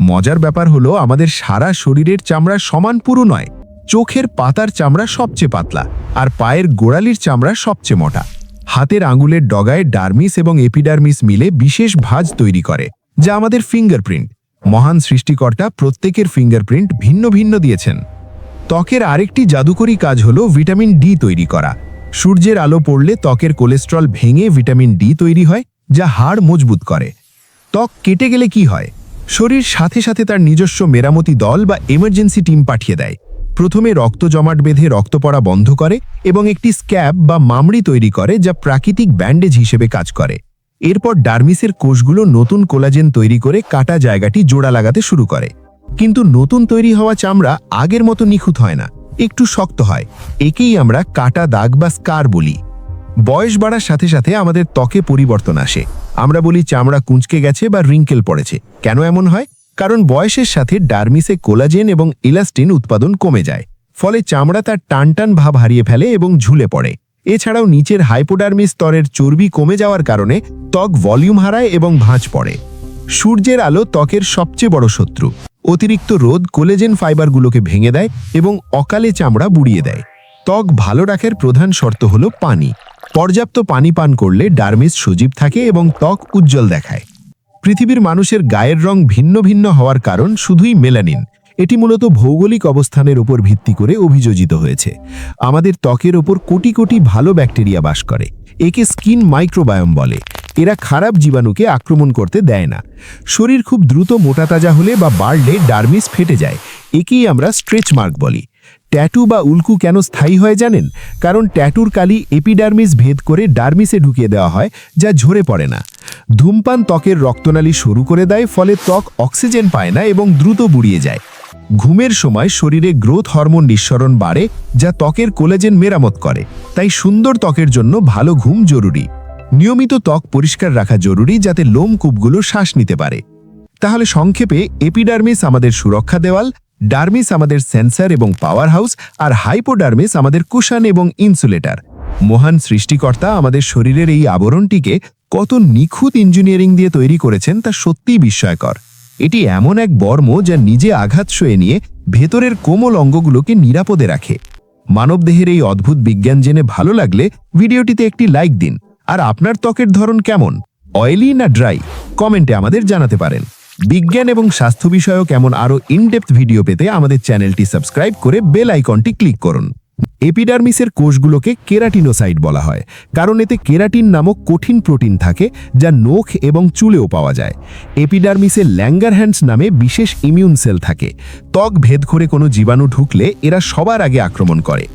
Speaker 1: মজার ব্যাপার হলো, আমাদের সারা শরীরের চামড়া সমান পুরু নয়। চোখের পাতার চামড়া সবচেয়ে পাতলা, আর পায়ের গোড়ালির চামড়া সবচেয়ে মোটা। হাতের আঙুলের ডগায় ডার্মিস এবং এপিডার্মিস মিলে বিশেষ ভাঁজ তৈরি করে, যা আমাদের ফিঙ্গারপ্রিন্ট। মহান সৃষ্টিকর্তা প্রত্যেকের ফিঙ্গারপ্রিন্ট ভিন্ন ভিন্ন দিয়েছেন। ত্বকের আরেকটি জাদুকরী কাজ হলো ভিটামিন ডি তৈরি করা। সূর্যের আলো পড়লে ত্বকের কোলেস্ট্রল ভেঙে ভিটামিন ডি তৈরি হয়, যা হাড় মজবুত করে। ত্বক কেটে গেলে কি হয়? শরীর সাথে সাথে তার নিজস্ব মেরামতি দল বা এমার্জেন্সি টিম পাঠিয়ে দেয়। প্রথমে রক্ত জমাট বেঁধে রক্ত পড়া বন্ধ করে এবং একটি স্ক্যাব বা মামড়ি তৈরি করে, যা প্রাকৃতিক ব্যান্ডেজ হিসেবে কাজ করে। এরপর ডার্মিসের কোষগুলো নতুন কোলাজেন তৈরি করে কাটা জায়গাটি জোড়া লাগাতে শুরু করে। কিন্তু নতুন তৈরি হওয়া চামড়া আগের মতো নিখুঁত হয় না, একটু শক্ত হয়। একেই আমরা কাটা দাগ বা স্কার বলি। বয়স বাড়ার সাথে সাথে আমাদের ত্বকে পরিবর্তন আসে। আমরা বলি চামড়া কুঁচকে গেছে বা রিঙ্কেল পড়েছে। কেন এমন হয়? কারণ বয়সের সাথে ডার্মিসে কোলাজেন এবং ইলাস্টিন উৎপাদন কমে যায়। ফলে চামড়া তার টানটান ভাব হারিয়ে ফেলে এবং ঝুলে পড়ে। এছাড়াও নিচের হাইপোডার্মিস স্তরের চর্বি কমে যাওয়ার কারণে ত্বক ভলিউম হারায় এবং ভাঁজ পড়ে। সূর্যের আলো ত্বকের সবচেয়ে বড় শত্রু। অতিরিক্ত রোদ কোলেজেন ফাইবারগুলোকে ভেঙে দেয় এবং অকালে চামড়া বুড়িয়ে দেয়। ত্বক ভালো রাখার প্রধান শর্ত হলো পানি। পর্যাপ্ত পানি পান করলে ডার্মিস সজীব থাকে এবং ত্বক উজ্জ্বল দেখায়। পৃথিবীর মানুষের গায়ের রং ভিন্ন ভিন্ন হওয়ার কারণ শুধুই মেলানিন। এটি মূলত ভৌগোলিক অবস্থানের উপর ভিত্তি করে অভিযোজিত হয়েছে। আমাদের ত্বকের ওপর কোটি কোটি ভালো ব্যাকটেরিয়া বাস করে। একে স্কিন মাইক্রোবায়োম বলে। এরা খারাপ জীবাণুকে আক্রমণ করতে দেয় না। শরীর খুব দ্রুত মোটাতাজা হলে বা বাড়লে ডার্মিস ফেটে যায়। একেই আমরা স্ট্রেচ মার্ক বলি। ট্যাটু বা উল্কু কেন স্থায়ী হয় জানেন? কারণ ট্যাটুর কালি এপিডার্মিস ভেদ করে ডার্মিসে ঢুকিয়ে দেওয়া হয়, যা ঝরে পড়ে না। ধূমপান ত্বকের রক্তনালী শুরু করে দেয়, ফলে ত্বক অক্সিজেন পায় না এবং দ্রুত বুড়িয়ে যায়। ঘুমের সময় শরীরে গ্রোথ হরমোন নিঃসরণ বাড়ে, যা ত্বকের কোলাজেন মেরামত করে। তাই সুন্দর ত্বকের জন্য ভালো ঘুম জরুরি। নিয়মিত ত্বক পরিষ্কার রাখা জরুরি, যাতে লোমকূপগুলো শ্বাস নিতে পারে। তাহলে সংক্ষেপে, এপিডার্মিস আমাদের সুরক্ষা দেওয়াল, ডার্মিস আমাদের সেন্সর এবং পাওয়ার হাউস, আর হাইপোডার্মিস আমাদের কুশন এবং ইনসুলেটর। মহান সৃষ্টিকর্তা আমাদের শরীরের এই আবরণটিকে কত নিখুঁত ইঞ্জিনিয়ারিং দিয়ে তৈরি করেছেন তা সত্যিই বিস্ময়কর। এটি এমন এক বর্ম যা নিজে আঘাত সয়ে নিয়ে ভেতরের কোমল অঙ্গগুলোকে নিরাপদে রাখে। মানবদেহের এই অদ্ভুত বিজ্ঞান জেনে ভালো লাগলে ভিডিওটিতে একটি লাইক দিন। আর আপনার ত্বকের ধরন কেমন, অয়েলি না ড্রাই, কমেন্টে আমাদের জানাতে পারেন। বিজ্ঞান এবং স্বাস্থ্য বিষয়ক এমন আরও ইনডেপথ ভিডিও পেতে আমাদের চ্যানেলটি সাবস্ক্রাইব করে বেল আইকনটি ক্লিক করুন। এপিডার্মিসের কোষগুলোকে কেরাটিনোসাইট বলা হয়, কারণ এতে কেরাটিন নামক কঠিন প্রোটিন থাকে, যা নখ এবং চুলেও পাওয়া যায়। এপিডার্মিসে ল্যাঙ্গারহ্যান্ডস নামে বিশেষ ইমিউন সেল থাকে। ত্বক ভেদ করে কোনো জীবাণু ঢুকলে এরা সবার আগে আক্রমণ করে।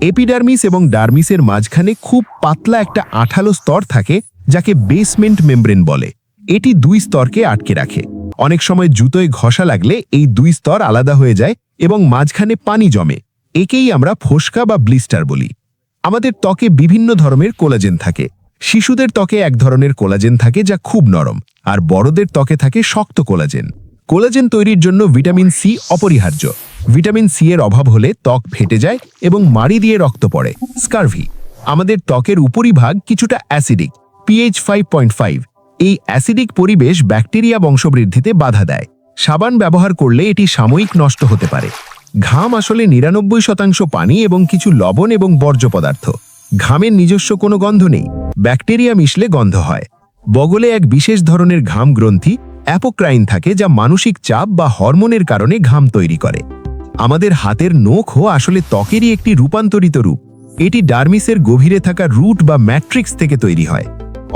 Speaker 1: এপিডার্মিস এবং ডার্মিসের মাঝখানে খুব পাতলা একটা আঠালো স্তর থাকে, যাকে বেসমেন্ট মেমব্রেন বলে। এটি দুই স্তরকে আটকে রাখে। অনেক সময় জুতোয় ঘষা লাগলে এই দুই স্তর আলাদা হয়ে যায় এবং মাঝখানে পানি জমে। একেই আমরা ফোসকা বা ব্লিস্টার বলি। আমাদের ত্বকে বিভিন্ন ধরনের কোলাজেন থাকে। শিশুদের ত্বকে এক ধরনের কোলাজেন থাকে, যা খুব নরম, আর বড়দের ত্বকে থাকে শক্ত কোলাজেন। কোলাজেন তৈরির জন্য ভিটামিন সি অপরিহার্য। ভিটামিন সি এর অভাব হলে ত্বক ফেটে যায় এবং মাড়ি দিয়ে রক্ত পড়ে, স্কারভি। আমাদের ত্বকের উপরিভাগ কিছুটা অ্যাসিডিক, pH 5.5। এই অ্যাসিডিক পরিবেশ ব্যাকটেরিয়া বংশবৃদ্ধিতে বাধা দেয়। সাবান ব্যবহার করলে এটি সাময়িক নষ্ট হতে পারে। ঘাম আসলে 99% পানি এবং কিছু লবণ এবং বর্জ্য পদার্থ। ঘামের নিজস্ব কোনো গন্ধ নেই, ব্যাকটেরিয়া মিশলে গন্ধ হয়। বগলে এক বিশেষ ধরনের ঘাম গ্রন্থি অ্যাপোক্রাইন থাকে, যা মানসিক চাপ বা হরমোনের কারণে ঘাম তৈরি করে। আমাদের হাতের নখও আসলে ত্বকেরই একটি রূপান্তরিত রূপ। এটি ডার্মিসের গভীরে থাকা রুট বা ম্যাট্রিক্স থেকে তৈরি হয়।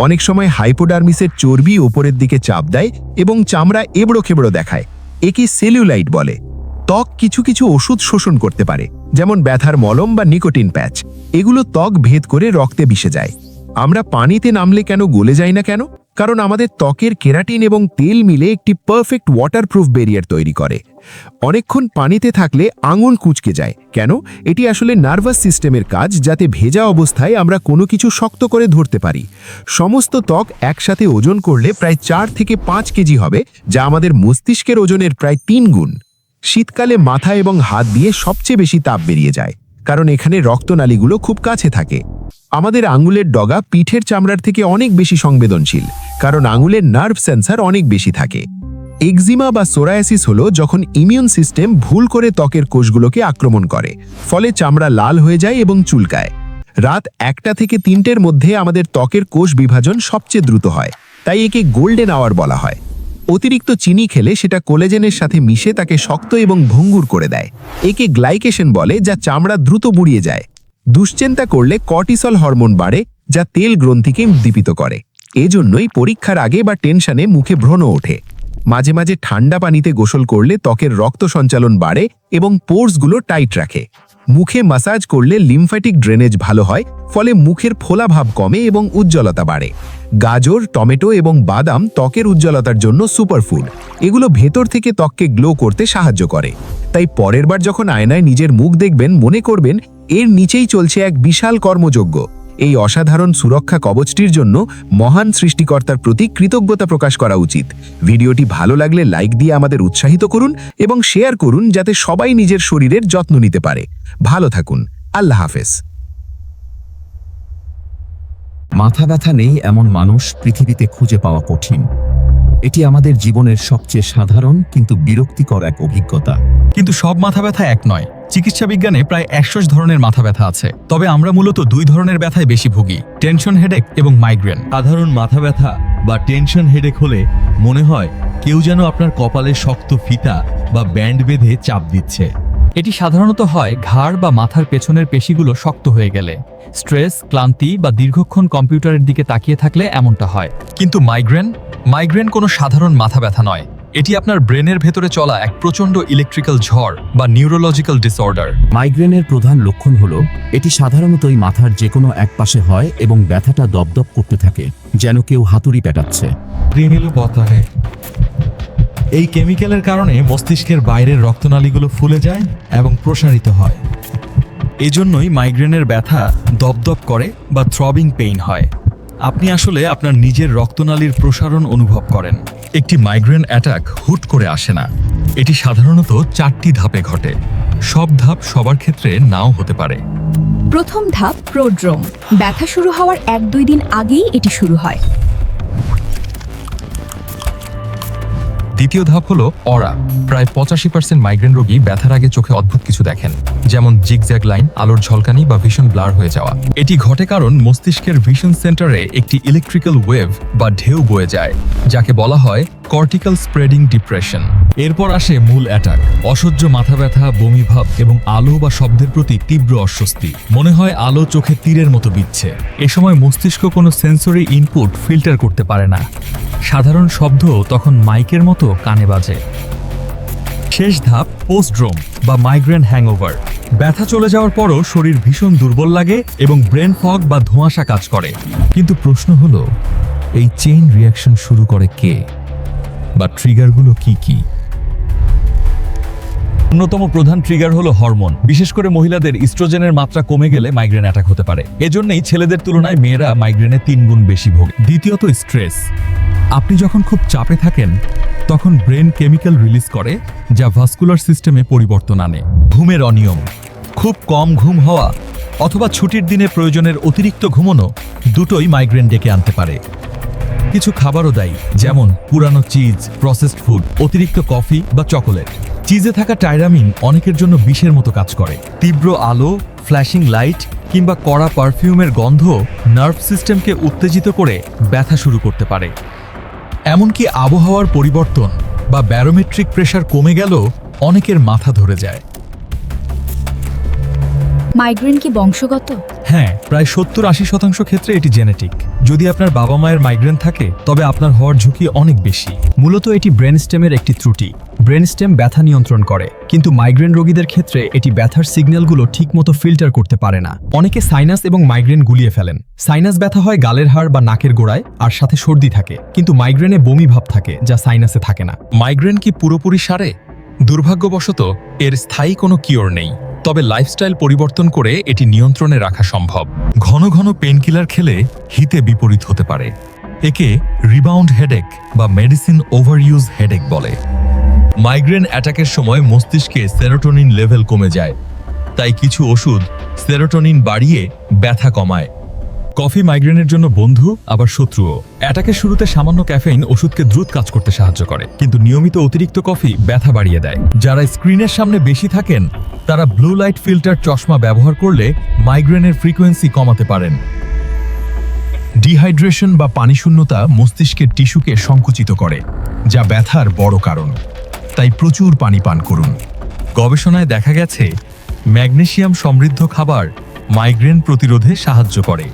Speaker 1: অনেক সময় হাইপোডার্মিসের চর্বি উপরের দিকে চাপ দেয় এবং চামড়া এবড়ো খেবড়ো দেখায়। একে সেলুলাইট বলে। ত্বক কিছু কিছু ওষুধ শোষণ করতে পারে, যেমন ব্যথার মলম বা নিকোটিন প্যাচ। এগুলো ত্বক ভেদ করে রক্তে মিশে যায়। আমরা পানিতে নামলে কেন গলে যাই না কেন? কারণ আমাদের ত্বকের কেরাটিন এবং তেল মিলে একটি পারফেক্ট ওয়াটারপ্রুফ ব্যারিয়ার তৈরি করে। অনেকক্ষণ পানিতে থাকলে আঙুল কুঁচকে যায় কেন? এটি আসলে নার্ভাস সিস্টেমের কাজ, যাতে ভেজা অবস্থায় আমরা কোনো কিছু শক্ত করে ধরতে পারি। সমস্ত ত্বক একসাথে ওজন করলে প্রায় 4 থেকে 5 কেজি হবে, যা আমাদের মস্তিষ্কের ওজনের প্রায় 3 গুণ। শীতকালে মাথা এবং হাত দিয়ে সবচেয়ে বেশি তাপ বেরিয়ে যায়, কারণ এখানে রক্তনালীগুলো খুব কাছে থাকে। আমাদের আঙুলের ডগা পিঠের চামড়ার থেকে অনেক বেশি সংবেদনশীল, কারণ আঙুলের নার্ভ সেন্সর অনেক বেশি থাকে। এক্সিমা বা সোরায়াসিস হলো যখন ইমিউন সিস্টেম ভুল করে ত্বকের কোষগুলোকে আক্রমণ করে, ফলে চামড়া লাল হয়ে যায় এবং চুলকায়। রাত 1টা থেকে 3টের মধ্যে আমাদের ত্বকের কোষ বিভাজন সবচেয়ে দ্রুত হয়, তাই একে গোল্ডেন আওয়ার বলা হয়। অতিরিক্ত চিনি খেলে সেটা কোলেজেনের সাথে মিশে তাকে শক্ত এবং ভঙ্গুর করে দেয়। একে গ্লাইকেশন বলে, যা চামড়া দ্রুত বুড়িয়ে যায়। দুশ্চিন্তা করলে কর্টিসল হরমোন বাড়ে, যা তেল গ্রন্থিকে উদ্দীপিত করে। এজন্যই পরীক্ষার আগে বা টেনশনে মুখে ব্রণ ওঠে। মাঝে মাঝে ঠান্ডা পানিতে গোসল করলে ত্বকের রক্ত সঞ্চালন বাড়ে এবং পোর্সগুলো টাইট রাখে। মুখে ম্যাসাজ করলে লিম্ফ্যাটিক ড্রেনেজ ভালো হয়, ফলে মুখের ফোলা ভাব কমে এবং উজ্জ্বলতা বাড়ে। গাজর, টমেটো এবং বাদাম ত্বকের উজ্জ্বলতার জন্য সুপারফুড। এগুলো ভেতর থেকে ত্বককে গ্লো করতে সাহায্য করে। তাই পরের বার যখন আয়নায় নিজের মুখ দেখবেন, মনে করবেন এর নিচেই চলছে এক বিশাল কর্মযজ্ঞ। এই অসাধারণ সুরক্ষা কবচটির জন্য মহান সৃষ্টিকর্তার প্রতি কৃতজ্ঞতা প্রকাশ করা উচিত। ভিডিওটি ভালো লাগলে লাইক দিয়ে আমাদের উৎসাহিত করুন এবং শেয়ার করুন, যাতে সবাই নিজের শরীরের যত্ন নিতে পারে। ভালো থাকুন। আল্লাহ হাফেজ।
Speaker 13: মাথা ব্যথা নেই এমন মানুষ পৃথিবীতে খুঁজে পাওয়া কঠিন। এটি আমাদের জীবনের সবচেয়ে সাধারণ কিন্তু বিরক্তিকর এক অভিজ্ঞতা।
Speaker 10: কিন্তু সব মাথা ব্যথা এক নয়। চিকিৎসা বিজ্ঞানে প্রায় 100 ধরনের মাথা ব্যথা আছে, তবে আমরা মূলত 2 ধরনের ব্যথায় বেশি ভুগি: টেনশন হেডেক এবং মাইগ্রেন।
Speaker 11: সাধারণ মাথা ব্যথা বা টেনশন হেডেক হলে মনে হয় কেউ যেন আপনার কপালে শক্ত ফিতা বা ব্যান্ড বেঁধে চাপ দিচ্ছে।
Speaker 15: এটি সাধারণত হয় ঘাড় বা মাথার পেছনের পেশিগুলো শক্ত হয়ে গেলে। স্ট্রেস, ক্লান্তি বা দীর্ঘক্ষণ কম্পিউটারের দিকে তাকিয়ে থাকলে এমনটা হয়।
Speaker 10: কিন্তু মাইগ্রেন কোনো সাধারণ মাথা ব্যথা নয়। এটি আপনার ব্রেনের ভেতরে চলা এক প্রচণ্ড ইলেকট্রিক্যাল ঝড় বা নিউরোলজিক্যাল ডিসঅর্ডার।
Speaker 13: মাইগ্রেনের প্রধান লক্ষণ হলো এটি সাধারণতই মাথার যে কোনো এক পাশে হয় এবং ব্যথাটা দপদপ করতে থাকে, যেন কেউ হাতুড়ি পেটাচ্ছে।
Speaker 11: এই কেমিক্যালের কারণে মস্তিষ্কের বাইরের রক্তনালীগুলো ফুলে যায় এবং প্রসারিত হয়।
Speaker 10: এজন্যই মাইগ্রেনের ব্যথা দপদপ করে বা থ্রবিং পেইন হয়। আপনি আসলে আপনার নিজের রক্তনালীর প্রসারণ অনুভব করেন। একটি মাইগ্রেন অ্যাটাক হুট করে আসে না। এটি সাধারণত 4টি ধাপে ঘটে। সব ধাপ সবার ক্ষেত্রে নাও হতে পারে।
Speaker 12: প্রথম ধাপ প্রোড্রোম। ব্যথা শুরু হওয়ার 1-2 দিন আগেই এটি শুরু হয়।
Speaker 10: দ্বিতীয় ধাপ হলো অরা। প্রায় 85% মাইগ্রেন রোগী ব্যথার আগে চোখে অদ্ভুত কিছু দেখেন, যেমন জিগজ্যাগ লাইন, আলোর ঝলকানি বা ভীষণ ব্লার হয়ে যাওয়া। এটি ঘটে কারণ মস্তিষ্কের ভিশন সেন্টারে একটি ইলেকট্রিক্যাল ওয়েভ বা ঢেউ বয়ে যায়, যাকে বলা হয় কর্টিক্যাল স্প্রেডিং ডিপ্রেশন। এরপর আসে মূল অ্যাটাক। অসহ্য মাথা ব্যথা, বমিভাব এবং আলো বা শব্দের প্রতি তীব্র অস্বস্তি। মনে হয় আলো চোখে তীরের মতো বিচ্ছে। এ সময় মস্তিষ্ক কোনো সেন্সরি ইনপুট ফিল্টার করতে পারে না। সাধারণ শব্দ তখন মাইকের মতো কানে বাজে। শেষ ধাপ পোস্টড্রোম বা মাইগ্রেন হ্যাংওভার। ব্যথা চলে যাওয়ার পরও শরীর ভীষণ দুর্বল লাগে এবং ব্রেন ফগ বা ধোঁয়াশা কাজ করে। কিন্তু প্রশ্ন হলো, এই চেইন রিঅ্যাকশন শুরু করে কে বা ট্রিগারগুলো কি কি? অন্যতম প্রধান ট্রিগার হলো হরমোন। বিশেষ করে মহিলাদের ইস্ট্রোজেনের মাত্রা কমে গেলে মাইগ্রেন অ্যাটাক হতে পারে। এজন্যই ছেলেদের তুলনায় মেয়েরা মাইগ্রেনে 3 গুণ বেশি ভোগে। দ্বিতীয়ত স্ট্রেস। আপনি যখন খুব চাপে থাকেন, তখন ব্রেন কেমিক্যাল রিলিজ করে, যা ভাস্কুলার সিস্টেমে পরিবর্তন আনে। ঘুমের অনিয়ম, খুব কম ঘুম হওয়া অথবা ছুটির দিনে প্রয়োজনের অতিরিক্ত ঘুমানো, দুটোই মাইগ্রেন ডেকে আনতে পারে। কিছু খাবারও দায়ী, যেমন পুরানো চিজ, প্রসেসড ফুড, অতিরিক্ত কফি বা চকোলেট। চিজে থাকা টাইরামিন অনেকের জন্য বিষের মতো কাজ করে। তীব্র আলো,
Speaker 11: ফ্ল্যাশিং লাইট কিংবা কড়া পারফিউমের গন্ধ নার্ভ সিস্টেমকে উত্তেজিত করে ব্যথা শুরু করতে পারে। এমনকি আবহাওয়ার পরিবর্তন বা ব্যারোমেট্রিক প্রেশার কমে গেলেও অনেকের মাথা ধরে যায়।
Speaker 16: মাইগ্রেন কি বংশগত?
Speaker 10: হ্যাঁ, প্রায় 70-80% ক্ষেত্রে এটি জেনেটিক। যদি আপনার বাবা মায়ের মাইগ্রেন থাকে তবে আপনার হওয়ার ঝুঁকি অনেক বেশি।
Speaker 4: মূলত এটি ব্রেন স্টেমের একটি ত্রুটি। ব্রেন স্টেম ব্যথা নিয়ন্ত্রণ করে, কিন্তু মাইগ্রেন রোগীদের ক্ষেত্রে এটি ব্যথার সিগন্যালগুলো ঠিকমতো ফিল্টার করতে পারে না। অনেকে সাইনাস এবং মাইগ্রেন গুলিয়ে ফেলেন। সাইনাস ব্যথা হয় গালের হাড় বা নাকের গোড়ায়, আর সাথে সর্দি থাকে, কিন্তু মাইগ্রেনে বমি ভাব থাকে যা সাইনাসে থাকে না।
Speaker 10: মাইগ্রেন কি পুরোপুরি সারে? দুর্ভাগ্যবশত এর স্থায়ী কোনো কিওর নেই, তবে লাইফস্টাইল পরিবর্তন করে এটি নিয়ন্ত্রণে রাখা সম্ভব। ঘন ঘন পেনকিলার খেলে হিতে বিপরীত হতে পারে। একে রিবাউন্ড হেডেক বা মেডিসিন ওভারইউজ হেডেক বলে। মাইগ্রেন অ্যাটাকের সময় মস্তিষ্কে সেরোটোনিন লেভেল কমে যায়, তাই কিছু ওষুধ সেরোটোনিন বাড়িয়ে ব্যথা কমায়। কফি মাইগ্রেনের জন্য বন্ধু আবার শত্রুও। অ্যাটাকের শুরুতে সামান্য ক্যাফেইন ওষুধকে দ্রুত কাজ করতে সাহায্য করে, কিন্তু নিয়মিত অতিরিক্ত কফি ব্যথা বাড়িয়ে দেয়। যারা স্ক্রিনের সামনে বেশি থাকেন তারা ব্লু লাইট ফিল্টার চশমা ব্যবহার করলে মাইগ্রেনের ফ্রিকোয়েন্সি কমাতে পারেন।
Speaker 3: ডিহাইড্রেশন বা পানিশূন্যতা মস্তিষ্কের টিস্যুকে সংকুচিত করে, যা ব্যথার বড় কারণ। তাই প্রচুর পানি পান করুন।
Speaker 10: গবেষণায় দেখা গেছে ম্যাগনেসিয়াম সমৃদ্ধ খাবার মাইগ্রেন প্রতিরোধে সাহায্য করে।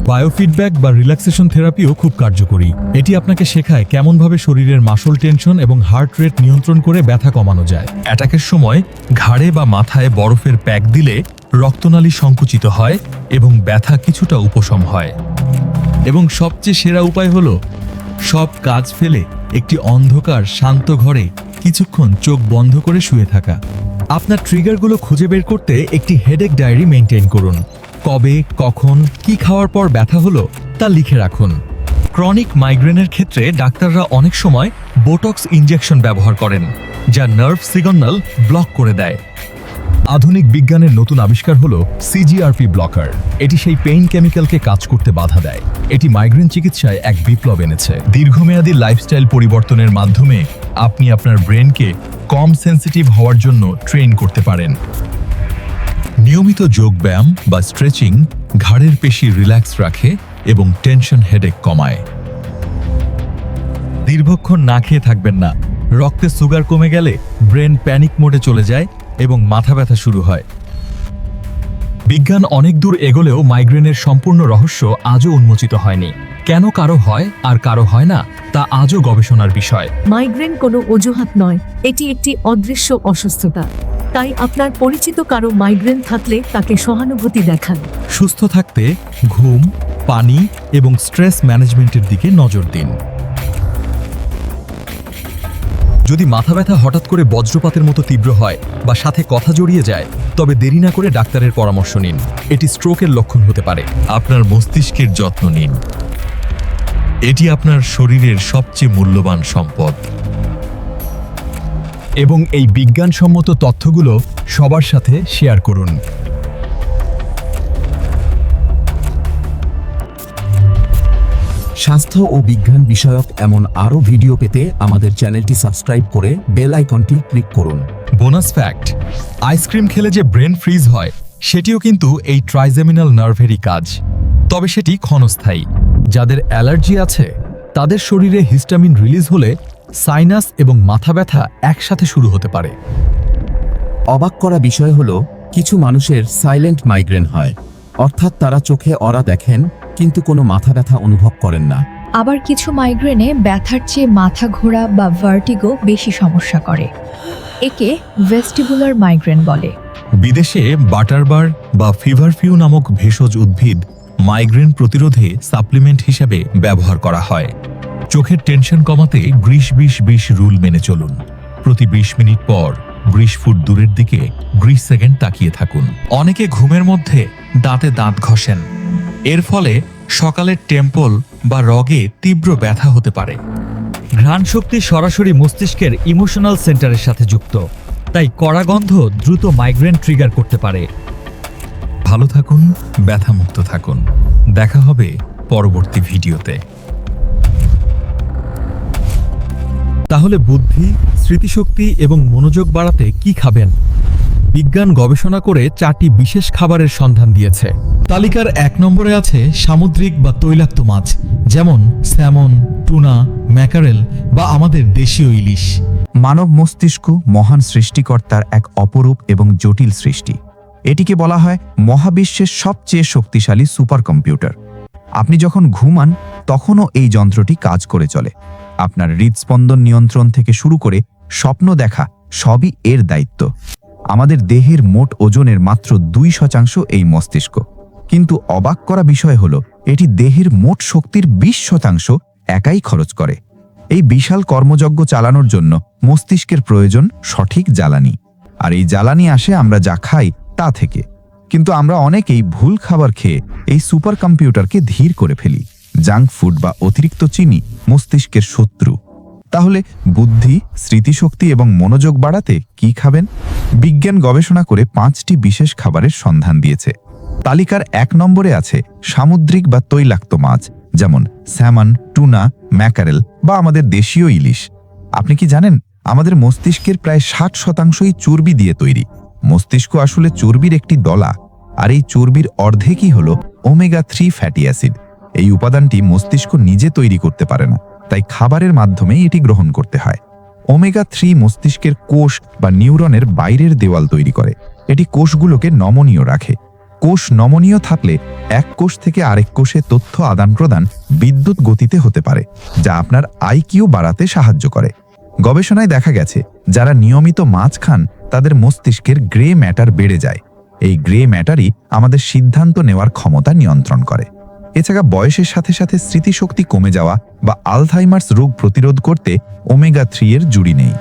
Speaker 10: বায়োফিডব্যাক বা রিল্যাক্সেশন থেরাপিও খুব কার্যকরী। এটি আপনাকে শেখায় কেমনভাবে শরীরের মাসল টেনশন এবং হার্ট রেট নিয়ন্ত্রণ করে ব্যথা কমানো যায়। অ্যাটাকের সময় ঘাড়ে বা মাথায় বরফের প্যাক দিলে রক্তনালী সংকুচিত হয় এবং ব্যথা কিছুটা উপশম হয়। এবং সবচেয়ে সেরা উপায় হলো সব কাজ ফেলে একটি অন্ধকার শান্ত ঘরে কিছুক্ষণ চোখ বন্ধ করে শুয়ে থাকা। আপনার ট্রিগারগুলো খুঁজে বের করতে একটি হেডেক ডায়েরি মেইনটেইন করুন। কবে, কখন, কি খাওয়ার পর ব্যথা হলো তা লিখে রাখুন। ক্রনিক মাইগ্রেনের ক্ষেত্রে ডাক্তাররা অনেক সময় বোটক্স ইনজেকশন ব্যবহার করেন, যা নার্ভ সিগন্যাল ব্লক করে দেয়।
Speaker 4: আধুনিক বিজ্ঞানের নতুন আবিষ্কার হলো সিজিআরপি ব্লকার। এটি সেই পেইন কেমিক্যালকে কাজ করতে বাধা দেয়। এটি মাইগ্রেন চিকিৎসায় এক বিপ্লব এনেছে।
Speaker 3: দীর্ঘমেয়াদী লাইফস্টাইল পরিবর্তনের মাধ্যমে আপনি আপনার ব্রেনকে কম সেন্সিটিভ হওয়ার জন্য ট্রেন করতে পারেন। নিয়মিত যোগব্যায়াম বা স্ট্রেচিং ঘাড়ের পেশি রিল্যাক্স রাখে এবং টেনশন হেডেক কমায়।
Speaker 11: দীর্ঘক্ষণ না খেয়ে থাকবেন না। রক্তে সুগার কমে গেলে ব্রেন প্যানিক মোডে চলে যায় এবং মাথা ব্যথা শুরু হয়।
Speaker 4: বিজ্ঞান অনেক দূর এগোলেও মাইগ্রেনের সম্পূর্ণ রহস্য আজও উন্মোচিত হয়নি। কেন কারো হয় আর কারো হয় না তা আজও গবেষণার বিষয়।
Speaker 14: মাইগ্রেন কোনো অজুহাত নয়, এটি একটি অদৃশ্য অসুস্থতা। তাই আপনার পরিচিত কারো মাইগ্রেন থাকলে তাকে সহানুভূতি দেখান।
Speaker 11: সুস্থ থাকতে ঘুম, পানি এবং স্ট্রেস ম্যানেজমেন্টের দিকে নজর দিন।
Speaker 4: যদি মাথা ব্যথা হঠাৎ করে বজ্রপাতের মতো তীব্র হয় বা সাথে কথা জড়িয়ে যায়, তবে দেরি না করে ডাক্তারের পরামর্শ নিন। এটি স্ট্রোকের লক্ষণ হতে পারে।
Speaker 3: আপনার মস্তিষ্কের যত্ন নিন। এটি আপনার শরীরের সবচেয়ে মূল্যবান সম্পদ।
Speaker 4: এবং এই বিজ্ঞানসম্মত তথ্যগুলো সবার সাথে শেয়ার করুন।
Speaker 13: স্বাস্থ্য ও বিজ্ঞান বিষয়ক এমন আরও ভিডিও পেতে আমাদের চ্যানেলটি সাবস্ক্রাইব করে বেল আইকনটি ক্লিক করুন।
Speaker 11: বোনাস ফ্যাক্ট, আইসক্রিম খেলে যে ব্রেন ফ্রিজ হয় সেটিও কিন্তু এই ট্রাইজেমিনাল নার্ভেরই কাজ, তবে সেটি ক্ষণস্থায়ী। যাদের অ্যালার্জি আছে তাদের শরীরে হিস্টামিন রিলিজ হলে সাইনাস এবং মাথা ব্যথা একসাথে শুরু হতে পারে।
Speaker 13: অবাক করা বিষয় হলো কিছু মানুষের সাইলেন্ট মাইগ্রেন হয়, অর্থাৎ তারা চোখে অরা দেখেন কিন্তু কোনো মাথা ব্যথা অনুভব করেন না।
Speaker 16: আবার কিছু মাইগ্রেনে ব্যথার চেয়ে মাথা ঘোরা বা ভার্টিগো বেশি সমস্যা করে। একে ভেস্টিবুলার মাইগ্রেন বলে।
Speaker 3: বিদেশে বাটারবার বা ফিভারফিউ নামক ভেষজ উদ্ভিদ মাইগ্রেন প্রতিরোধে সাপ্লিমেন্ট হিসেবে ব্যবহার করা হয়। চোখের টেনশন কমাতে 20-20-20 রুল মেনে চলুন। প্রতি 20 মিনিট পর 20 ফুট দূরের দিকে 20 সেকেন্ড তাকিয়ে থাকুন।
Speaker 10: অনেকে ঘুমের মধ্যে দাঁতে দাঁত ঘষেন, এর ফলে সকালের টেম্পল বা রগে তীব্র ব্যথা হতে পারে। ঘ্রাণ শক্তি সরাসরি মস্তিষ্কের ইমোশনাল সেন্টারের সাথে যুক্ত, তাই কড়া গন্ধ দ্রুত মাইগ্রেন ট্রিগার করতে পারে।
Speaker 3: ভালো থাকুন, ব্যথামুক্ত থাকুন। দেখা হবে পরবর্তী ভিডিওতে।
Speaker 4: তাহলে বুদ্ধি, স্মৃতিশক্তি এবং মনোযোগ বাড়াতে কি খাবেন?
Speaker 11: বিজ্ঞান গবেষণা করে 4টি বিশেষ খাবারের সন্ধান দিয়েছে। তালিকার 1 নম্বরে আছে সামুদ্রিক বা তৈলাক্ত মাছ, যেমন স্যামন, টুনা, ম্যাকারেল বা আমাদের দেশীয় ইলিশ।
Speaker 3: মানব মস্তিষ্ক মহান সৃষ্টিকর্তার এক অপরূপ এবং জটিল সৃষ্টি। এটিকে বলা হয় মহাবিশ্বের সবচেয়ে শক্তিশালী সুপার কম্পিউটার। আপনি যখন ঘুমান তখনও এই যন্ত্রটি কাজ করে চলে। আপনার হৃদস্পন্দন নিয়ন্ত্রণ থেকে শুরু করে স্বপ্ন দেখা সবই এর দায়িত্ব। আমাদের দেহের মোট ওজনের মাত্র 2% এই মস্তিষ্ক, কিন্তু অবাক করা বিষয় হলো এটি দেহের মোট শক্তির 20% একাই খরচ করে। এই বিশাল কর্মযজ্ঞ চালানোর জন্য মস্তিষ্কের প্রয়োজন সঠিক জ্বালানি, আর এই জ্বালানি আসে আমরা যা খাই তা থেকে। কিন্তু আমরা অনেকেই ভুল খাবার খেয়ে এই সুপার কম্পিউটারকে ধীর করে ফেলি। জাঙ্ক ফুড বা অতিরিক্ত চিনি মস্তিষ্কের শত্রু। তাহলে বুদ্ধি, স্মৃতিশক্তি এবং মনোযোগ বাড়াতে কি খাবেন? বিজ্ঞান গবেষণা করে 5টি বিশেষ খাবারের সন্ধান দিয়েছে। তালিকার 1 নম্বরে আছে সামুদ্রিক বা তৈলাক্ত মাছ, যেমন স্যামন, টুনা, ম্যাকারেল বা আমাদের দেশীয় ইলিশ। আপনি কি জানেন আমাদের মস্তিষ্কের প্রায় 60%ই চর্বি দিয়ে তৈরি। মস্তিষ্ক আসলে চর্বির একটি দলা, আর এই চর্বির অর্ধেকই হল ওমেগা-3 ফ্যাটি অ্যাসিড। এই উপাদানটি মস্তিষ্ক নিজে তৈরি করতে পারে না, তাই খাবারের মাধ্যমেই এটি গ্রহণ করতে হয়। ওমেগা-3 মস্তিষ্কের কোষ বা নিউরনের বাইরের দেওয়াল তৈরি করে। এটি কোষগুলোকে নমনীয় রাখে। কোষ নমনীয় থাকলে এক কোষ থেকে আরেক কোষে তথ্য আদান প্রদান বিদ্যুৎ গতিতে হতে পারে, যা আপনার আইকিউ বাড়াতে সাহায্য করে। গবেষণায় দেখা গেছে যারা নিয়মিত মাছ খান তাদের মস্তিষ্কের গ্রে ম্যাটার বেড়ে যায়। এই গ্রে ম্যাটারই আমাদের সিদ্ধান্ত নেওয়ার ক্ষমতা নিয়ন্ত্রণ করে। এছাড়া বয়সের সাথে সাথে স্মৃতিশক্তি কমে যাওয়া বা আলঝাইমার্স রোগ প্রতিরোধ করতে ওমেগা-3 এর জুড়ি নেই।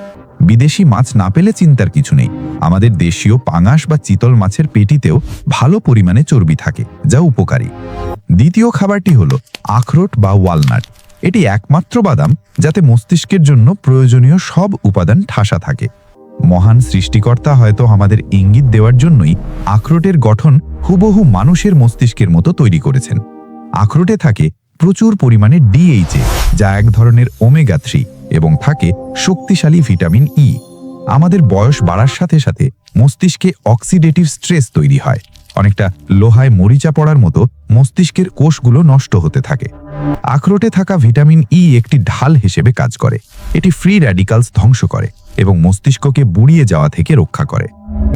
Speaker 3: বিদেশি মাছ না পেলে চিন্তার কিছু নেই। আমাদের দেশীয় পাঙাশ বা চিতল মাছের পেটিতেও ভালো পরিমাণে চর্বি থাকে, যা উপকারী। দ্বিতীয় খাবারটি হলো আখরোট বা ওয়ালনাট। এটি একমাত্র বাদাম যাতে মস্তিষ্কের জন্য প্রয়োজনীয় সব উপাদান ঠাসা থাকে। মহান সৃষ্টিকর্তা হয়তো আমাদের ইঙ্গিত দেওয়ার জন্যই আখরোটের গঠন হুবহু মানুষের মস্তিষ্কের মতো তৈরি করেছেন। আখরোটে থাকে প্রচুর পরিমাণে DHA, যা এক ধরনের ওমেগা-3, এবং থাকে শক্তিশালী ভিটামিন ই। আমাদের বয়স বাড়ার সাথে সাথে মস্তিষ্কে অক্সিডেটিভ স্ট্রেস তৈরি হয়। অনেকটা লোহায় মরিচা পড়ার মতো মস্তিষ্কের কোষগুলো নষ্ট হতে থাকে। আখরোটে থাকা ভিটামিন ই একটি ঢাল হিসেবে কাজ করে। এটি ফ্রি র্যাডিক্যালস ধ্বংস করে এবং মস্তিষ্ককে বুড়িয়ে যাওয়া থেকে রক্ষা করে।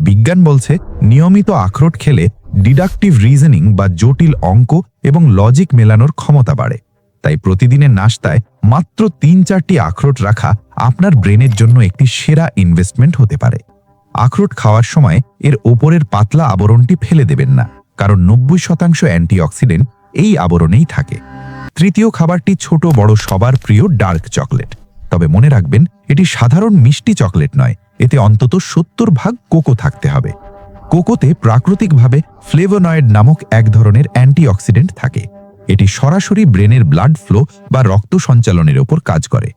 Speaker 3: বিজ্ঞান বলছে নিয়মিত আখরোট খেলে ডিডাকটিভ রিজনিং বা জটিল অঙ্ক এবং লজিক মেলানোর ক্ষমতা বাড়ে। তাই প্রতিদিনের নাশতায় মাত্র 3-4টি আখরোট রাখা আপনার ব্রেনের জন্য একটি সেরা ইনভেস্টমেন্ট হতে পারে। আখরোট খাওয়ার সময় এর ওপরের পাতলা আবরণটি ফেলে দেবেন না, কারণ 90% অ্যান্টিঅক্সিডেন্ট এই আবরণেই থাকে। তৃতীয় খাবারটি ছোট বড় সবার প্রিয় ডার্ক চকলেট। তবে মনে রাখবেন এটি সাধারণ মিষ্টি চকলেট নয়, এতে অন্তত 70% কোকো থাকতে হবে। কোকোতে প্রাকৃতিকভাবে ফ্লেভোনয়েড নামক এক ধরনের অ্যান্টিঅক্সিডেন্ট থাকে। এটি সরাসরি ব্রেনের ব্লাড ফ্লো বা রক্ত সঞ্চালনের ওপর কাজ করে।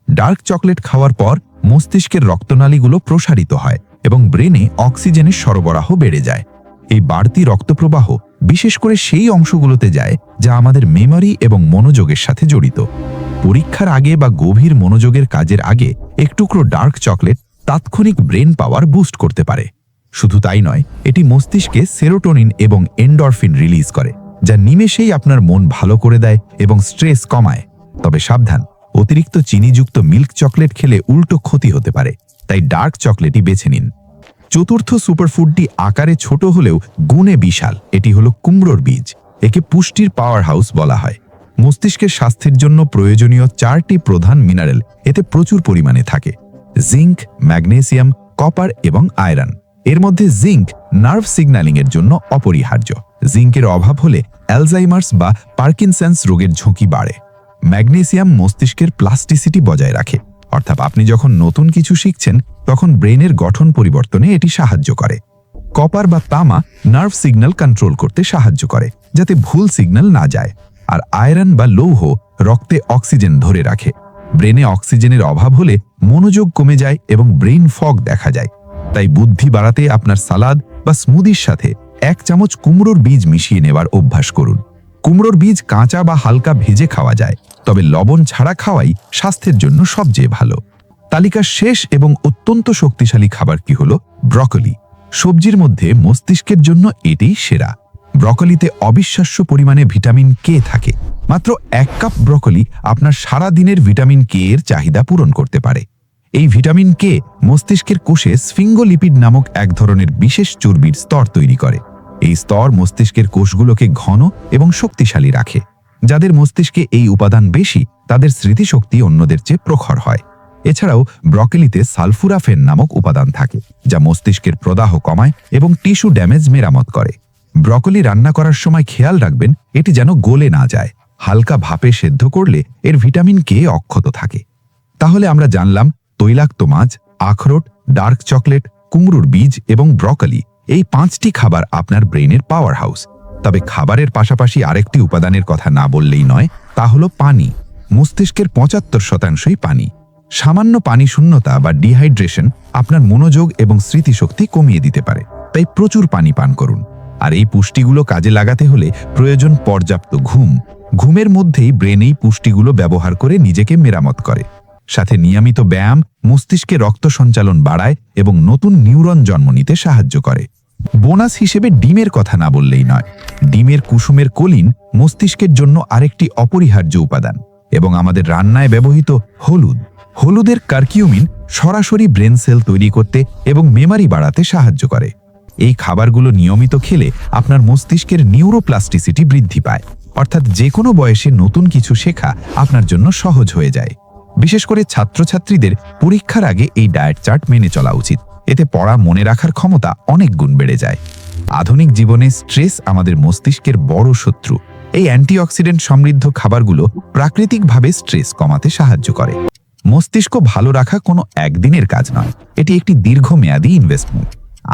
Speaker 3: ডার্ক চকলেট খাওয়ার পর মস্তিষ্কের রক্তনালীগুলো প্রসারিত হয় এবং ব্রেনে অক্সিজেনের সরবরাহ বেড়ে যায়। এই বাড়তি রক্তপ্রবাহ বিশেষ করে সেই অংশগুলোতে যায় যা আমাদের মেমরি এবং মনোযোগের সাথে জড়িত। পরীক্ষার আগে বা গভীর মনোযোগের কাজের আগে এক টুকরো ডার্ক চকলেট তাৎক্ষণিক ব্রেন পাওয়ার বুস্ট করতে পারে। শুধু তাই নয়, এটি মস্তিষ্কে সেরোটোনিন এবং এন্ডরফিন রিলিজ করে, যা নিমেষেই আপনার মন ভালো করে দেয় এবং স্ট্রেস কমায়। তবে সাবধান, অতিরিক্ত চিনিযুক্ত মিল্ক চকলেট খেলে উল্টো ক্ষতি হতে পারে, তাই ডার্ক চকলেটই বেছে নিন। চতুর্থ সুপারফুডটি আকারে ছোট হলেও গুণে বিশাল। এটি হলো কুমড়োর বীজ। একে পুষ্টির পাওয়ার হাউস বলা হয়। মস্তিষ্কের স্বাস্থ্যের জন্য প্রয়োজনীয় 4টি প্রধান মিনারেল এতে প্রচুর পরিমাণে থাকে: জিঙ্ক, ম্যাগনেসিয়াম, কপার এবং আয়রন। এর মধ্যে জিঙ্ক নার্ভ সিগন্যালিং এর জন্য অপরিহার্য। জিঙ্কের অভাব হলে অ্যালজাইমার্স বা পার্কিনসন্স রোগের ঝুঁকি বাড়ে। ম্যাগনেসিয়াম মস্তিষ্কের প্লাস্টিসিটি বজায় রাখে, অর্থাৎ আপনি যখন নতুন কিছু শিখছেন তখন ব্রেনের গঠন পরিবর্তনে এটি সাহায্য করে। কপার বা তামা নার্ভ সিগন্যাল কন্ট্রোল করতে সাহায্য করে, যাতে ভুল সিগন্যাল না যায়। আর আয়রন বা লৌহ রক্তে অক্সিজেন ধরে রাখে। ব্রেনে অক্সিজেনের অভাব হলে মনোযোগ কমে যায় এবং ব্রেইন ফগ দেখা যায়। তাই বুদ্ধি বাড়াতে আপনার সালাদ বা স্মুদির সাথে 1 চামচ কুমড়োর বীজ মিশিয়ে নেবার অভ্যাস করুন। কুমড়োর বীজ কাঁচা বা হালকা ভেজে খাওয়া যায়, তবে লবণ ছাড়া খাওয়াই স্বাস্থ্যের জন্য সবচেয়ে ভালো। তালিকার শেষ এবং অত্যন্ত শক্তিশালী খাবার কি হলো ব্রকলি। সবজির মধ্যে মস্তিষ্কের জন্য এটাই সেরা। ব্রকলিতে অবিশ্বাস্য পরিমাণে ভিটামিন কে থাকে। মাত্র 1 কাপ ব্রকলি আপনার সারা দিনের ভিটামিন কে এর চাহিদা পূরণ করতে পারে। এই ভিটামিন কে মস্তিষ্কের কোষে স্ফিঙ্গোলিপিড নামক এক ধরনের বিশেষ চর্বির স্তর তৈরি করে। এই স্তর মস্তিষ্কের কোষগুলোকে ঘন এবং শক্তিশালী রাখে। যাদের মস্তিষ্কে এই উপাদান বেশি তাদের স্মৃতিশক্তি অন্যদের চেয়ে প্রখর হয়। এছাড়াও ব্রকলিতে সালফুরাফেন নামক উপাদান থাকে, যা মস্তিষ্কের প্রদাহ কমায় এবং টিস্যু ড্যামেজ মেরামত করে। ব্রকলি রান্না করার সময় খেয়াল রাখবেন এটি যেন গলে না যায়। হালকা ভাপে সেদ্ধ করলে এর ভিটামিন কে অক্ষত থাকে। তাহলে আমরা জানলাম তৈলাক্ত মাছ, আখরোট, ডার্ক চকলেট, কুমড়োর বীজ এবং ব্রকলি এই 5টি খাবার আপনার ব্রেইনের পাওয়ার হাউস। তবে খাবারের পাশাপাশি আরেকটি উপাদানের কথা না বললেই নয়, তা হলো পানি। মস্তিষ্কের 75% পানি। সামান্য পানি শূন্যতা বা ডিহাইড্রেশন আপনার মনোযোগ এবং স্মৃতিশক্তি কমিয়ে দিতে পারে। তাই প্রচুর পানি পান করুন। আর এই পুষ্টিগুলো কাজে লাগাতে হলে প্রয়োজন পর্যাপ্ত ঘুম। ঘুমের মধ্যেই ব্রেন এই পুষ্টিগুলো ব্যবহার করে নিজেকে মেরামত করে। সাথে নিয়মিত ব্যায়াম মস্তিষ্কে রক্ত সঞ্চালন বাড়ায় এবং নতুন নিউরন জন্ম নিতে সাহায্য করে। বোনাস হিসেবে ডিমের কথা না বললেই নয়। ডিমের কুসুমের কলিন মস্তিষ্কের জন্য আরেকটি অপরিহার্য উপাদান। এবং আমাদের রান্নায় ব্যবহৃত হলুদ, হলুদের কার্কিউমিন সরাসরি ব্রেন সেল তৈরি করতে এবং মেমরি বাড়াতে সাহায্য করে। এই খাবারগুলো নিয়মিত খেলে আপনার মস্তিষ্কের নিউরোপ্লাস্টিসিটি বৃদ্ধি পায়, অর্থাৎ যে কোনো বয়সে নতুন কিছু শেখা আপনার জন্য সহজ হয়ে যায়। বিশেষ করে ছাত্রছাত্রীদের পরীক্ষার আগে এই ডায়েট চার্ট মেনে চলা উচিত। এতে পড়া মনে রাখার ক্ষমতা অনেক গুণ বেড়ে যায়। আধুনিক জীবনে স্ট্রেস আমাদের মস্তিষ্কের বড় শত্রু। এই অ্যান্টিঅক্সিডেন্ট সমৃদ্ধ খাবারগুলো প্রাকৃতিকভাবে স্ট্রেস কমাতে সাহায্য করে। মস্তিষ্ক ভালো রাখা কোনো একদিনের কাজ নয়, এটি একটি দীর্ঘমেয়াদী ইনভেস্টমেন্ট।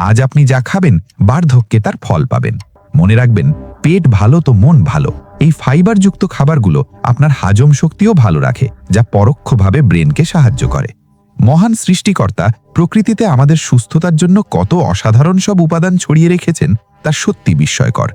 Speaker 3: আজ আপনি যা খাবেন বার্ধক্যে তার ফল পাবেন। মনে রাখবেন, পেট ভালো তো মন ভালো। এই ফাইবারযুক্ত খাবারগুলো আপনার হজম শক্তিও ভালো রাখে, যা পরোক্ষভাবে ব্রেনকে সাহায্য করে। মহান সৃষ্টিকর্তা প্রকৃতিতে আমাদের সুস্থতার জন্য কত অসাধারণ সব উপাদান ছড়িয়ে রেখেছেন তা সত্যি বিস্ময়কর।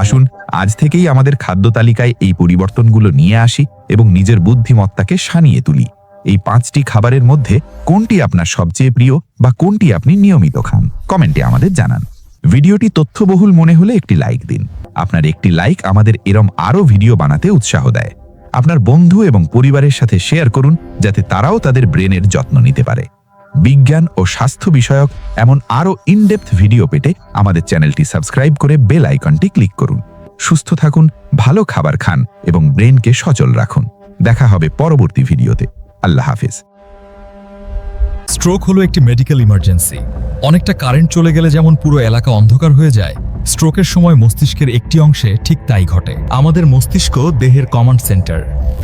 Speaker 3: আসুন আজ থেকেই আমাদের খাদ্য তালিকায় এই পরিবর্তনগুলো নিয়ে আসি এবং নিজের বুদ্ধিমত্তাকে সানিয়ে তুলি। এই 5টি খাবারের মধ্যে কোনটি আপনার সবচেয়ে প্রিয় বা কোনটি আপনি নিয়মিত খান, কমেন্টে আমাদের জানান। ভিডিওটি তথ্যবহুল মনে হলে একটি লাইক দিন। আপনার একটি লাইক আমাদের এরম আরও ভিডিও বানাতে উৎসাহ দেয়। আপনার বন্ধু এবং পরিবারের সাথে শেয়ার করুন, যাতে তারাও তাদের ব্রেনের যত্ন নিতে পারে। বিজ্ঞান ও স্বাস্থ্য বিষয়ক এমন আরও ইনডেপথ ভিডিও পেতে আমাদের চ্যানেলটি সাবস্ক্রাইব করে বেল আইকনটি ক্লিক করুন। সুস্থ থাকুন, ভালো খাবার খান এবং ব্রেনকে সচল রাখুন। দেখা হবে পরবর্তী ভিডিওতে। আল্লাহ হাফেজ।
Speaker 10: স্ট্রোক হলো একটি মেডিকেল ইমার্জেন্সি। অনেকটা কারেন্ট চলে গেলে যেমন পুরো এলাকা অন্ধকার হয়ে যায়, স্ট্রোকের সময় মস্তিষ্কের একটি অংশে ঠিক তাই ঘটে। আমাদের মস্তিষ্ক দেহের কমান্ড সেন্টার।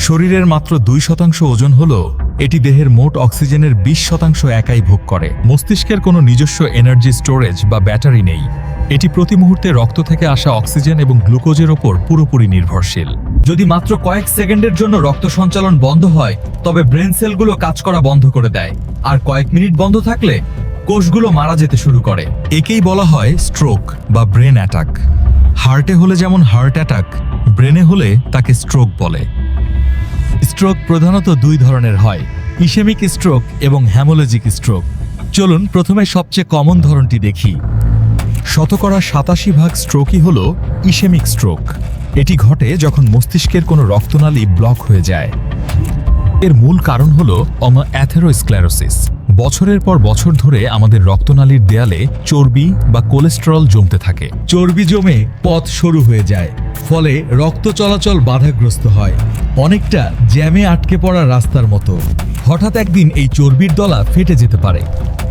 Speaker 10: শরীরের মাত্র 2% ওজন হলো এটি দেহের মোট অক্সিজেনের 20% একাই ভোগ করে। মস্তিষ্কের কোনো নিজস্ব এনার্জি স্টোরেজ বা ব্যাটারি নেই। এটি প্রতি মুহূর্তে রক্ত থেকে আসা অক্সিজেন এবং গ্লুকোজের ওপর পুরোপুরি নির্ভরশীল।
Speaker 11: যদি মাত্র কয়েক সেকেন্ডের জন্য রক্ত সঞ্চালন বন্ধ হয়, তবে ব্রেন সেলগুলো কাজ করা বন্ধ করে দেয়। আর কয়েক মিনিট বন্ধ থাকলে কোষগুলো মারা যেতে শুরু করে।
Speaker 10: একেই বলা হয় স্ট্রোক বা ব্রেন অ্যাটাক। হার্টে হলে যেমন হার্ট অ্যাটাক, ব্রেনে হলে তাকে স্ট্রোক বলে।
Speaker 11: স্ট্রোক প্রধানত 2 ধরনের হয়, ইসেমিক স্ট্রোক এবং হ্যামোলজিক স্ট্রোক। চলুন প্রথমে সবচেয়ে কমন ধরনটি দেখি।
Speaker 10: 87% স্ট্রোকই হলো ইসেমিক স্ট্রোক। এটি ঘটে যখন মস্তিষ্কের কোনো রক্তনালী ব্লক হয়ে যায়। এর মূল কারণ হলো অ্যাথেরোস্ক্লেরোসিস। বছরের পর বছর ধরে আমাদের রক্তনালীর দেয়ালে চর্বি বা কোলেস্টেরল জমতে থাকে।
Speaker 11: চর্বি জমে পথ সরু হয়ে যায়, ফলে রক্ত চলাচল বাধাগ্রস্ত হয়, অনেকটা জ্যামে আটকে পড়া রাস্তার মতো। হঠাৎ একদিন এই চর্বির দলা ফেটে যেতে পারে।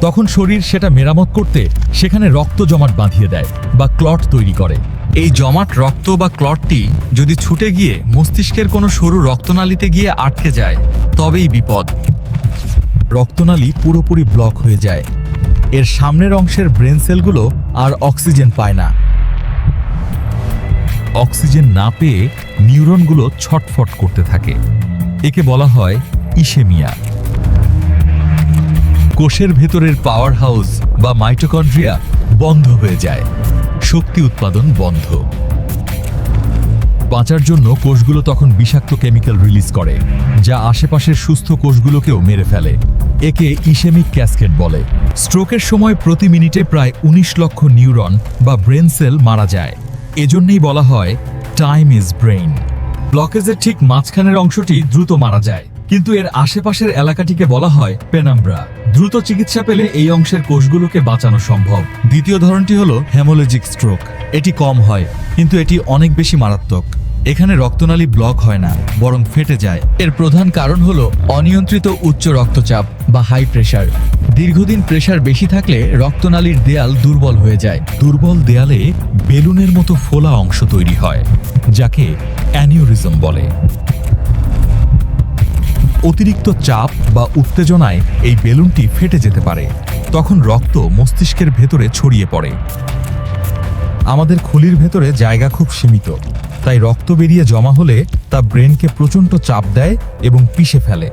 Speaker 11: তখন শরীর সেটা মেরামত করতে সেখানে রক্ত জমাট বাঁধিয়ে দেয় বা ক্লট তৈরি করে।
Speaker 10: এই জমাট রক্ত বা ক্লটটি যদি ছুটে গিয়ে মস্তিষ্কের কোনো সরু রক্তনালীতে গিয়ে আটকে যায়, তবেই বিপদ। রক্তনালী পুরোপুরি ব্লক হয়ে যায়।
Speaker 11: এর সামনের অংশের ব্রেন সেলগুলো আর অক্সিজেন পায় না।
Speaker 10: অক্সিজেন না পেয়ে নিউরনগুলো ছটফট করতে থাকে। একে বলা হয় ইসেমিয়া।
Speaker 11: কোষের ভেতরের পাওয়ার হাউস বা মাইটোকন্ড্রিয়া বন্ধ হয়ে যায়, শক্তি উৎপাদন বন্ধ। বাঁচার জন্য কোষগুলো তখন বিষাক্ত কেমিক্যাল রিলিজ করে, যা আশেপাশের সুস্থ কোষগুলোকেও মেরে ফেলে। একে ইসেমিক ক্যাসকেড বলে। স্ট্রোকের সময় প্রতি মিনিটে প্রায় ১৯ লক্ষ নিউরন বা ব্রেন সেল মারা যায়। এজন্যই বলা হয় টাইম ইজ ব্রেইন। ব্লকেজের ঠিক মাঝখানের অংশটি দ্রুত মারা যায়, কিন্তু এর আশেপাশের এলাকাটিকে বলা হয় পেনাম্ব্রা। দ্রুত চিকিৎসা পেলে এই অংশের কোষগুলোকে বাঁচানো সম্ভব। দ্বিতীয় ধরনটি হলো হেমোলজিক স্ট্রোক। এটি কম হয়, কিন্তু এটি অনেক বেশি মারাত্মক। এখানে রক্তনালী ব্লক হয় না, বরং ফেটে যায়। এর প্রধান কারণ হলো অনিয়ন্ত্রিত উচ্চ রক্তচাপ বা হাই প্রেশার। দীর্ঘদিন প্রেশার বেশি থাকলে রক্তনালীর দেয়াল দুর্বল হয়ে যায়। দুর্বল দেয়ালে বেলুনের মতো ফোলা অংশ তৈরি হয়, যাকে অ্যানিউরিজম বলে। অতিরিক্ত চাপ বা উত্তেজনায় এই বেলুনটি ফেটে যেতে পারে। তখন রক্ত মস্তিষ্কের ভেতরে ছড়িয়ে পড়ে। আমাদের খুলির ভেতরে জায়গা খুব সীমিত, তাই রক্ত বেরিয়ে জমা হলে তা ব্রেনকে প্রচণ্ড চাপ দেয় এবং পিষে ফেলে।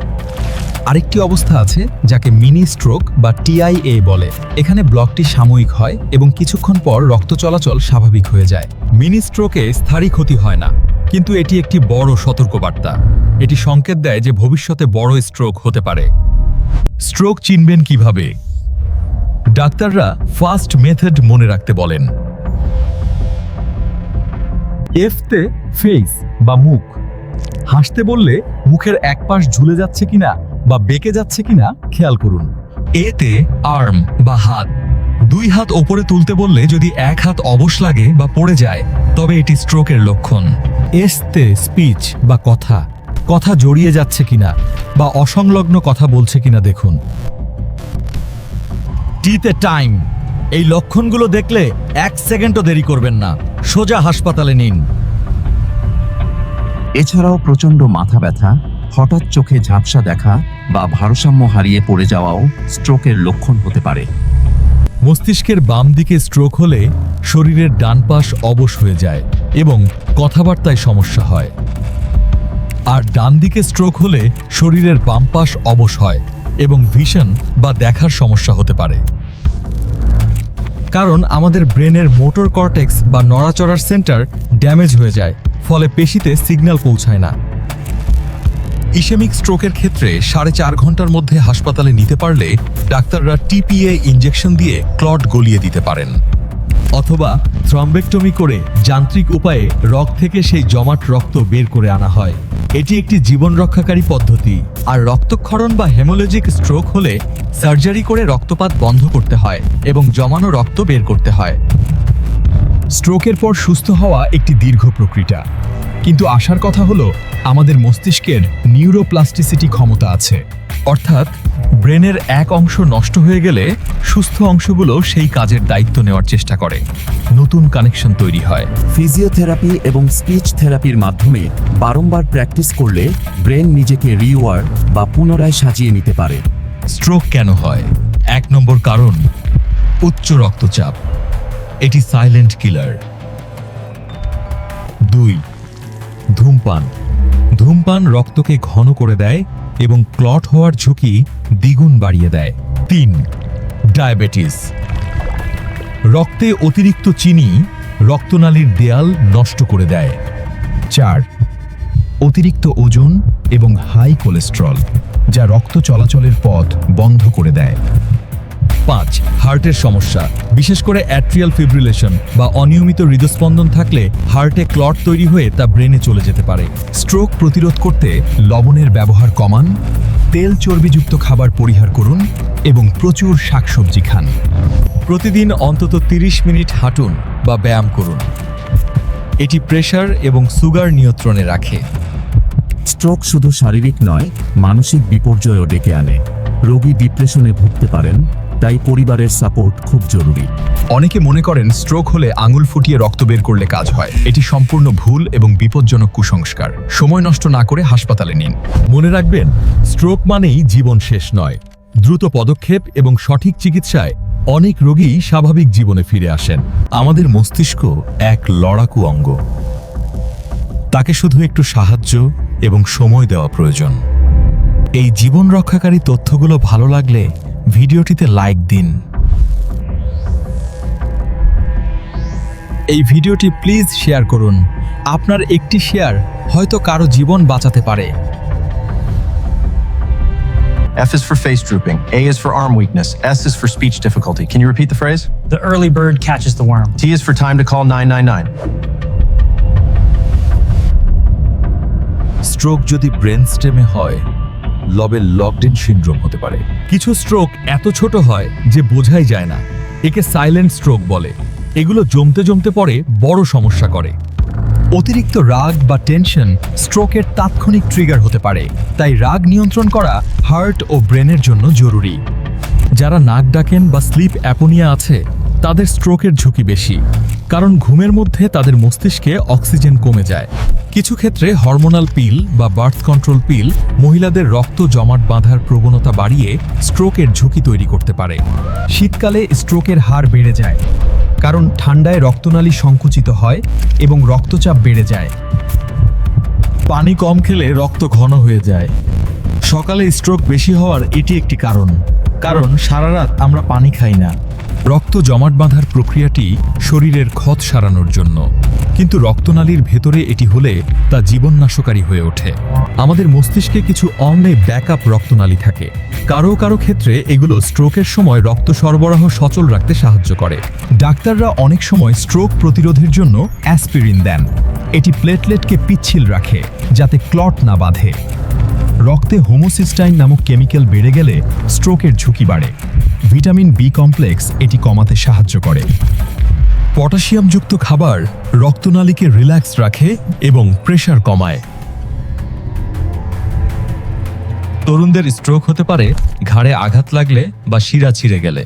Speaker 11: আরেকটি অবস্থা আছে যাকে মিনি স্ট্রোক বা TIA বলে। এখানে ব্লকটি সাময়িক হয় এবং কিছুক্ষণ পর রক্ত চলাচল স্বাভাবিক হয়ে যায়। মিনি স্ট্রোকে স্থায়ী ক্ষতি হয় না, কিন্তু এটি একটি বড় সতর্কবার্তা। এটি সংকেত দেয় যে ভবিষ্যতে বড় স্ট্রোক হতে পারে। স্ট্রোক চিনবেন কিভাবে? ডাক্তাররা ফার্স্ট মেথড মনে রাখতে বলেন। এফতে ফেস বা মুখ। হাসতে বললে মুখের এক পাশ ঝুলে যাচ্ছে কিনা বা বেঁকে যাচ্ছে কিনা খেয়াল করুন। এতে আর্ম বা হাত। দুই হাত ওপরে তুলতে বললে যদি এক হাত অবশ লাগে বা পড়ে যায়, তবে এটি স্ট্রোকের লক্ষণ। এসতে স্পিচ বা কথা। কথা জড়িয়ে যাচ্ছে কিনা বা অসংলগ্ন কথা বলছে কিনা দেখুন। টিতে টাইম। এই লক্ষণগুলো দেখলে 1 সেকেন্ডও দেরি করবেন না, সোজা হাসপাতালে নিন।
Speaker 13: এছাড়াও প্রচণ্ড মাথা ব্যথা, হঠাৎ চোখে ঝাপসা দেখা বা ভারসাম্য হারিয়ে পড়ে যাওয়াও স্ট্রোকের লক্ষণ হতে পারে।
Speaker 11: মস্তিষ্কের বাম দিকে স্ট্রোক হলে শরীরের ডান পাশ অবশ হয়ে যায় এবং কথাবার্তায় সমস্যা হয়। আর ডান দিকে স্ট্রোক হলে শরীরের বাম পাশ অবশ হয় এবং ভিশন বা দেখার সমস্যা হতে পারে। কারণ আমাদের ব্রেনের মোটর কর্টেক্স বা নড়াচড়ার সেন্টার ড্যামেজ হয়ে যায়, ফলে পেশিতে সিগন্যাল পৌঁছায় না। ইসেমিক স্ট্রোকের ক্ষেত্রে 4.5 ঘন্টার মধ্যে হাসপাতালে নিতে পারলে ডাক্তাররা TPA ইনজেকশন দিয়ে ক্লট গলিয়ে দিতে পারেন, অথবা থ্রম্বেক্টমি করে যান্ত্রিক উপায়ে রক্ত থেকে সেই জমাট রক্ত বের করে আনা হয়। এটি একটি জীবন রক্ষাকারী পদ্ধতি। আর রক্তক্ষরণ বা হেমোলজিক স্ট্রোক হলে সার্জারি করে রক্তপাত বন্ধ করতে হয় এবং জমানো রক্ত বের করতে হয়।
Speaker 4: স্ট্রোকের পর সুস্থ হওয়া একটি দীর্ঘ প্রক্রিয়া, কিন্তু আশার কথা হলো আমাদের মস্তিষ্কের নিউরোপ্লাস্টিসিটি ক্ষমতা আছে।
Speaker 11: অর্থাৎ ব্রেনের এক অংশ নষ্ট হয়ে গেলে সুস্থ অংশগুলো সেই কাজের দায়িত্ব নেওয়ার চেষ্টা করে, নতুন কানেকশন তৈরি হয়।
Speaker 13: ফিজিওথেরাপি এবং স্পিচ থেরাপির মাধ্যমে বারংবার প্র্যাকটিস করলে ব্রেন নিজেকে রিওয়ার্ড বা পুনরায় সাজিয়ে নিতে পারে।
Speaker 11: স্ট্রোক কেন হয়? 1 নম্বর কারণ উচ্চ রক্তচাপ। এটি সাইলেন্ট কিলার। 2. ধূমপান। ধূমপান রক্তকে ঘন করে দেয় এবং ক্লট হওয়ার ঝুঁকি দ্বিগুণ বাড়িয়ে দেয়। 3. ডায়াবেটিস। রক্তে অতিরিক্ত চিনি রক্তনালীর দেয়াল নষ্ট করে দেয়।
Speaker 4: 4. অতিরিক্ত ওজন এবং হাই কোলেস্টেরল, যা রক্ত চলাচলের পথ বন্ধ করে দেয়।
Speaker 11: 5. হার্টের সমস্যা, বিশেষ করে অ্যাট্রিয়াল ফিব্রিলেশন বা অনিয়মিত হৃদস্পন্দন থাকলে হার্টে ক্লট তৈরি হয়ে তা ব্রেনে চলে যেতে পারে।
Speaker 4: স্ট্রোক প্রতিরোধ করতে লবণের ব্যবহার কমান, তেল চর্বিযুক্ত খাবার পরিহার করুন এবং প্রচুর শাকসবজি খান।
Speaker 11: প্রতিদিন অন্তত 30 মিনিট হাঁটুন বা ব্যায়াম করুন। এটি প্রেশার এবং সুগার নিয়ন্ত্রণে রাখে।
Speaker 13: স্ট্রোক শুধু শারীরিক নয়, মানসিক বিপর্যয়ও ডেকে আনে। রোগী ডিপ্রেশনে ভুগতে পারেন, তাই পরিবারের সাপোর্ট খুব জরুরি।
Speaker 4: অনেকে মনে করেন স্ট্রোক হলে আঙুল ফুটিয়ে রক্ত বের করলে কাজ হয়। এটি সম্পূর্ণ ভুল এবং বিপজ্জনক কুসংস্কার। সময় নষ্ট না করে হাসপাতালে নিন।
Speaker 11: মনে রাখবেন, স্ট্রোক মানেই জীবন শেষ নয়। দ্রুত পদক্ষেপ এবং সঠিক চিকিৎসায় অনেক রোগী স্বাভাবিক জীবনে ফিরে আসেন। আমাদের মস্তিষ্ক এক লড়াকু অঙ্গ। তাকে শুধু একটু সাহায্য এবং সময় দেওয়া প্রয়োজন। এই জীবন রক্ষাকারী তথ্যগুলো ভালো লাগলে ভিডিওটিতে লাইক দিন। এই ভিডিওটি প্লিজ শেয়ার করুন আপনার একটি শেয়ার হয়তো কারো জীবন বাঁচাতে পারে।
Speaker 17: F is for face drooping. A is for arm weakness. S is for speech difficulty. Can you repeat the phrase?
Speaker 18: The early bird catches the worm.
Speaker 17: T is for time to call 999.
Speaker 10: Stroke যদি ব্রেন স্টেমে হয়, লবেল লকড-ইন সিনড্রোম হতে পারে।
Speaker 11: কিছু স্ট্রোক এত ছোট হয় যে বোঝাই যায় না, একে সাইলেন্ট স্ট্রোক বলে। এগুলো জমতে জমতে পরে বড় সমস্যা করে। অতিরিক্ত রাগ বা টেনশন স্ট্রোকের তাৎক্ষণিক ট্রিগার হতে পারে, তাই রাগ নিয়ন্ত্রণ করা হার্ট ও ব্রেনের জন্য জরুরি। যারা নাক ডাকেন বা স্লিপ অ্যাপোনিয়া আছে তাদের স্ট্রোকের ঝুঁকি বেশি, কারণ ঘুমের মধ্যে তাদের মস্তিষ্কে অক্সিজেন কমে যায়। কিছু ক্ষেত্রে হরমোনাল পিল বা বার্থ কন্ট্রোল পিল মহিলাদের রক্ত জমাট বাঁধার প্রবণতা বাড়িয়ে স্ট্রোকের ঝুঁকি তৈরি করতে পারে।
Speaker 10: শীতকালে স্ট্রোকের হার বেড়ে যায়, কারণ ঠান্ডায় রক্তনালী সংকুচিত হয় এবং রক্তচাপ বেড়ে যায়।
Speaker 11: পানি কম খেলে রক্ত ঘন হয়ে যায়। সকালে স্ট্রোক বেশি হওয়ার এটি একটি কারণ সারা রাত আমরা পানি খাই না। রক্ত জমাট বাঁধার প্রক্রিয়াটি শরীরের ক্ষত সারানোর জন্য, কিন্তু রক্তনালীর ভেতরে এটি হলে তা জীবননাশকারী হয়ে ওঠে। আমাদের মস্তিষ্কে কিছু অনলাইন ব্যাকআপ রক্তনালী থাকে, কারো ক্ষেত্রে এগুলো স্ট্রোকের সময় রক্ত সরবরাহ সচল রাখতে সাহায্য করে।
Speaker 10: ডাক্তাররা অনেক সময় স্ট্রোক প্রতিরোধের জন্য অ্যাসপিরিন দেন। এটি প্লেটলেটকে পিচ্ছিল রাখে যাতে ক্লট না বাঁধে। রক্তে হোমোসিস্টাইন নামক কেমিক্যাল বেড়ে গেলে স্ট্রোকের ঝুঁকি বাড়ে। ভিটামিন বি কমপ্লেক্স এটি কমাতে সাহায্য করে।
Speaker 11: পটাশিয়ামযুক্ত খাবার রক্তনালীকে রিল্যাক্স রাখে এবং প্রেশার কমায়। তরুণদের স্ট্রোক হতে পারে ঘাড়ে আঘাত লাগলে বা শিরা ছিঁড়ে গেলে।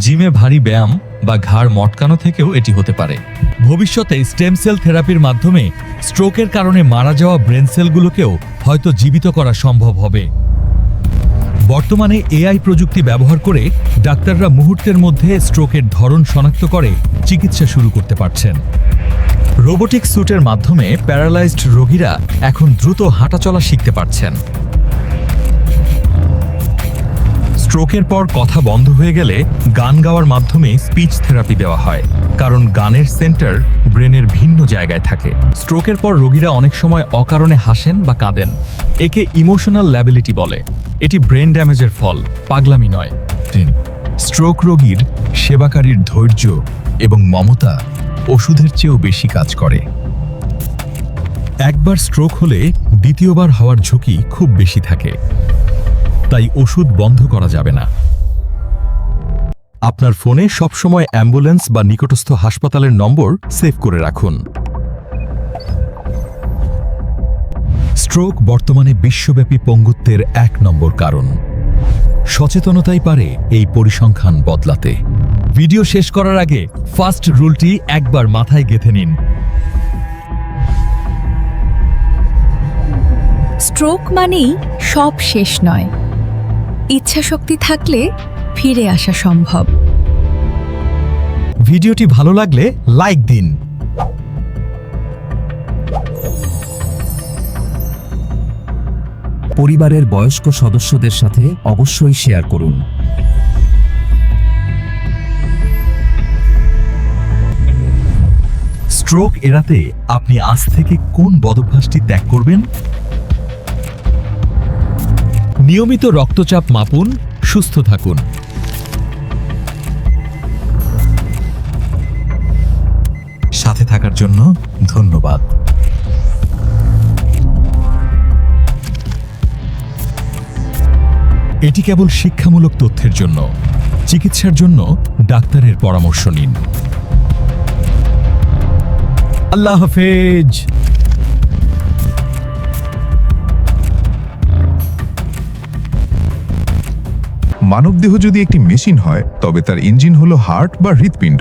Speaker 11: জিমে ভারী ব্যায়াম বা ঘাড় মটকানো থেকেও এটি হতে পারে। ভবিষ্যতে স্টেম সেল থেরাপির মাধ্যমে স্ট্রোকের কারণে মারা যাওয়া ব্রেন সেলগুলোকেও হয়তো জীবিত করা সম্ভব হবে। বর্তমানে এআই প্রযুক্তি ব্যবহার করে ডাক্তাররা মুহূর্তের মধ্যে স্ট্রোকের ধরন শনাক্ত করে চিকিৎসা শুরু করতে পারছেন। রোবোটিক স্যুটের মাধ্যমে প্যারালাইজড রোগীরা এখন দ্রুত হাঁটাচলা শিখতে পারছেন। স্ট্রোকের পর কথা বন্ধ হয়ে গেলে গান গাওয়ার মাধ্যমে স্পিচ থেরাপি দেওয়া হয়, কারণ গানের সেন্টার ব্রেনের ভিন্ন জায়গায় থাকে। স্ট্রোকের পর রোগীরা অনেক সময় অকারণে হাসেন বা কাঁদেন। একে ইমোশনাল ল্যাবিলিটি বলে। এটি ব্রেন ড্যামেজের ফল, পাগলামি নয়।
Speaker 10: স্ট্রোক রোগীর সেবাকারীর ধৈর্য এবং মমতা ওষুধের চেয়েও বেশি কাজ করে।
Speaker 11: একবার স্ট্রোক হলে দ্বিতীয়বার হওয়ার ঝুঁকি খুব বেশি থাকে, তাই ওষুধ বন্ধ করা যাবে না। আপনার ফোনে সবসময় অ্যাম্বুলেন্স বা নিকটস্থ হাসপাতালের নম্বর সেভ করে রাখুন। স্ট্রোক বর্তমানে বিশ্বব্যাপী পঙ্গুত্বের 1 নম্বর কারণ। সচেতনতাই পারে এই পরিসংখ্যান বদলাতে। ভিডিও শেষ করার আগে ফার্স্ট রুলটি একবার মাথায় গেঁথে নিন।
Speaker 16: স্ট্রোক মানেই সব শেষ নয়, ইচ্ছাশক্তি থাকলে ফিরে আসা সম্ভব।
Speaker 11: ভিডিওটি ভালো লাগলে লাইক দিন।
Speaker 13: পরিবারের বয়স্ক সদস্যদের সাথে অবশ্যই শেয়ার করুন।
Speaker 11: স্ট্রোক এড়াতে আপনি আজ থেকে কোন বদভ্যাসটি ত্যাগ করবেন? নিয়মিত রক্তচাপ মাপুন, সুস্থ থাকুন। সাথে থাকার জন্য ধন্যবাদ। এটি কেবল শিক্ষামূলক তথ্যের জন্য। চিকিৎসার জন্য ডাক্তারের পরামর্শ নিন। আল্লাহ হাফেজ।
Speaker 1: মানবদেহ যদি একটি মেশিন হয়, তবে তার ইঞ্জিন হলো হার্ট বা হৃৎপিণ্ড।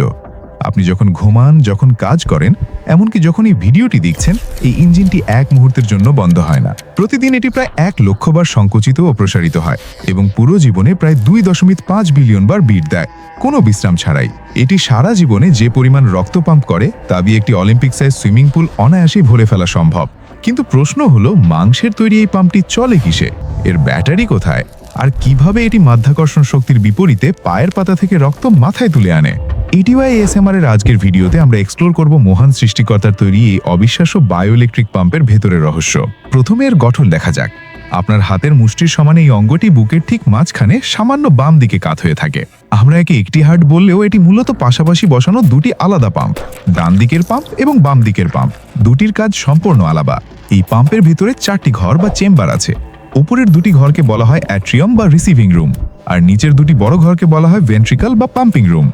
Speaker 1: আপনি যখন ঘুমান, যখন কাজ করেন, এমনকি যখন এই ভিডিওটি দেখছেন, এই ইঞ্জিনটি 1 মুহূর্তের জন্য বন্ধ হয় না। প্রতিদিন এটি প্রায় 1 লক্ষ বার সংকুচিত ও প্রসারিত হয় এবং পুরো জীবনে প্রায় 2.5 বিলিয়ন বার বিট দেয়, কোনো বিশ্রাম ছাড়াই। এটি সারা জীবনে যে পরিমাণ রক্ত পাম্প করে তা দিয়ে একটি অলিম্পিক সাইজ সুইমিং পুল অনায়াসেই ভরে ফেলা সম্ভব। কিন্তু প্রশ্ন হলো, মাংসের তৈরি এই পাম্পটি চলে কিসে? এর ব্যাটারি কোথায়? আর কিভাবে এটি মাধ্যাকর্ষণ শক্তির বিপরীতে পায়ের পাতা থেকে রক্ত মাথায় তুলে আনে? ইটিওয়াই এএসএমআর এর আজকের ভিডিওতে আমরা এক্সপ্লোর করব মহান সৃষ্টিকর্তার তৈরি এই অবিশ্বাস্য বায়োইলেকট্রিক পাম্পের ভেতরের রহস্য। প্রথমে এর গঠন দেখা যাক। আপনার হাতের মুষ্টির সমান এই অঙ্গটি বুকের ঠিক মাঝখানে সামান্য বাম দিকে কাত হয়ে থাকে। আমরা একে একটি হার্ট বললেও এটি মূলত পাশাপাশি বসানো দুটি আলাদা পাম্প, ডান দিকের পাম্প এবং বাম দিকের পাম্প। দুটির কাজ সম্পূর্ণ আলাদা। এই পাম্পের ভিতরে 4টি ঘর বা চেম্বার আছে। উপরের দুটি ঘরকে বলা হয় অ্যাট্রিয়াম বা রিসিভিং রুম, আর নিচের দুটি বড় ঘরকে বলা হয় ভেন্ট্রিকল বা পাম্পিং রুম।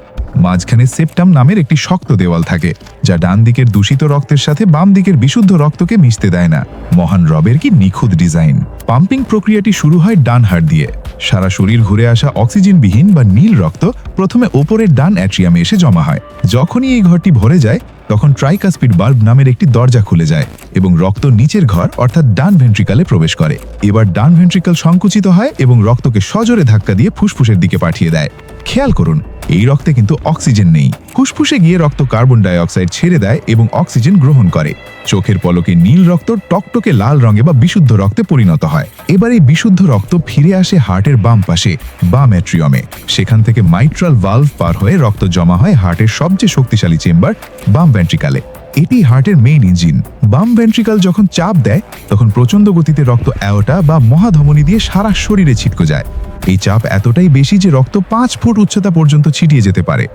Speaker 1: মাঝখানে সেপ্টাম নামের একটি শক্ত দেওয়াল থাকে, যা ডান দিকের দূষিত রক্তের সাথে বাম দিকের বিশুদ্ধ রক্তকে মিশতে দেয় না। মহান রবের কি নিখুঁত ডিজাইন। পাম্পিং প্রক্রিয়াটি শুরু হয় ডান হার্ট দিয়ে। সারা শরীর ঘুরে আসা অক্সিজেনবিহীন বা নীল রক্ত প্রথমে ওপরের ডান অ্যাট্রিয়ামে এসে জমা হয়। যখনই এই ঘরটি ভরে যায় তখন ট্রাইকাসপিড বাল্ব নামের একটি দরজা খুলে যায় এবং রক্ত নিচের ঘর অর্থাৎ ডান ভেন্ট্রিকলে প্রবেশ করে। এবার ডান ভেন্ট্রিকল সংকুচিত হয় এবং রক্তকে সজোরে ধাক্কা দিয়ে ফুসফুসের দিকে পাঠিয়ে দেয়। খেয়াল করুন, এই রক্তে কিন্তু অক্সিজেন নেই। ফুসফুসে গিয়ে রক্ত কার্বন ডাই অক্সাইড ছেড়ে দেয় এবং অক্সিজেন গ্রহণ করে। চোখের পলকে নীল রক্ত টকটকে লাল রঙে বা বিশুদ্ধ রক্তে পরিণত হয়। এবার এই বিশুদ্ধ রক্ত ফিরে আসে হার্টের বাম পাশে, বাম অ্যাট্রিয়ামে। সেখান থেকে মাইট্রাল ভালভ পার হয়ে রক্ত জমা হয় হার্টের সবচেয়ে শক্তিশালী চেম্বার, বাম ভেন্ট্রিকলে। এটি হার্টের মেইন ইঞ্জিন। বাম ভেন্ট্রিকল যখন চাপ দেয় তখন প্রচণ্ড গতিতে রক্ত অ্যাওর্টা বা মহাধমনী দিয়ে সারা শরীরে ছিটকে যায়। এই চাপ এতটাই বেশি যে রক্ত 5 ফুট উচ্চতা পর্যন্ত ছিটিয়ে যেতে পারে।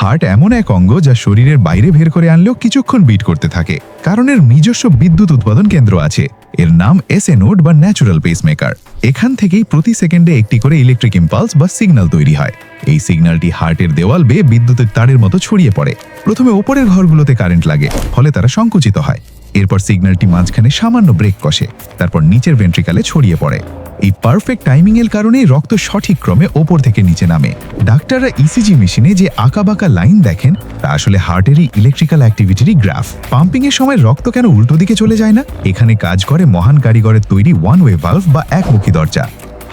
Speaker 1: হার্ট এমন এক অঙ্গ যা শরীরের বাইরে বের করে আনলেও কিছুক্ষণ বিট করতে থাকে, কারণ এর নিজস্ব বিদ্যুৎ উৎপাদন কেন্দ্র আছে। এর নাম এসএ নোড বা ন্যাচুরাল পেসমেকার। এখান থেকেই প্রতি সেকেন্ডে একটি করে ইলেকট্রিক ইম্পালস বা সিগন্যাল তৈরি হয়। এই সিগন্যালটি হার্টের দেওয়াল বেয়ে বিদ্যুতের তারের মতো ছড়িয়ে পড়ে। প্রথমে ওপরের ঘরগুলোতে কারেন্ট লাগে, ফলে তারা সংকুচিত হয়। এরপর সিগন্যালটি মাঝখানে সামান্য ব্রেক কষে, তারপর নিচের ভেন্ট্রিকলে ছড়িয়ে পড়ে। এই পারফেক্ট টাইমিং এর কারণেই রক্ত সঠিক ক্রমে ওপর থেকে নিচে নামে। ডাক্তাররা ইসিজি মেশিনে যে আঁকাবাঁকা লাইন দেখেন তা আসলে হার্টেরই ইলেকট্রিক্যাল অ্যাক্টিভিটিরই গ্রাফ। পাম্পিং এর সময় রক্ত কেন উল্টো দিকে চলে যায় না? এখানে কাজ করে মহান কারিগরের তৈরি ওয়ান ওয়ে ভালভ বা একমুখী দরজা।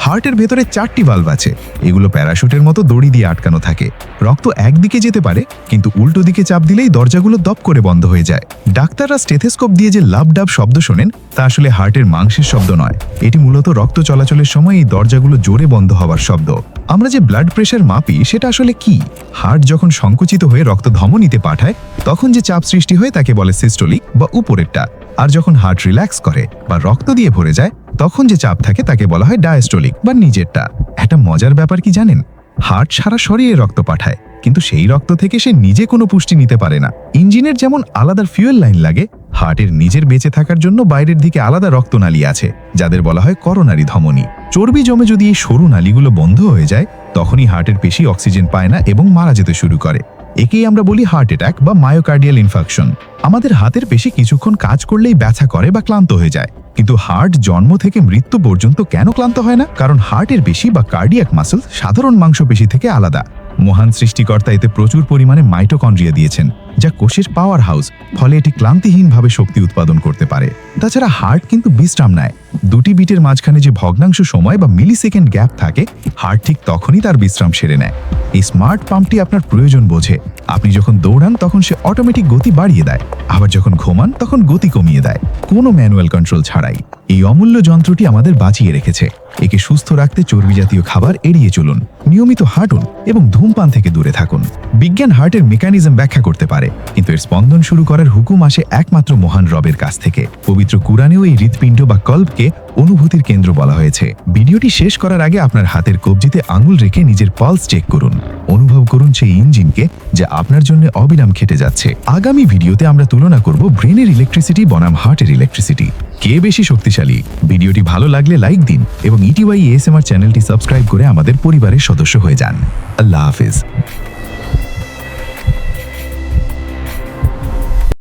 Speaker 1: হার্টের ভেতরে 4টি ভালভ আছে। এগুলো প্যারাশুটের মতো দড়ি দিয়ে আটকানো থাকে। রক্ত একদিকে যেতে পারে, কিন্তু উল্টো দিকে চাপ দিলেই দরজাগুলো দপ করে বন্ধ হয়ে যায়। ডাক্তাররা স্টেথোস্কোপ দিয়ে যে লাভ ডাব শব্দ শোনেন তা আসলে হার্টের মাংসের শব্দ নয়। এটি মূলত রক্ত চলাচলের সময় এই দরজাগুলো জোরে বন্ধ হওয়ার শব্দ। আমরা যে ব্লাড প্রেশার মাপি সেটা আসলে কি? হার্ট যখন সংকুচিত হয়ে রক্ত ধমনীতে পাঠায় তখন যে চাপ সৃষ্টি হয় তাকে বলে সিস্টোলিক বা উপরেরটা। আর যখন হার্ট রিল্যাক্স করে বা রক্ত দিয়ে ভরে যায় তখন যে চাপ থাকে তাকে বলা হয় ডায়াস্টোলিক বা নিচেরটা। একটা মজার ব্যাপার কি জানেন? হার্ট সারা শরীরে রক্ত পাঠায়, কিন্তু সেই রক্ত থেকে সে নিজে কোনো পুষ্টি নিতে পারে না। ইঞ্জিনের যেমন আলাদা ফিউয়েল লাইন লাগে, হার্টের নিজের বেঁচে থাকার জন্য বাইরের দিকে আলাদা রক্তনালী আছে, যাদের বলা হয় করোনারি ধমনী। চর্বি জমে যদি এই সরু নালীগুলো বন্ধ হয়ে যায় তখনই হার্টের পেশি অক্সিজেন পায় না এবং মারা যেতে শুরু করে। একেই আমরা বলি হার্ট অ্যাটাক বা মায়োকার্ডিয়াল ইনফাকশন। আমাদের হাতের পেশি কিছুক্ষণ কাজ করলেই ব্যথা করে বা ক্লান্ত হয়ে যায়, কিন্তু হার্ট জন্ম থেকে মৃত্যু পর্যন্ত কেন ক্লান্ত হয় না? কারণ হার্টের পেশি বা কার্ডিয়াক মাসল সাধারণ মাংসপেশি থেকে আলাদা। মহান সৃষ্টিকর্তা এতে প্রচুর পরিমাণে মাইটোকন্ড্রিয়া দিয়েছেন, যা কোষের পাওয়ার হাউস, ফলে এটি ক্লান্তিহীনভাবে শক্তি উৎপাদন করতে পারে। তাছাড়া হার্ট কিন্তু বিশ্রাম নেয়। দুটি বিটের মাঝখানে যে ভগ্নাংশ সময় বা মিলিসেকেন্ড গ্যাপ থাকে, হার্ট ঠিক তখনই তার বিশ্রাম সেরে নেয়। এই স্মার্ট পাম্পটি আপনার প্রয়োজন বোঝে। আপনি যখন দৌড়ান তখন সে অটোমেটিক গতি বাড়িয়ে দেয়, আবার যখন ঘুমান তখন গতি কমিয়ে দেয়, কোনো ম্যানুয়াল কন্ট্রোল ছাড়াই। এই অমূল্য যন্ত্রটি আমাদের বাঁচিয়ে রেখেছে। একে সুস্থ রাখতে চর্বি জাতীয় খাবার এড়িয়ে চলুন, নিয়মিত হাঁটুন এবং ধূমপান থেকে দূরে থাকুন। বিজ্ঞান হার্টের মেকানিজম ব্যাখ্যা করতে পারে, কিন্তু এর স্পন্দন শুরু করার হুকুম আসে একমাত্র মহান রবের কাছ থেকে। পবিত্র কুরআনেও এই হৃৎপিণ্ড বা কল্বকে অনুভূতির কেন্দ্র বলা হয়েছে। ভিডিওটি শেষ করার আগে আপনার হাতের কবজিতে আঙুল রেখে নিজের পালস চেক করুন। অনুভব করুন সেই ইঞ্জিনকে যা আপনার জন্য অবিরাম খেটে যাচ্ছে। আগামী ভিডিওতে আমরা তুলনা করব ব্রেনের ইলেকট্রিসিটি বনাম হার্টের ইলেকট্রিসিটি। কে বেশি শক্তিশালী? ভিডিওটি ভালো লাগলে লাইক দিন এবং ইটিওয়াই এএসএমআর চ্যানেলটি সাবস্ক্রাইব করে আমাদের পরিবারের সদস্য হয়ে যান। আল্লাহ হাফেজ।